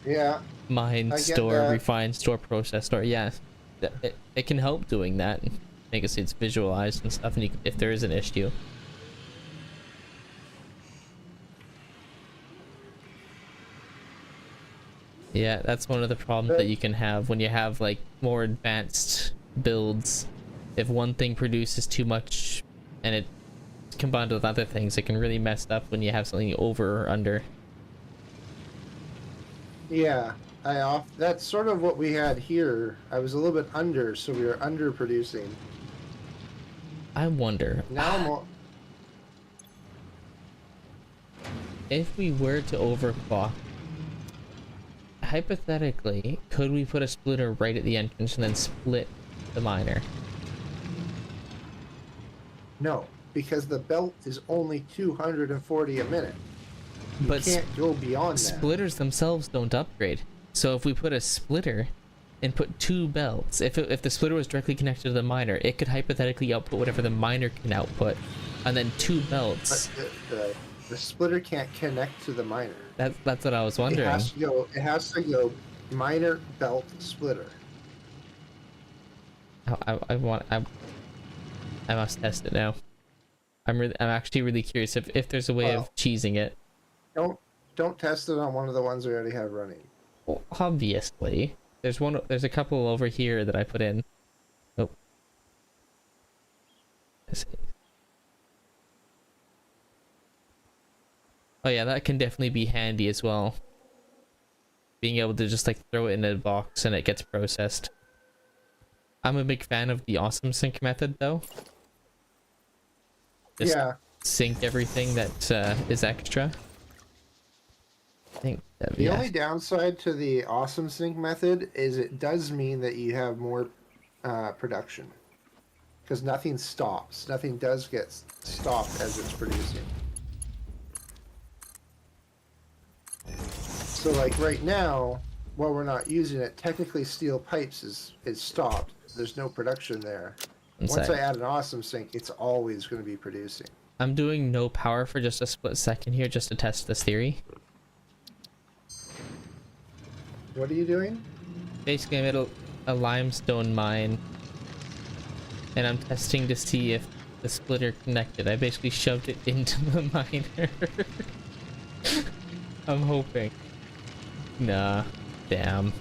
Yeah. Mine, I get store, that. refine, store, process, store. Yeah. It can help doing that. Make it so it's visualized and stuff, and you, if there is an issue. Yeah, that's one of the problems that you can have when you have like more advanced builds. If one thing produces too much and it combined with other things, it can really mess up when you have something over or under. Yeah. That's sort of what we had here. I was a little bit under, so we were under producing. I wonder Now I'm all, if we were to overclock, hypothetically, could we put a splitter right at the entrance and then split the miner? no, because the belt is only 240 a minute. You But can't go beyond that. splitters themselves don't upgrade. So if we put a splitter and put two belts, if the splitter was directly connected to the miner, it could hypothetically output whatever the miner can output, and then two belts. But the splitter can't connect to the miner. That's what I was wondering. It has to go miner belt splitter. I must test it now. I'm actually really curious if there's a way of cheesing it. Don't test it on one of the ones we already have running. Well, obviously, there's a couple over here that I put in. Oh. Let's see. Oh yeah, that can definitely be handy as well. Being able to just like throw it in a box and it gets processed. I'm a big fan of the awesome sync method though. Just Yeah. sync everything that is extra. I think The yeah. only downside to the awesome sync method is it does mean that you have more production. Because nothing stops. Nothing does get stopped as it's producing. So like right now, while we're not using it, technically steel pipes is stopped. There's no production there. Once I add an awesome sync, it's always going to be producing. I'm doing no power for just a split second here just to test this theory. What are you doing? Basically, I made a limestone mine, and I'm testing to see if the splitter connected. I basically shoved it into the miner. I'm hoping. Nah, damn.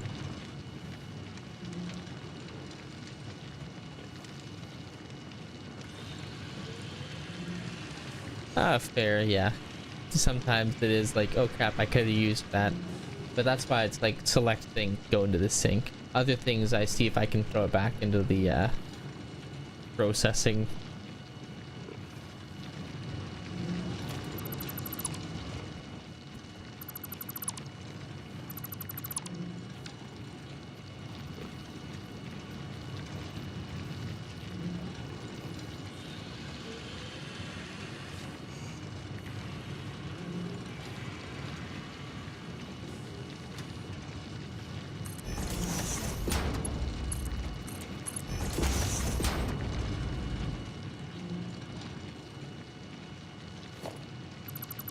Ah, fair, yeah. Sometimes it is like, oh crap, I could have used that. But that's why it's like select thing, go into the sink. Other things I see if I can throw it back into the processing.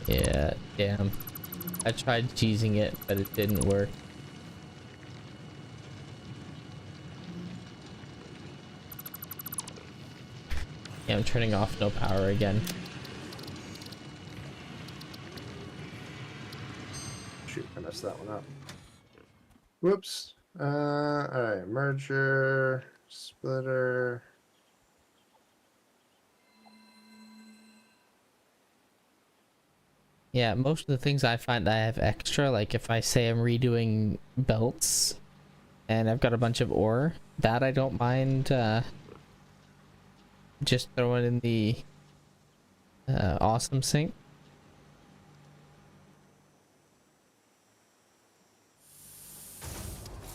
Yeah, damn. I tried cheesing it, but it didn't work. Yeah, I'm turning off no power again. Shoot, I messed that one up. Whoops. Alright, merger, splitter. Yeah, most of the things I find that I have extra, like if I say I'm redoing belts and I've got a bunch of ore, that I don't mind just throwing in the awesome sink.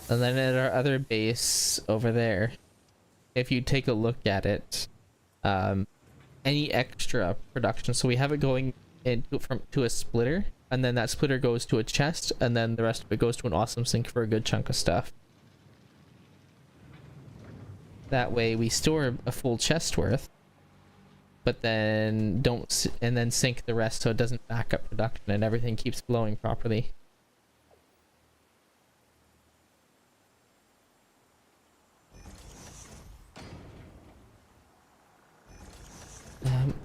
And then at our other base over there, if you take a look at it, any extra production, so we have it going into to a splitter, and then that splitter goes to a chest, and then the rest of it goes to an awesome sink for a good chunk of stuff. That way we store a full chest worth, but then and then sink the rest so it doesn't back up production and everything keeps flowing properly.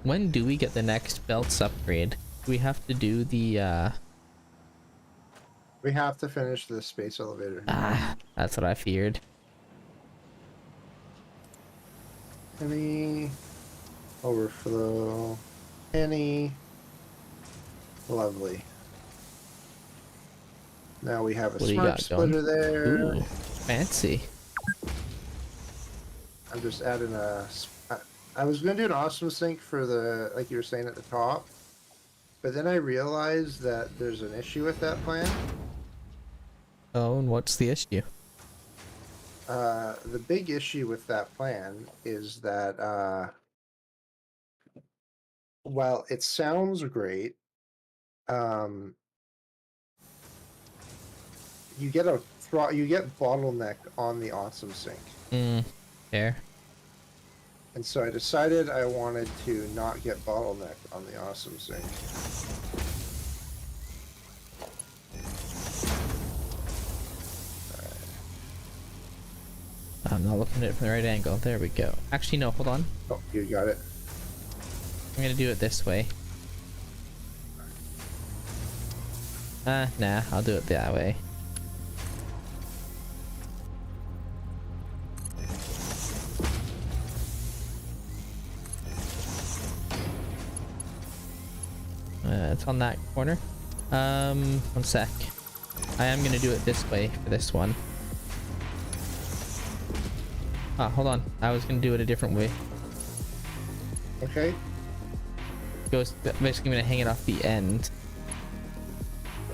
When do we get the next belts upgrade? Do we have to do the We have to finish the space elevator. that's what I feared. Any overflow. Any. Lovely. Now we have a What do you smart got splitter going? there. Ooh, fancy. I'm just adding I was gonna do an awesome sync for the, like you were saying at the top, but then I realized that there's an issue with that plan. Oh, and what's the issue? The big issue with that plan is that while it sounds great, you get bottleneck on the awesome sync. Fair. And so I decided I wanted to not get bottlenecked on the awesome sync. I'm not looking at it from the right angle. There we go. Actually, no, hold on. Oh, you got it. I'm gonna do it this way. Nah, I'll do it that way. It's on that corner. 1 sec. I am gonna do it this way for this one. Ah, hold on. I was gonna do it a different way. Okay. Goes basically gonna hang it off the end.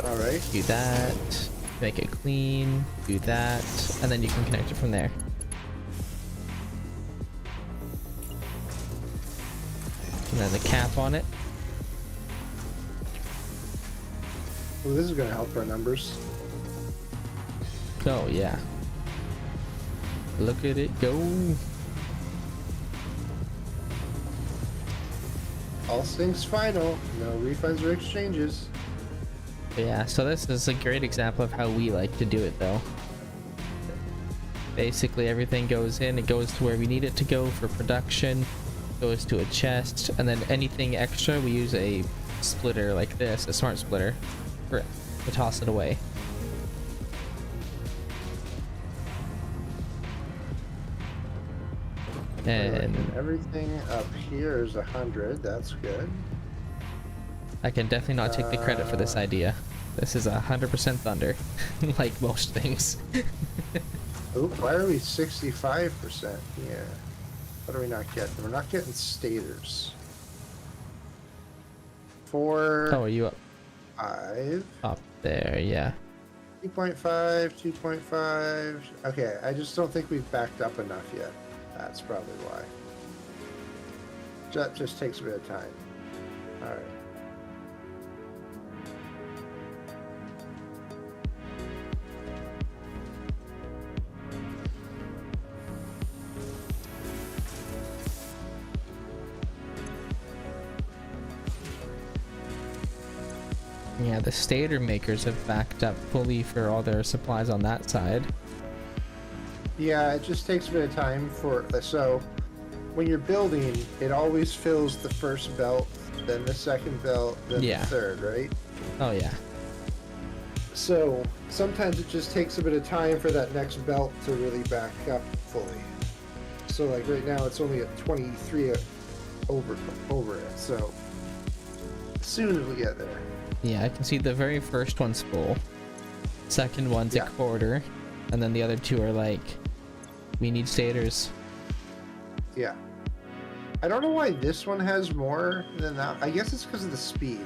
All right. Do that. Make it clean. Do that, and then you can connect it from there. And then the cap on it. Well, this is gonna help our numbers. Oh yeah. Look at it go. All things final. No refunds or exchanges. Yeah, so this is a great example of how we like to do it though. Basically everything goes in, it goes to where we need it to go for production, goes to a chest, and then anything extra we use a splitter like this, a smart splitter, to toss it away. And everything up here is 100. That's good. I can definitely not take the credit for this idea. This is 100% Thunder, like most things. Oop, why are we 65% here? What are we not getting? We're not getting stators. 4. Oh, are you up? 5. Up there, yeah. 2.5, 2.5. Okay, I just don't think we've backed up enough yet. That's probably why. That just takes a bit of time. Alright. Yeah, the stator makers have backed up fully for all their supplies on that side. Yeah, it just takes a bit of time for... So, when you're building, it always fills the first belt, then the second belt, then the third, right? Oh, yeah. So, sometimes it just takes a bit of time for that next belt to really back up fully. So, like, right now, it's only at 23 over it, so... As soon as we get there. Yeah, I can see the very first one's full. Second one's a quarter. And then the other two are like, we need stators. Yeah. I don't know why this one has more than that. I guess it's because of the speed.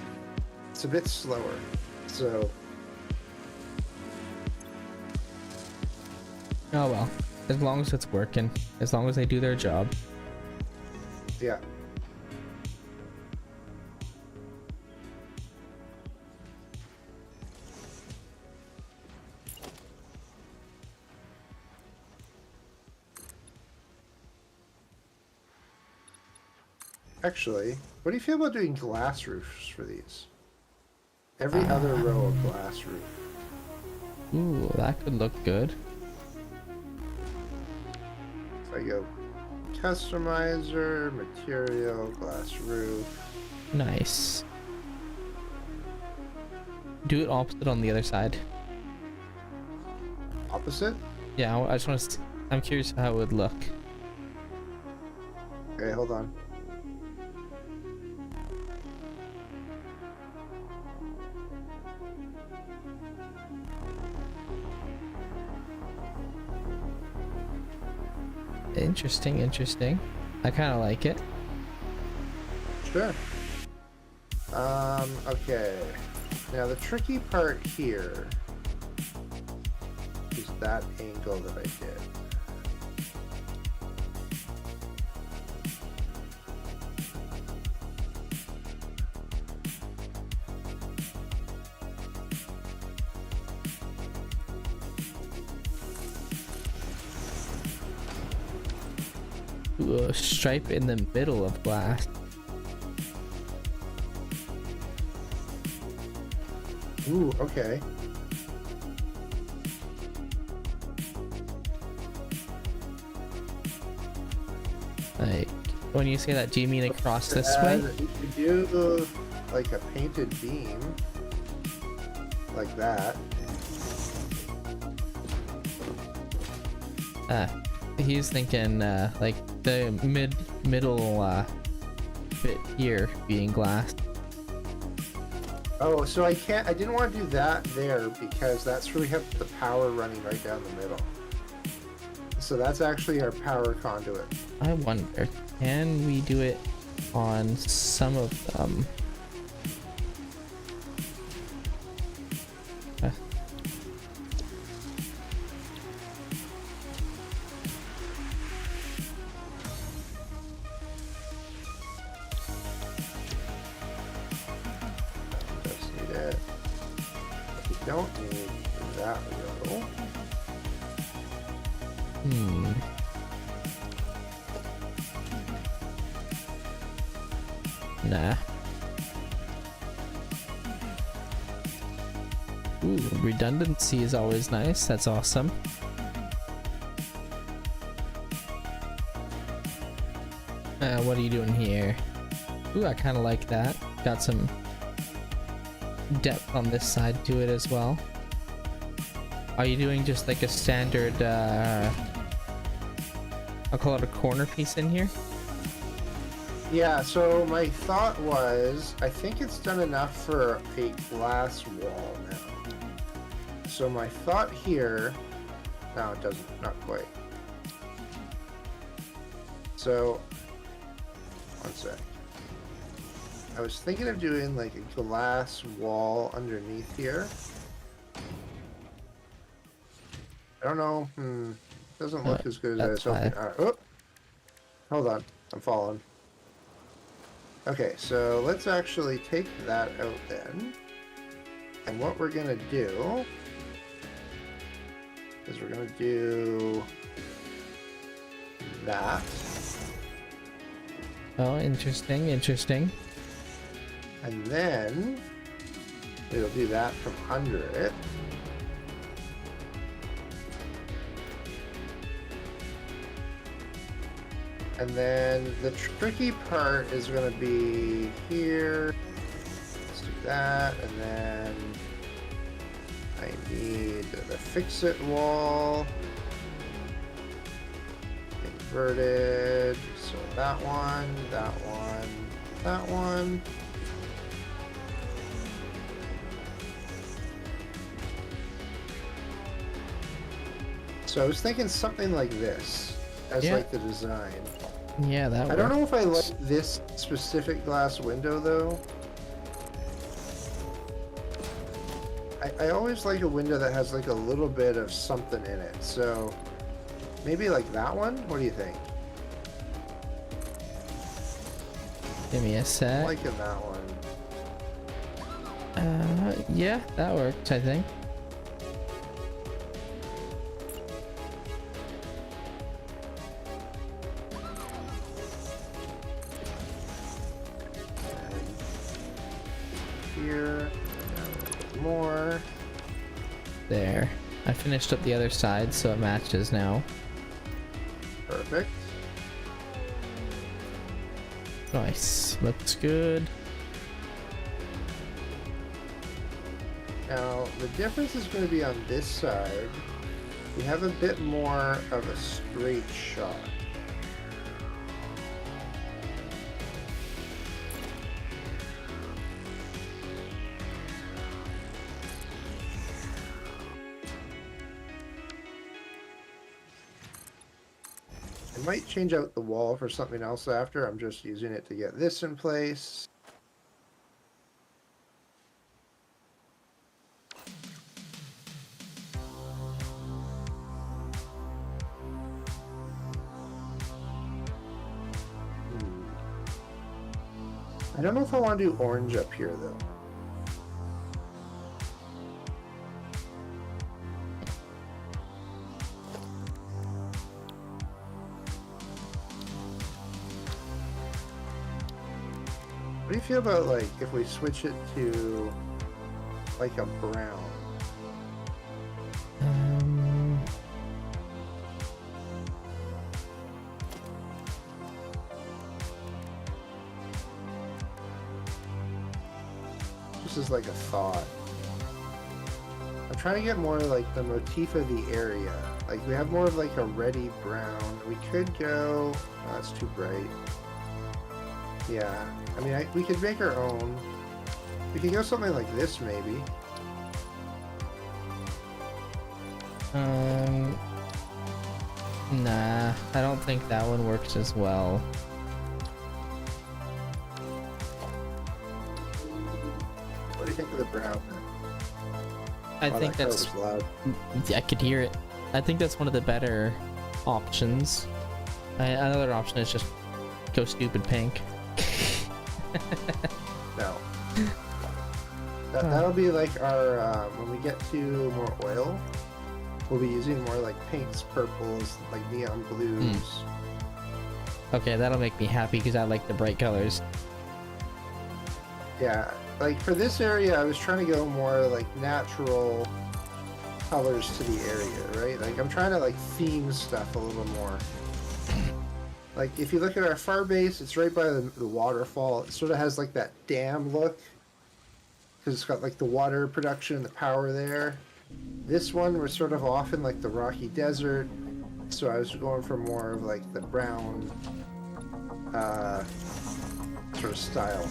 It's a bit slower. So. Oh well. As long as it's working. As long as they do their job. Yeah. Actually, what do you feel about doing glass roofs for these? Every other row of glass roof. Ooh, that could look good. If I go customizer, material, glass roof. Nice. Do it opposite on the other side. Opposite? Yeah, I just want to. I'm curious how it would look. Okay, hold on. Interesting, interesting. I kind of like it. Sure. Okay. Now the tricky part here is that angle that I did. Ooh, a stripe in the middle of glass. Ooh, okay. Like, when you say that, do you mean across this way? You could do like a painted beam, like that. He's thinking like the middle bit here being glass. Oh, so I didn't want to do that there because that's where we have the power running right down the middle. So that's actually our power conduit. I wonder, can we do it on some of them? Just need it. We don't need that though. Nah. Ooh, redundancy is always nice. That's awesome. What are you doing here? Ooh, I kind of like that. Got some depth on this side to it as well. Are you doing just like a standard, I'll call it a corner piece in here? Yeah, so my thought was, I think it's done enough for a glass wall now. So my thought here, no, it doesn't, not quite. So, one sec. I was thinking of doing like a glass wall underneath here. I don't know, doesn't look as good as I was hoping. Oh, hold on, I'm falling. Okay, so let's actually take that out then. And what we're gonna do is we're gonna do that. Oh, interesting, interesting. And then it'll do that from under it. And then the tricky part is going to be here. Let's do that. And then I need the fix-it wall. Inverted. So that one, that one, that one. So I was thinking something like this as like the design. Yeah, that I don't know if I like this specific glass window though. I always like a window that has like a little bit of something in it. So maybe like that one? What do you think? Give me a sec. I'm liking that one. Yeah, that worked, I think. Here, more. There. I finished up the other side, so it matches now. Perfect. Nice. Looks good. Now, the difference is going to be on this side. We have a bit more of a straight shot. I might change out the wall for something else after. I'm just using it to get this in place. I don't know if I want to do orange up here though. What do you feel about like if we switch it to like a brown? This is like a thought. I'm trying to get more like the motif of the area. Like we have more of like a reddy brown. We could go, oh, that's too bright. Yeah, I mean, we could make our own. We can go something like this, maybe. Nah, I don't think that one works as well. What do you think of the brown? I Oh, think that that's. color's loud. I could hear it. I think that's one of the better options. Another option is just go stupid pink. No. That'll be like our, when we get to more oil, we'll be using more like pinks, purples, like neon blues. Okay, that'll make me happy because I like the bright colors. Yeah, like for this area, I was trying to go more like natural colors to the area, right? Like I'm trying to like theme stuff a little more. Like if you look at our far base, it's right by the waterfall. It sort of has like that dam look because it's got like the water production and the power there. This one, we're sort of off in like the rocky desert, so I was going for more of like the brown sort of style.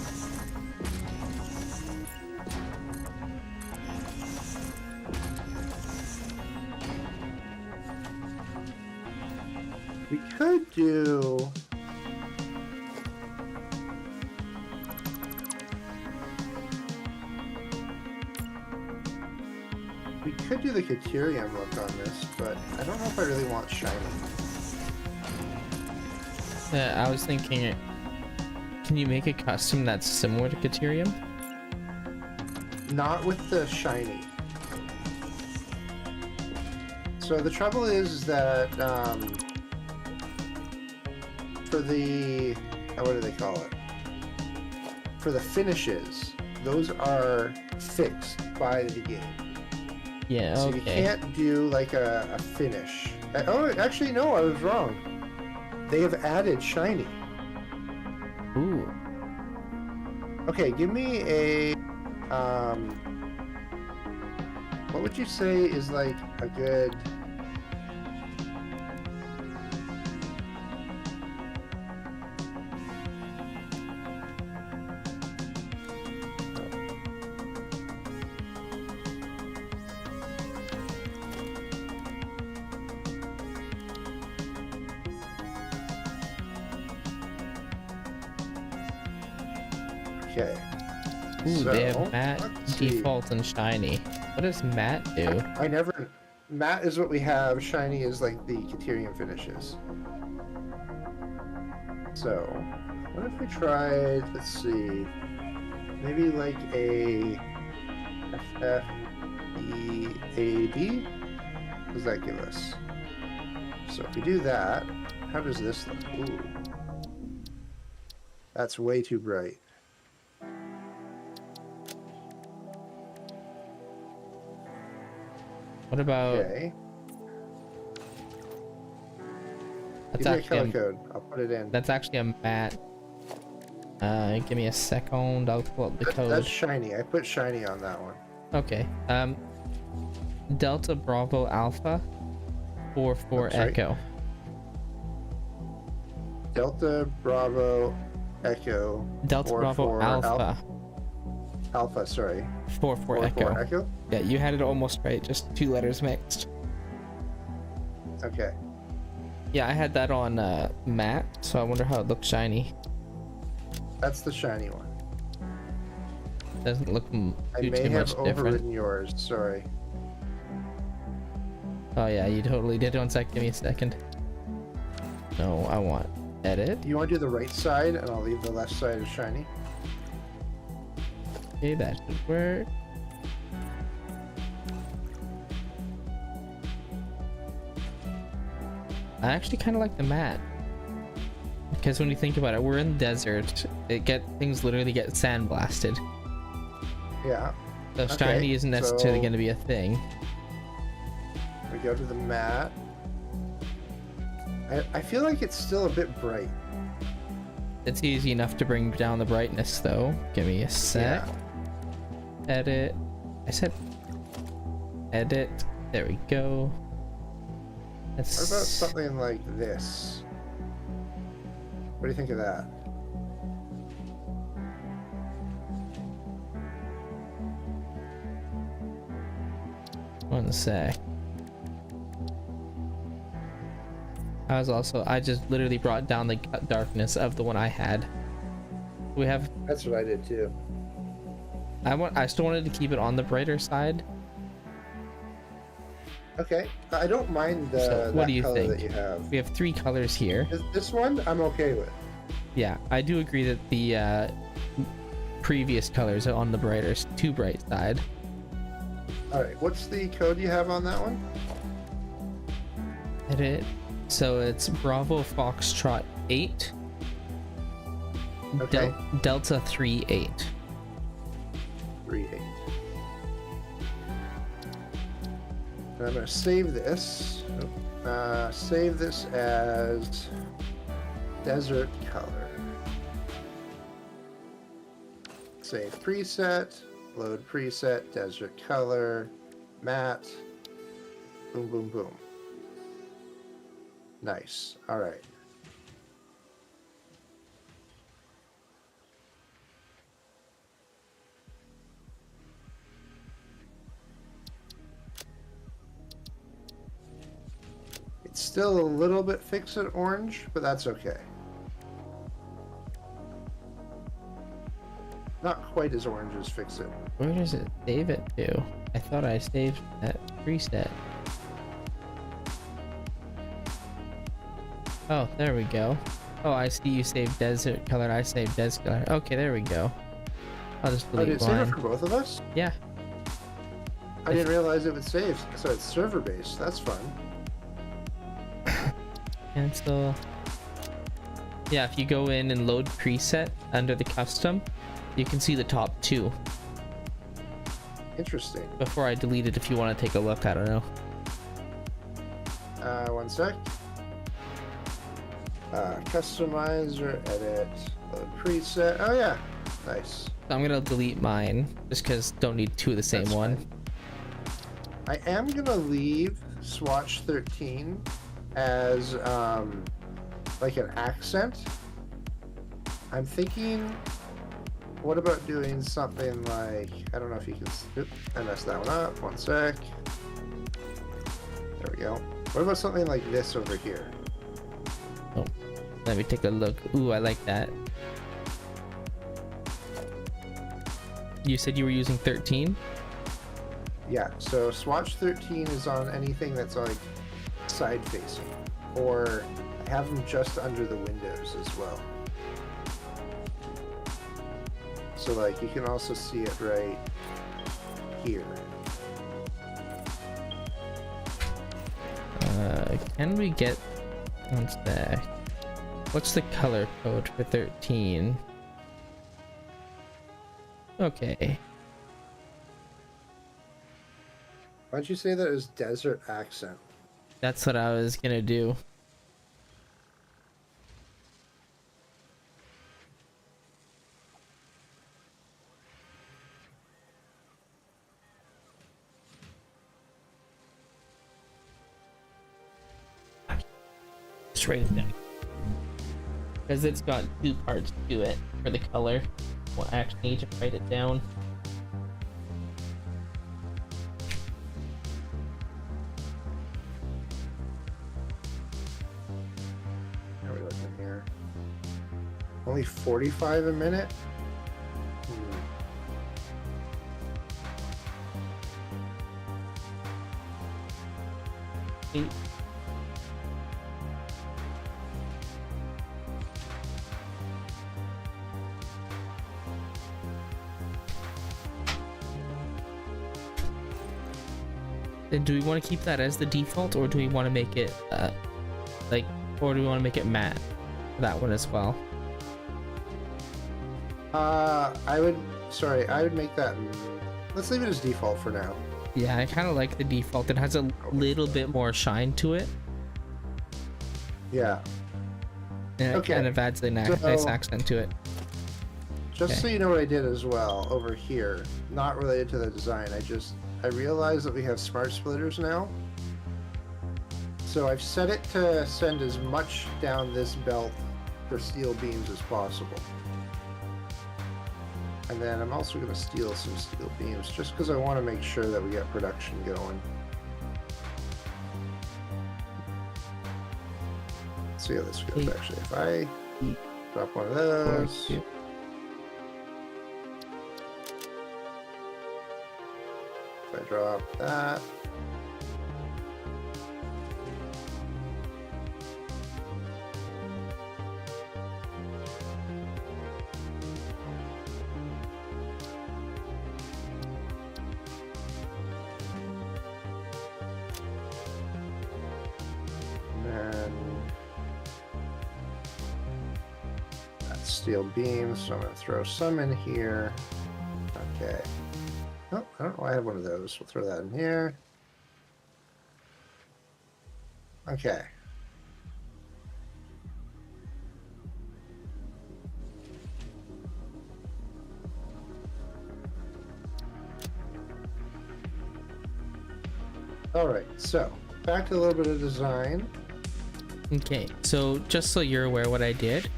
We could do... We could do the Caterium look on this, but I don't know if I really want shiny. Yeah, I was thinking, can you make a custom that's similar to Caterium? Not with the shiny. So the trouble is that for the what do they call it? For the finishes, those are fixed by the game. Yeah, So okay. you can't do like a finish. Oh, actually no, I was wrong. They have added shiny. Ooh. Okay, give me a what would you say is like a good okay. Ooh, So, they have matte, let's see. default, and shiny. What does matte do? I never. Matte is what we have. Shiny is like the Caterium finishes. So, what if we tried? Let's see. Maybe like a FFEAD? What does that give us? So if we do that, how does this look? Ooh, that's way too bright. What about... Okay. That's Give me a actually color code. I'll put it in. That's actually a matte. Give me a second. I'll pull up the code. That's shiny. I put shiny on that one. Okay. Delta Bravo Alpha 44 sorry. Echo. Delta Bravo Echo. Delta 4, Bravo 4, Alpha Alpha, sorry. 44 4, Echo. 4 Echo? Yeah, you had it almost right. Just two letters mixed. Okay. Yeah, I had that on matte, so I wonder how it looks shiny. That's the shiny one. Doesn't look I too may have much different. overridden yours. Sorry. Oh yeah, you totally did. One sec, give me a second. No, I want edit. You want to do the right side, and I'll leave the left side as shiny? Okay, that should work. I actually kind of like the matte. Because when you think about it, we're in the desert. Things literally get sandblasted. Yeah. So Okay, shiny isn't necessarily so- going to be a thing. We go to the matte. I feel like it's still a bit bright. It's easy enough to bring down the brightness, though. Give me a sec. Yeah. Edit. I said edit. There we go. What about something like this? What do you think of that? One sec. I just literally brought down the darkness of the one I had. We have, That's what I did too. I still wanted to keep it on the brighter side. Okay, I don't mind So, what that do you color think? that you have. We have 3 colors here. This one I'm okay with. Yeah, I do agree that the previous colors are on the brighter, too bright side. All right, what's the code you have on that one? Edit. So it's Bravo Foxtrot 8. Okay. Delta 38. 3-8. And I'm gonna save this. Save this as desert color. Save preset. Load preset. Desert color. Matte. Boom, boom, boom. Nice. All right. It's still a little bit fix-it orange, but that's okay. Not quite as orange as fix-it. Where does it save it to? I thought I saved that preset. Oh, there we go. Oh, I see you saved desert color. I saved desert color. Okay, there we go. I'll just Oh, delete did it save it mine. for both of us? Yeah. I didn't realize it would save. So it's server-based. That's fun. Cancel. Yeah, if you go in and load preset under the custom, you can see the top 2. Interesting. Before I delete it, if you want to take a look, I don't know. One sec. Customizer, edit, load preset. Oh yeah, nice. I'm gonna delete mine just because don't need 2 of the same That's one. fine. I am gonna leave Swatch 13 as like an accent. I'm thinking, what about doing something like, I don't know if you can, oop, I messed that one up. One sec. There we go. What about something like this over here? Oh, let me take a look. Ooh, I like that. You said you were using 13? Yeah, so Swatch 13 is on anything that's like side facing, or I have them just under the windows as well. So like you can also see it right here. Can we get one sec? What's the color code for 13? Okay. Why'd you say that as desert accent? That's what I was gonna do. Just write it down. Because it's got 2 parts to it for the color. Well, I actually need to write it down. How are we looking here? Only 45 a minute? Eight. Then do we want to keep that as the default, or do we want to make it like, or do we want to make it matte for that one as well? I would make that, let's leave it as default for now. Yeah, I kind of like the default. It has a little bit more shine to it, Yeah. and it Okay. kind of adds a nice So- accent to it. Just Okay. so you know what I did as well over here, not related to the design, I realized that we have smart splitters now. So I've set it to send as much down this belt for steel beams as possible. And then I'm also going to steal some steel beams just because I want to make sure that we get production going. Let's see how this goes actually. If I drop one of those. If I drop that. Steel beams, so I'm going to throw some in here. Okay. Oh, I don't know why I have one of those. We'll throw that in here. Okay. All right, so back to a little bit of design. Okay, so just so you're aware what I did,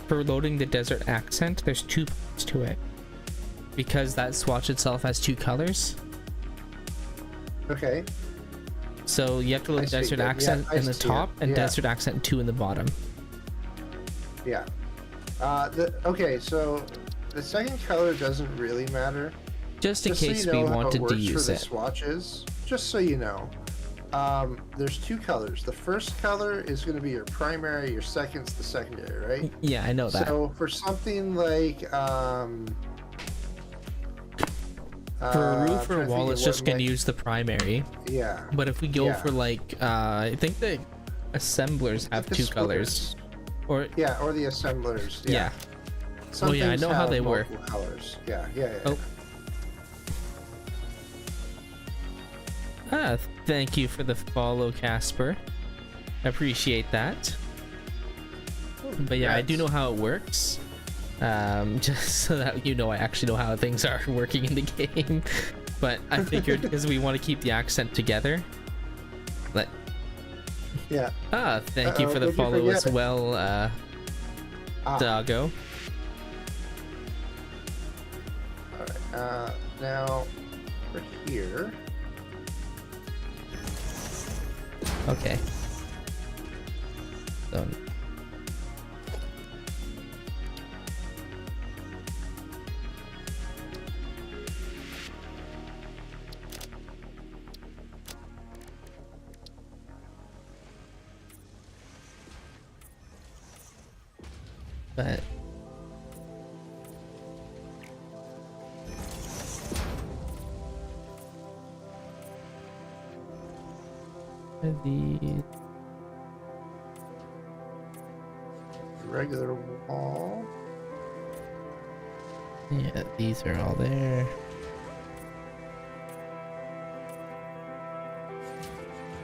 for loading the desert accent, there's two parts to it. Because that swatch itself has two colors. Okay. So you have to load desert accent in the top and desert accent 2 in the bottom. Yeah. Okay, so the second color doesn't really matter. Just in case we wanted to use it. Swatches, just so you know. There's two colors. The first color is going to be your primary, your second's the secondary, right? Yeah, I know that. So for something like for a roof or a wall, it's just going to use the primary. Yeah. But if we go for like I think the assemblers have two colors. Or or the assemblers. Yeah. Oh yeah, I know how they work. Colors. Yeah. Oh. Thank you for the follow, Casper. I appreciate that. But yeah, I do know how it works. Just so that you know, I actually know how things are working in the game. But I figured because we want to keep the accent together. Thank you for the follow as well, Doggo. Alright, now for here. Okay. So but the regular wall. Yeah, these are all there.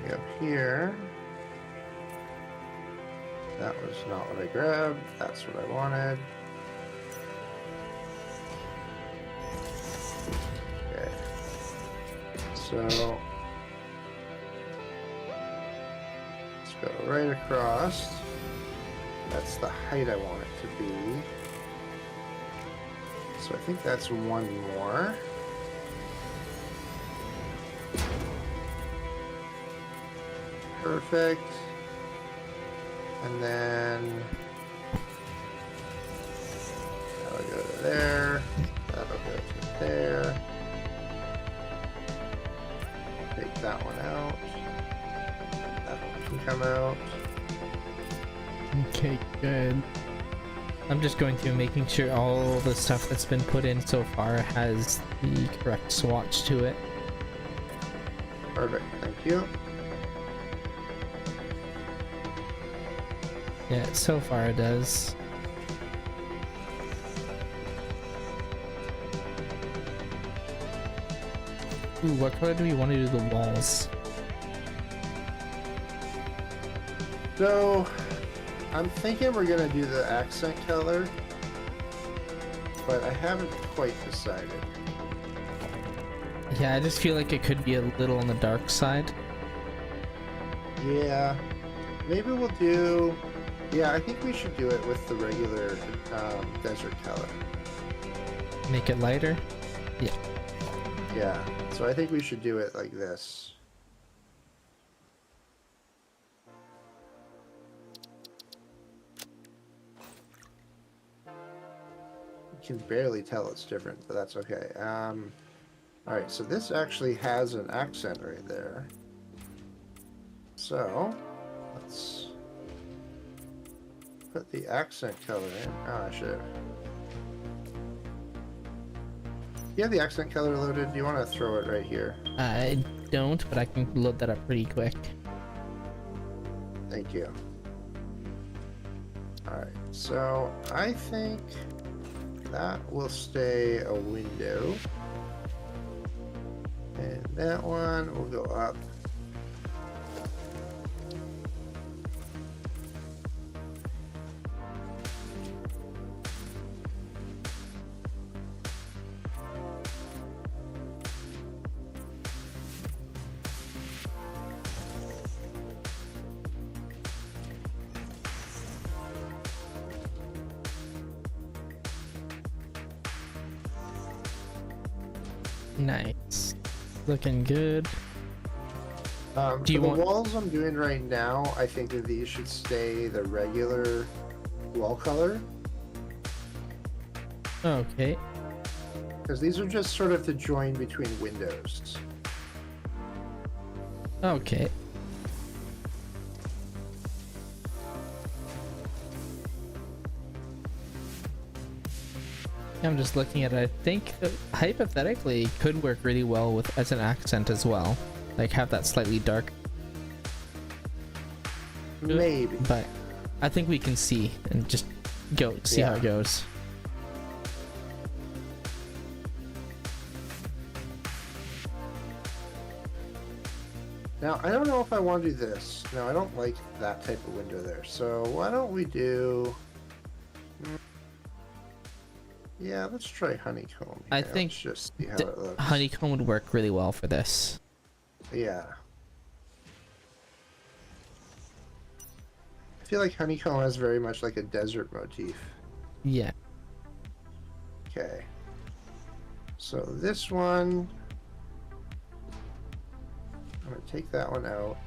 Up here. That was not what I grabbed. That's what I wanted. Okay. So let's go right across. That's the height I want it to be. So I think that's one more. Perfect. And then that'll go to there. That'll go to there. Take that one out. That one can come out. Okay, good. I'm just going through making sure all the stuff that's been put in so far has the correct swatch to it. Perfect, thank you. Yeah, so far it does. Ooh, what color do we want to do the walls? So I'm thinking we're gonna do the accent color, but I haven't quite decided. Yeah, I just feel like it could be a little on the dark side. Yeah, maybe we'll do. Yeah, I think we should do it with the regular desert color. Make it lighter. Yeah. Yeah. So I think we should do it like this. You can barely tell it's different, but that's okay. Alright, so this actually has an accent right there. So, let's put the accent color in. Oh, I should. You have the accent color loaded? Do you want to throw it right here? I don't, but I can load that up pretty quick. Thank you. Alright, so I think that will stay a window. And that one will go up. Nice. Looking good. Do you the want- walls I'm doing right now, I think that these should stay the regular wall color. Okay. Because these are just sort of to join between windows. Okay. I'm just looking at it. I think hypothetically it could work really well with as an accent as well. Like have that slightly dark, Maybe. but I think we can see and just see how Yeah. it goes. Now, I don't know if I want to do this. No, I don't like that type of window there. So why don't we do... Yeah, let's try honeycomb. I here. think Let's just see how The it looks. honeycomb would work really well for this. Yeah. I feel like honeycomb has very much like a desert motif. Yeah. Okay. So this one, I'm gonna take that one out,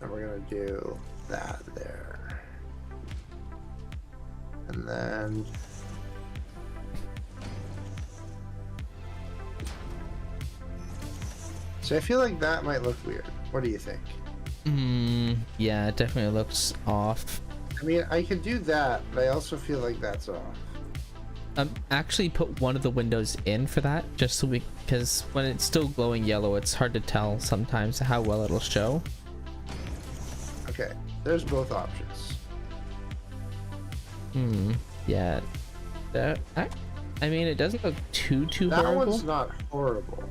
and we're gonna do that there. And then so I feel like that might look weird. What do you think? Yeah, it definitely looks off. I mean, I could do that, but I also feel like that's off. Actually put one of the windows in for that, just so because when it's still glowing yellow, it's hard to tell sometimes how well it'll show. Okay, there's both options. Yeah. I mean, it doesn't look too That horrible. one's not horrible.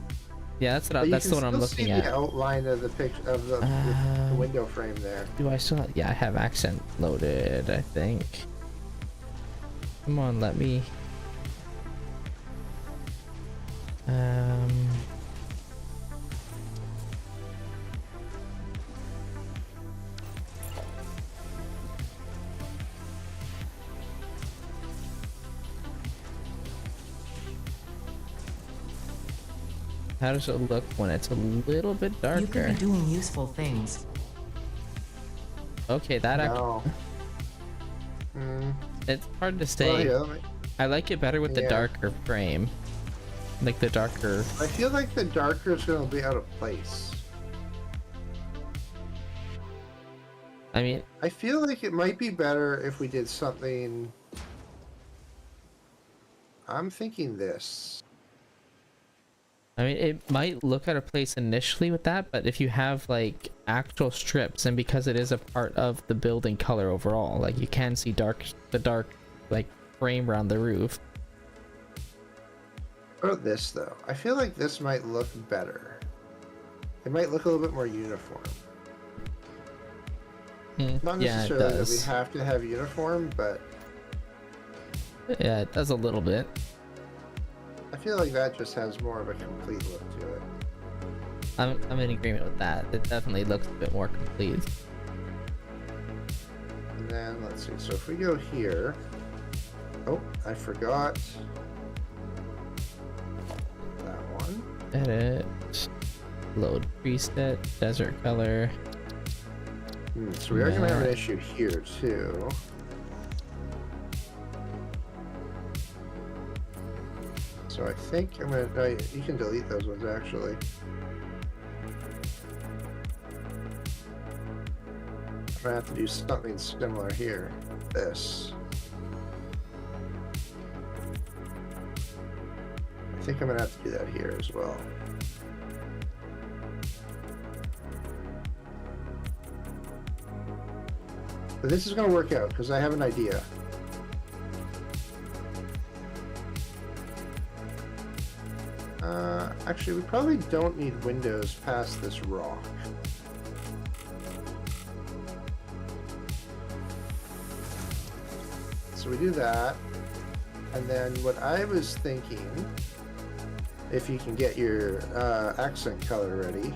Yeah, that's But you that's can the one I'm still looking see at. the outline of the picture of the window frame there. Do I still have, yeah, I have accent loaded, I think. Come on, let me. How does it look when it's a little bit You darker? could be doing useful things. Okay, that No. it's hard to say. Well, yeah, let me- I like it better with the Yeah. darker frame. Like the darker. I feel like the darker is going to be out of place. I mean, I feel like it might be better if we did something. I'm thinking this. it might look out of place initially with that, but if you have like actual strips, and because it is a part of the building color overall, like you can see the dark like frame around the roof. What about this though? I feel like this might look better. It might look a little bit more uniform. Not Yeah, it necessarily that we does. have to have uniform, but Yeah, it does a little bit. I feel like that just has more of a complete look to it. I'm in agreement with that. It definitely looks a bit more complete. And then let's see. So if we go here, oh, I forgot. Edit. Load preset. Desert color. So we are gonna have an issue here too. So I think I'm gonna. You can delete those ones actually. I'm gonna have to do something similar here. This. I think I'm gonna have to do that here as well. But this is gonna work out because I have an idea. Actually, we probably don't need windows past this rock. So we do that. And then what I was thinking, if you can get your accent color ready.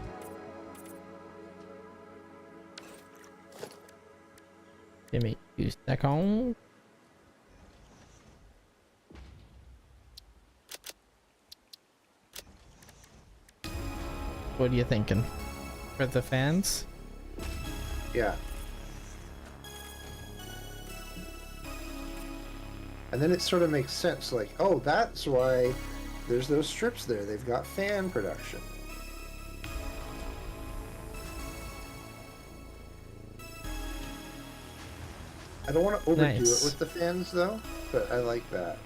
Give me 2 seconds. What are you thinking? For the fans? Yeah. And then it sort of makes sense, like, oh, that's why there's those strips there. They've got fan production. I don't want to overdo it with the fans, though, but I like that.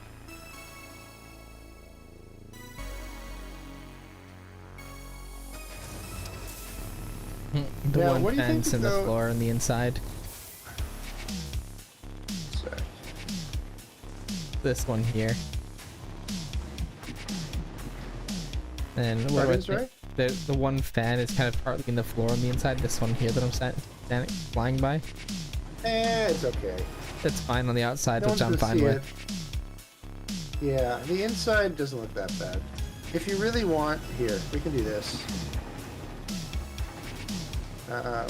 The Now, one what do you fence think in the floor on the inside. Sorry. This one here. And what That do I is think? right? The one fan is kind of partly in the floor on the inside. This one here that I'm flying by. It's okay. It's fine on the outside, No which one's I'm gonna fine see with. it. Yeah, the inside doesn't look that bad. If you really want, here, we can do this.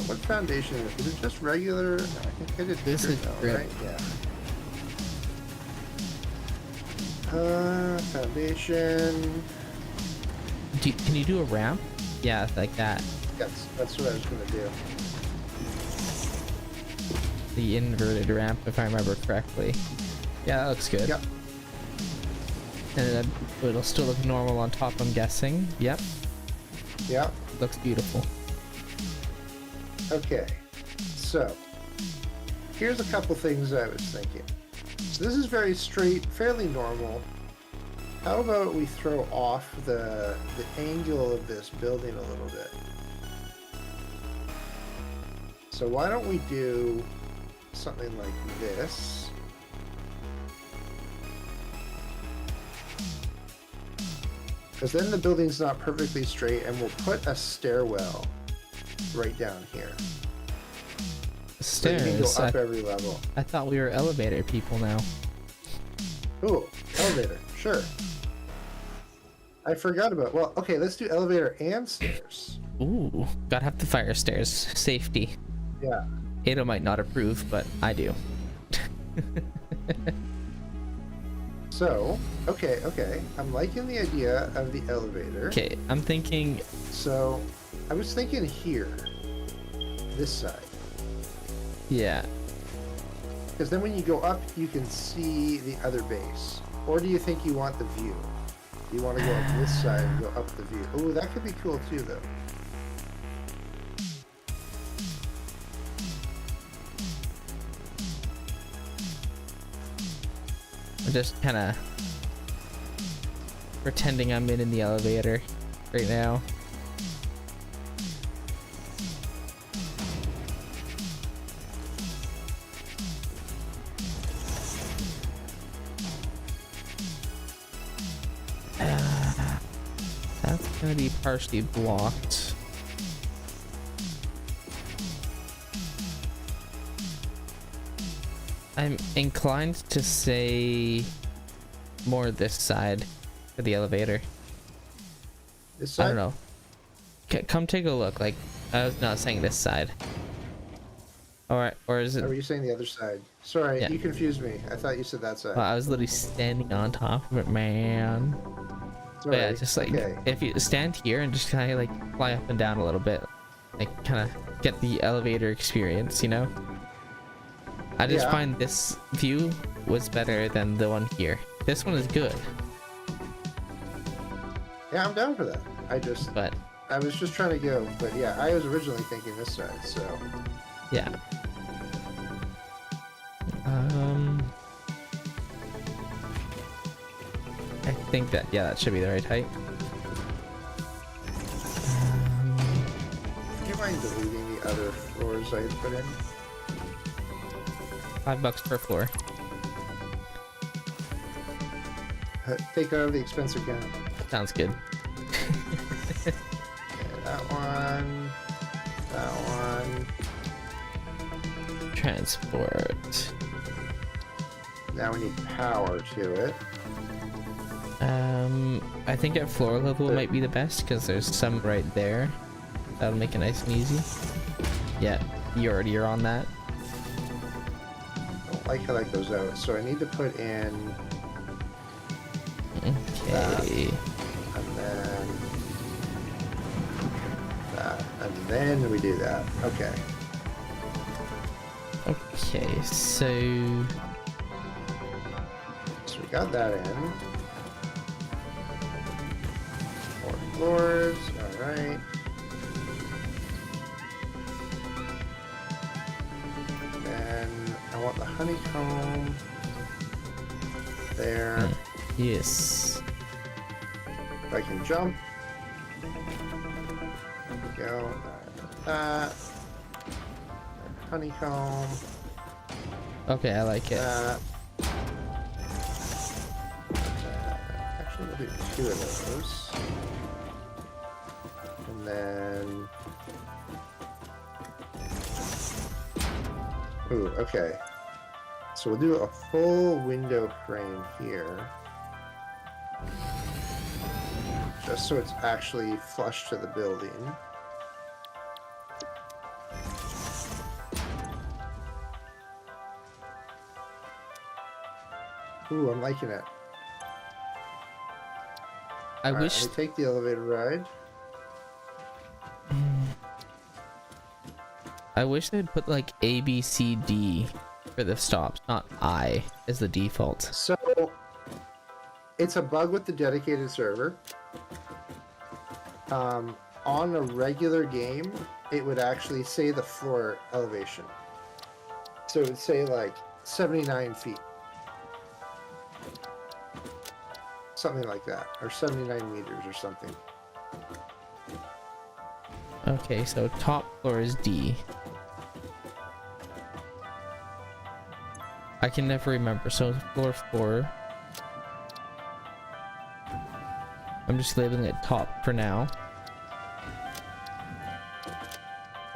What foundation is it? Is it just regular? I think I did This is grit, right? Yeah. Foundation. Can you do a ramp? Yeah, like that. That's what I was gonna do. The inverted ramp, if I remember correctly. Yeah, that looks good. Yep. And then it'll still look normal on top, I'm guessing. Yep. Yep. Looks beautiful. Okay. So, here's a couple things I was thinking. So this is very straight, fairly normal. How about we throw off the angle of this building a little bit? So why don't we do something like this? Because then the building's not perfectly straight, and we'll put a stairwell right down here. So you can go Stairs. up every level. I thought we were elevator people now. Ooh, elevator, sure. I forgot about. Well, okay, let's do elevator and stairs. Ooh, gotta have the fire stairs. Safety. Yeah. Ada might not approve, but I do. So, okay. I'm liking the idea of the elevator. Okay, I'm thinking. So, I was thinking here, this side. Yeah. Because then when you go up, you can see the other base. Or do you think you want the view? You want to go up this side and go up the view. Oh, that could be cool too, though. I'm just kind of pretending I'm in the elevator right now. That's gonna be partially blocked. I'm inclined to say more this side for the elevator. This side? I don't know. Come take a look. Like, I was not saying this side. Or is it? Or were you saying the other side? Sorry, Yeah. you confused me. I thought you said that side. Well, I was literally standing on top of it, man. But yeah, Sorry. just like Okay. if you stand here and just kind of like fly up and down a little bit, like kind of get the elevator experience, you know. I just Yeah. find this view was better than the one here. This one is good, Yeah, I'm down for that. but I was just trying to go, but yeah, I was originally thinking this side, so. yeah. I think that, yeah, that should be the right height. Do you mind deleting the other floors I had put in? $5 per floor. Take out the expense again. Sounds good. Okay, that one. That one. Transport. Now we need power to it. I think at floor level might be the best because there's some right there. That'll make it nice and easy. Yeah, you already are on that. I don't like how that goes out, so I need to put in Okay. and then that, and then we do that. Okay. Okay, so So we got that in. 4 floors. All right. Then I want the honeycomb there. yes. If I can jump. There we go. That. Honeycomb. Okay, I like it. That. Actually, we'll do 2 of those. And then. Ooh, okay. So we'll do a full window frame here. Just so it's actually flush to the building. Ooh, I'm liking it. I All right, wish let me take the elevator ride. they'd put like A, B, C, D for the stops, not I as the default. So, it's a bug with the dedicated server. On a regular game, it would actually say the floor elevation. So it would say like 79 feet. Something like that. Or 79 meters or something. Okay, so top floor is D. I can never remember. So floor 4. I'm just labeling it top for now.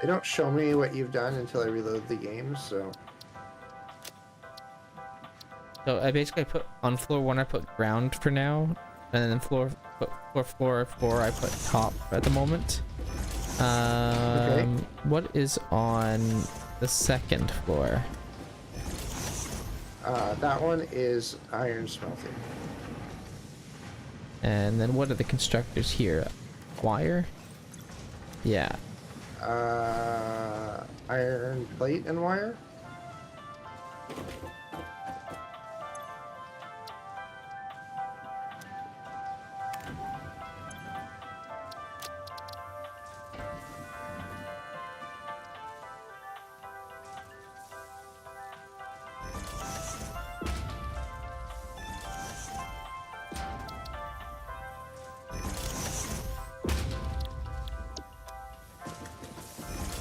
They don't show me what you've done until I reload the game, so... So I basically put on floor 1 I put ground for now, and then floor 4 I put top at the moment. What is on the second floor? That one is iron smelting. And then what are the constructors here? Wire? Yeah. Iron plate and wire?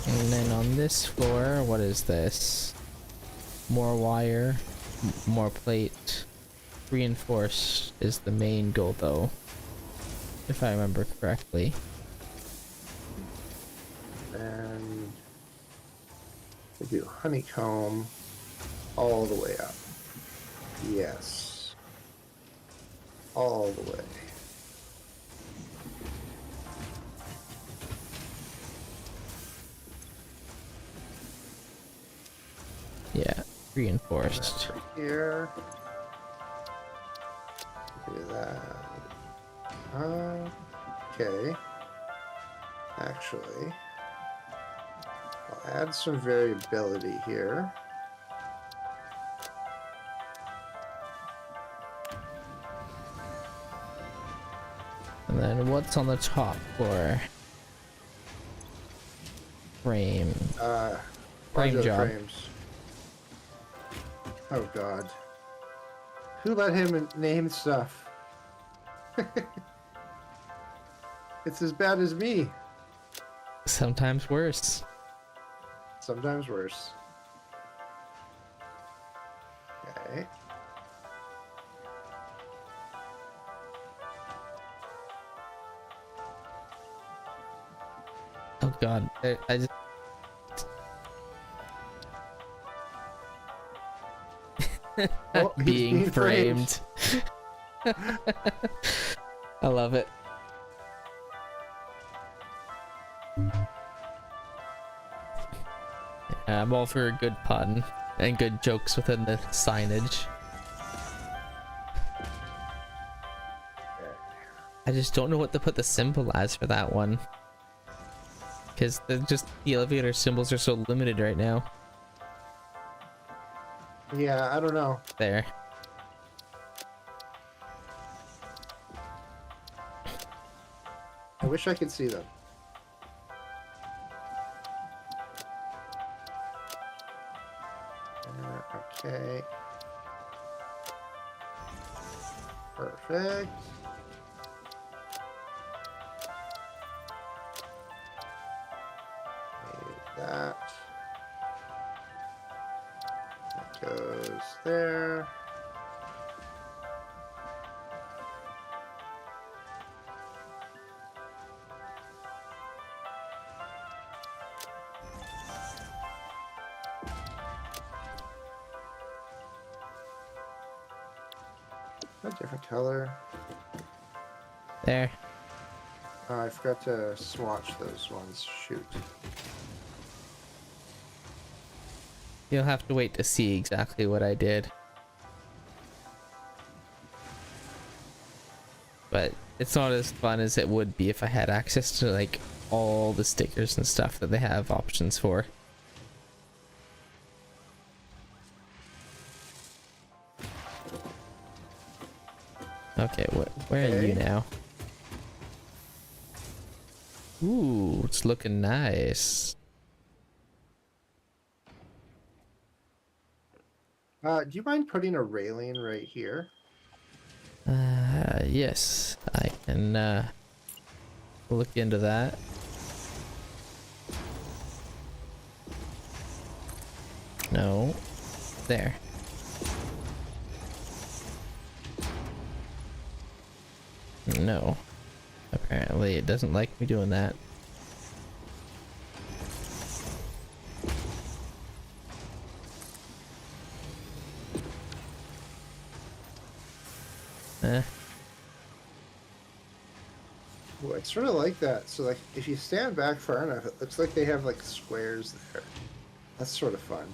And then on this floor, what is this? More wire, more plate. Reinforced is the main goal though, if I remember correctly. And we do honeycomb all the way up. Yes. All the way. Yeah, reinforced. That's right here. Do that. Okay. Actually, I'll add some variability here. And then what's on the top floor? Frame. Frame Modular job. frames. Oh god. Who let him name stuff? It's as bad as me. Sometimes worse. Sometimes worse. Okay. Oh god, I just... Oh, he's being framed. I love it. Yeah, I'm all for a good pun and good jokes within the signage. I just don't know what to put the symbol as for that one. Because the elevator symbols are so limited right now. Yeah, I don't know. There. I wish I could see them. Okay. Perfect. That. That goes there. A different color. There. Oh, I forgot to swatch those ones. Shoot. You'll have to wait to see exactly what I did. But it's not as fun as it would be if I had access to like all the stickers and stuff that they have options for. Okay, where are you now? Ooh, it's looking nice. Do you mind putting a railing right here? Yes, I can look into that. No, there. No, apparently it doesn't like me doing that. Well, I sort of like that. So, like, if you stand back far enough, it looks like they have, like, squares there. That's sort of fun.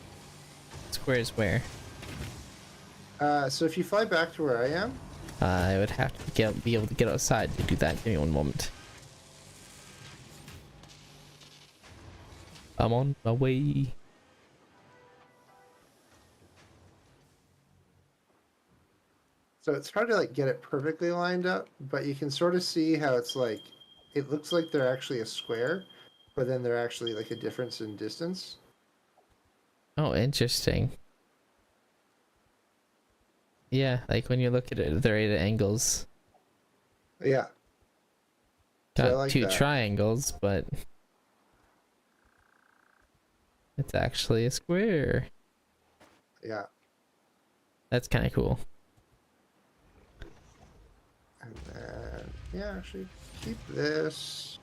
Squares where? So if you fly back to where I am... I would have to be able to get outside to do that. Give me one moment. I'm on my way. So it's hard to, like, get it perfectly lined up, but you can sort of see how it's, like... It looks like they're actually a square, but then they're actually, like, a difference in distance. Oh, interesting. Yeah, like when you look at it, they're at angles. Yeah. So I Got like two that. triangles, but it's actually a square. Yeah. That's kind of cool. And then... Yeah, actually, keep this...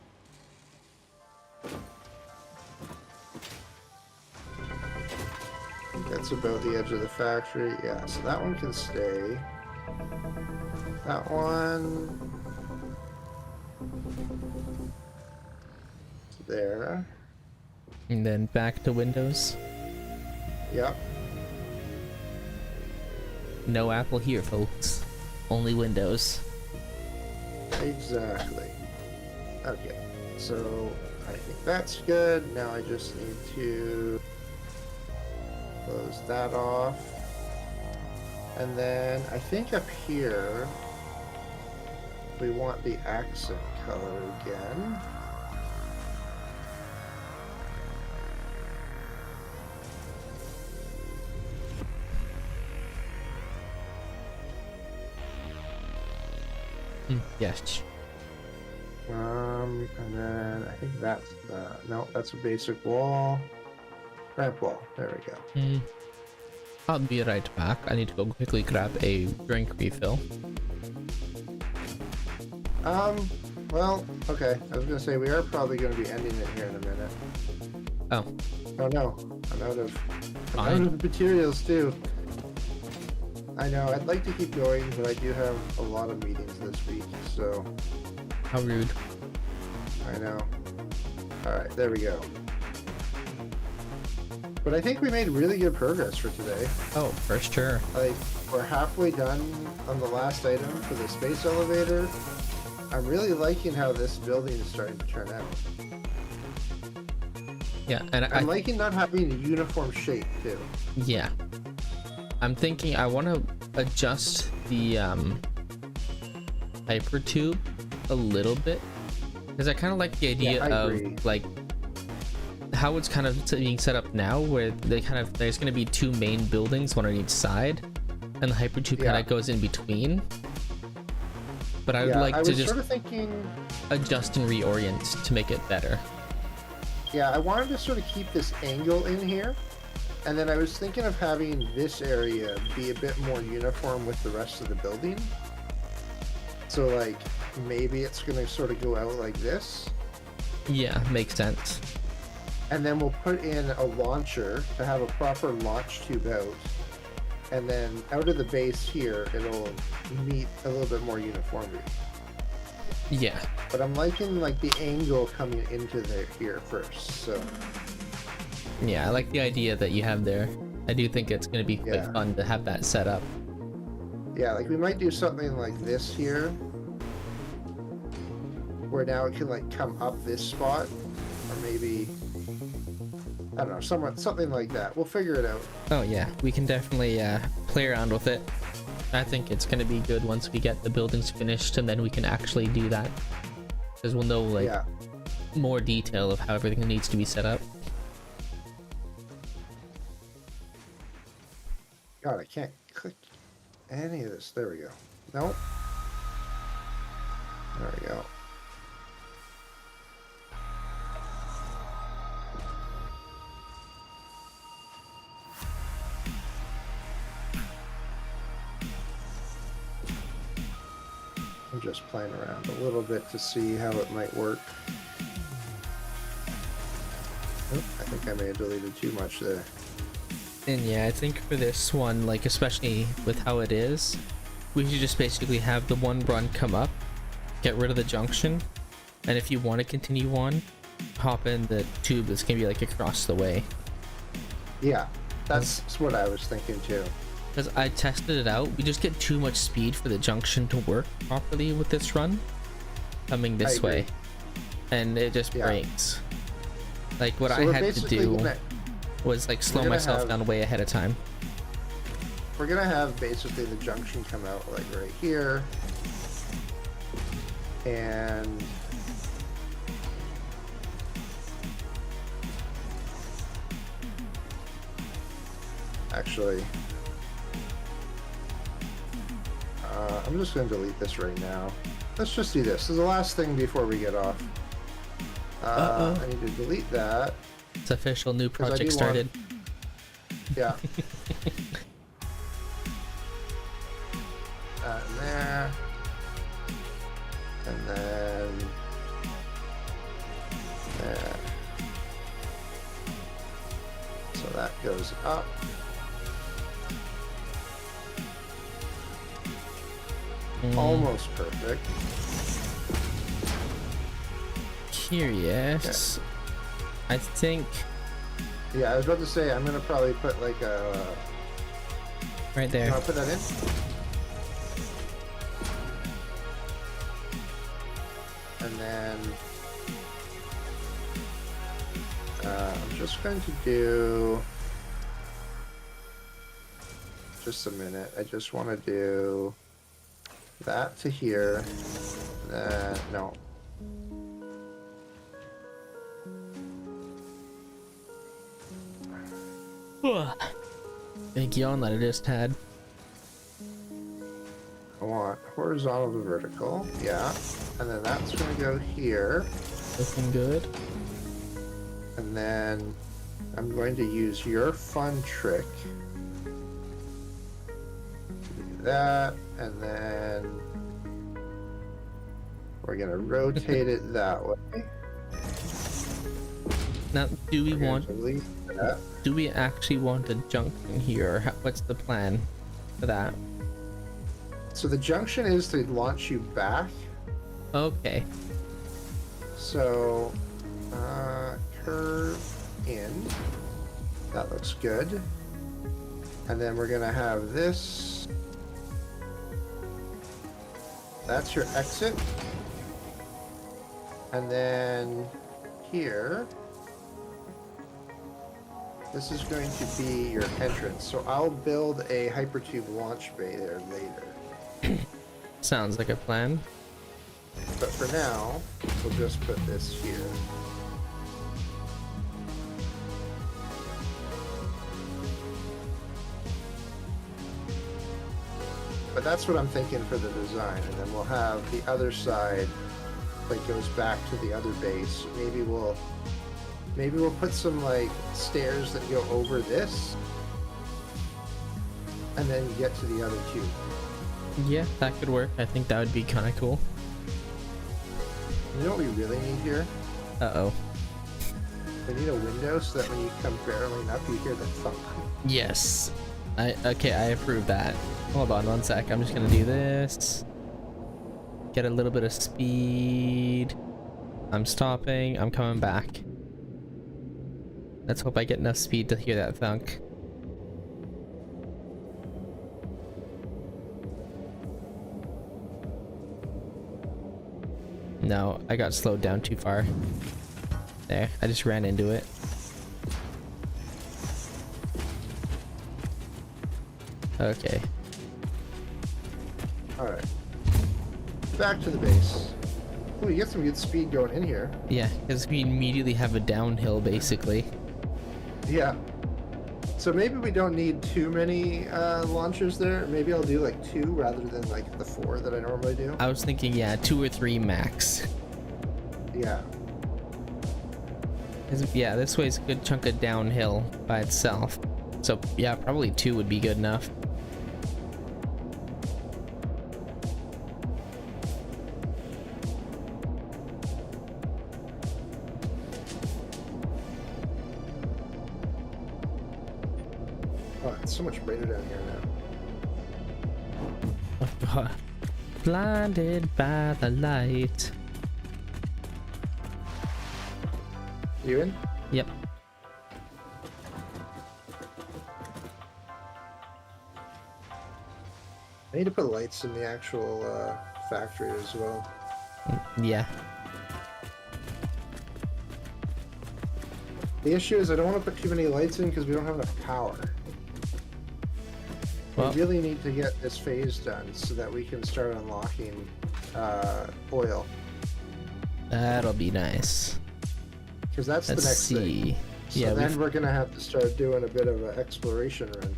That's about the edge of the factory. Yeah, so that one can stay. That one... There. And then back to Windows. Yep. No Apple here, folks. Only Windows. Exactly. Okay, so I think that's good. Now I just need to close that off. And then I think up here we want the accent color again. Yes. And then I think that's no, that's a basic wall. Ramp wall. There we go. I'll be right back. I need to go quickly grab a drink refill. Well, okay. I was gonna say we are probably gonna be ending it here in a minute. Oh, Oh no, I'm out of Fine. materials too. I know. I'd like to keep going, but I do have a lot of meetings this week, so how rude. I know. All right, there we go. But I think we made really good progress for today. Oh, for sure. Like, we're halfway done on the last item for the space elevator. I'm really liking how this building is starting to turn out. Yeah, and I'm liking not having a uniform shape too. yeah. I'm thinking I want to adjust the hyper tube a little bit because I kind of like the idea agree. of like how it's kind of being set up now, where there's going to be two main buildings, one on each side, and the hyper tube kind Yeah. of goes in between. But I would like I to was just sort of thinking. adjust and reorient to make it better. Yeah, I wanted to sort of keep this angle in here, and then I was thinking of having this area be a bit more uniform with the rest of the building. So like maybe it's gonna sort of go out like this, Yeah, makes sense. and then we'll put in a launcher to have a proper launch tube out, and then out of the base here it'll meet a little bit more uniformity. Yeah. But I'm liking like the angle coming into there here first, so Yeah, I like the idea that you have there. I do think it's going to be quite Yeah. fun to have that set up. yeah, like we might do something like this here, where now it can like come up this spot, or maybe I don't know, something like that. We'll figure it out. Oh yeah, we can definitely play around with it. I think it's going to be good once we get the buildings finished, and then we can actually do that. Because we'll know like Yeah, more detail of how everything needs to be set up. God, I can't click any of this. There we go. Nope. There we go. I'm just playing around a little bit to see how it might work. Oh, I think I may have deleted too much there. And yeah, I think for this one, like especially with how it is, we should just basically have the one run come up, get rid of the junction, and if you want to continue on, hop in the tube that's gonna be like across the way. Yeah, that's what I was thinking too. Because I tested it out, we just get too much speed for the junction to work properly with this run, coming I this agree. way, and it just Yeah. breaks. Like what So I we're had to basically do gonna- was like slow gonna myself have- down way ahead of time. We're gonna have basically the junction come out like right here, and actually, I'm just gonna delete this right now. Let's just do this. This is the last thing before we get off. Uh-oh. I need to delete that. It's official, new 'Cause I project do want- started. Yeah. That in there. And then there. So that goes up. Almost perfect. Curious. I think Yeah, I was about to say I'm gonna probably put like a. right there. I'll put that in. I'm just going to do. Just a minute. I just want to do that to here. No. Big yawn that I just had. I want horizontal to vertical. Yeah. And then that's going to go here. Looking good. And then I'm going to use your fun trick. Do that. And then we're going to rotate it that way. Now, do we We're going want? to leave that. Do we actually want a junction here? Or what's the plan for that? So the junction is to launch you back. Okay. So, curve in. That looks good. And then we're gonna have this. That's your exit. And then here, this is going to be your entrance. So I'll build a hypertube launch bay there later. Sounds like a plan. But for now, we'll just put this here. But that's what I'm thinking for the design, and then we'll have the other side that goes back to the other base. Maybe we'll put some like stairs that go over this, and then get to the other cube. Yeah, that could work. I think that would be kind of cool. You know what we really need here? Uh-oh. We need a window so that when you come barreling up, you hear the thump. Yes. Okay, I approve that. Hold on one sec. I'm just gonna do this. Get a little bit of speed. I'm stopping. I'm coming back. Let's hope I get enough speed to hear that thunk. No, I got slowed down too far. There, I just ran into it. Okay. Alright. Back to the base. Oh, you get some good speed going in here. Yeah, because we immediately have a downhill, basically. Yeah. So maybe we don't need too many launchers there. Maybe I'll do like 2 rather than like the 4 that I normally do. I was thinking, yeah, 2 or 3 max. Yeah. 'Cause, yeah, this way's a good chunk of downhill by itself. So, yeah, probably 2 would be good enough. Oh, it's so much brighter down here now. Blinded by the light. You in? Yep. I need to put lights in the actual factory as well. Yeah. The issue is I don't want to put too many lights in because we don't have enough power. Well, We really need to get this phase done so that we can start unlocking oil. that'll be nice. Because that's the Let's next see. thing. So Yeah, then we're going to have to start doing a bit of an exploration run.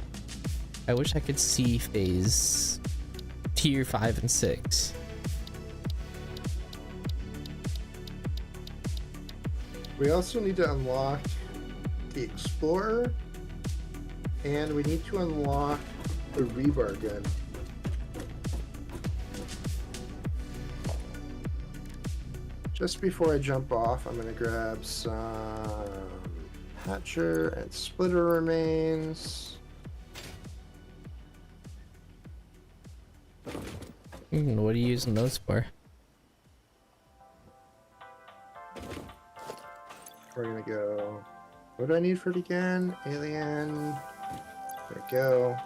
I wish I could see phase tier 5 and 6. We also need to unlock the Explorer, and we need to unlock the rebar gun. Just before I jump off, I'm going to grab some Hatcher and Splitter remains. What are you using those for? We're going to go... What do I need for it again? Alien. There we go.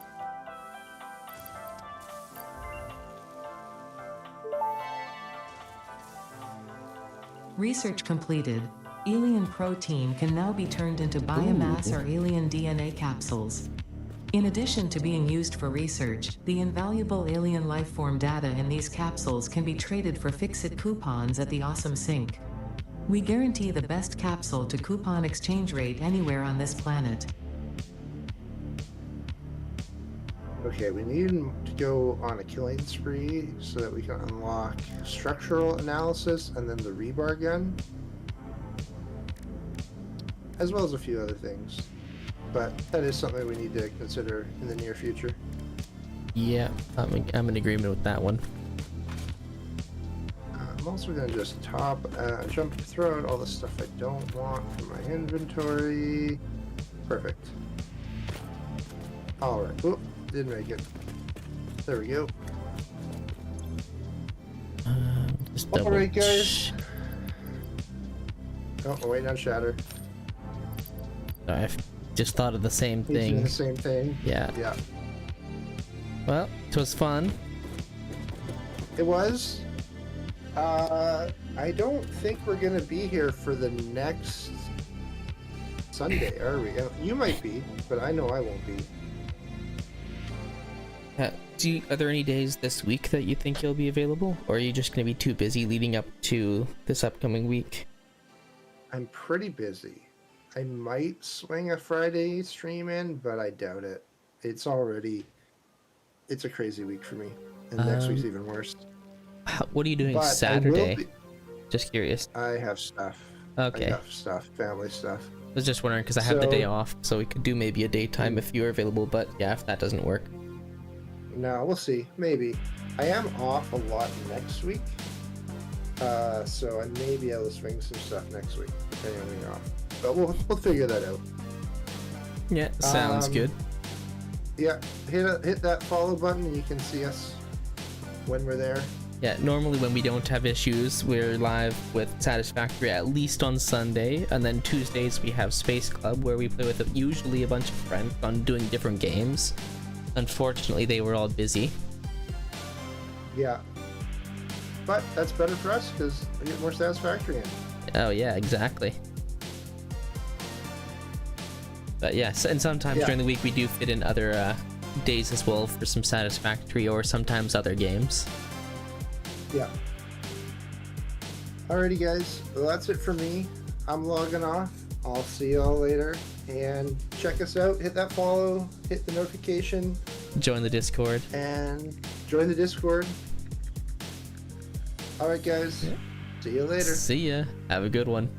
Research completed. Alien protein can now be turned into biomass or alien DNA capsules. In addition to being used for research, the invaluable alien lifeform data in these capsules can be traded for fix-it coupons at the Awesome Sink. We guarantee the best capsule to coupon exchange rate anywhere on this planet. Okay, we need to go on a killing spree so that we can unlock structural analysis and then the rebar gun, as well as a few other things. But that is something we need to consider in the near future. Yeah, I'm in agreement with that one. I'm also going to just throw out all the stuff I don't want from my inventory. Perfect. Alright. Oop, didn't make it. There we go. Just double Alright, guys. Oh, we're waiting on Shatter. I just thought of the same He's doing thing. the same thing. Yeah. Yeah. Well, it was fun. It was. I don't think we're gonna be here for the next Sunday, are we? You might be, but I know I won't be. Are there any days this week that you think you'll be available, or are you just gonna be too busy leading up to this upcoming week? I'm pretty busy. I might swing a Friday stream in, but I doubt it. It's a crazy week for me, and next week's even worse. What are you doing But Saturday? Just curious. I have stuff. Okay. I have stuff, family stuff. I was just wondering because I have the day So- off, so we could do maybe a daytime if you're available. But yeah, if that doesn't work, No, we'll see. Maybe. I am off a lot next week, so I may be able to swing some stuff next week, depending on when you're off. But we'll figure that out. yeah, sounds good. Yeah, hit that follow button, and you can see us when we're there. Yeah, normally when we don't have issues, we're live with Satisfactory at least on Sunday, and then Tuesdays we have Space Club where we play with usually a bunch of friends on doing different games. Unfortunately, they were all busy. Yeah, but that's better for us because we get more Satisfactory in. Oh yeah, exactly. But yes, and sometimes Yeah. during the week we do fit in other days as well for some Satisfactory or sometimes other games. Yeah. Alrighty, guys. Well, that's it for me. I'm logging off. I'll see y'all later. And check us out. Hit that follow. Hit the notification. Join the Discord. And join the Discord. Alright, guys. See you later. See ya. Have a good one.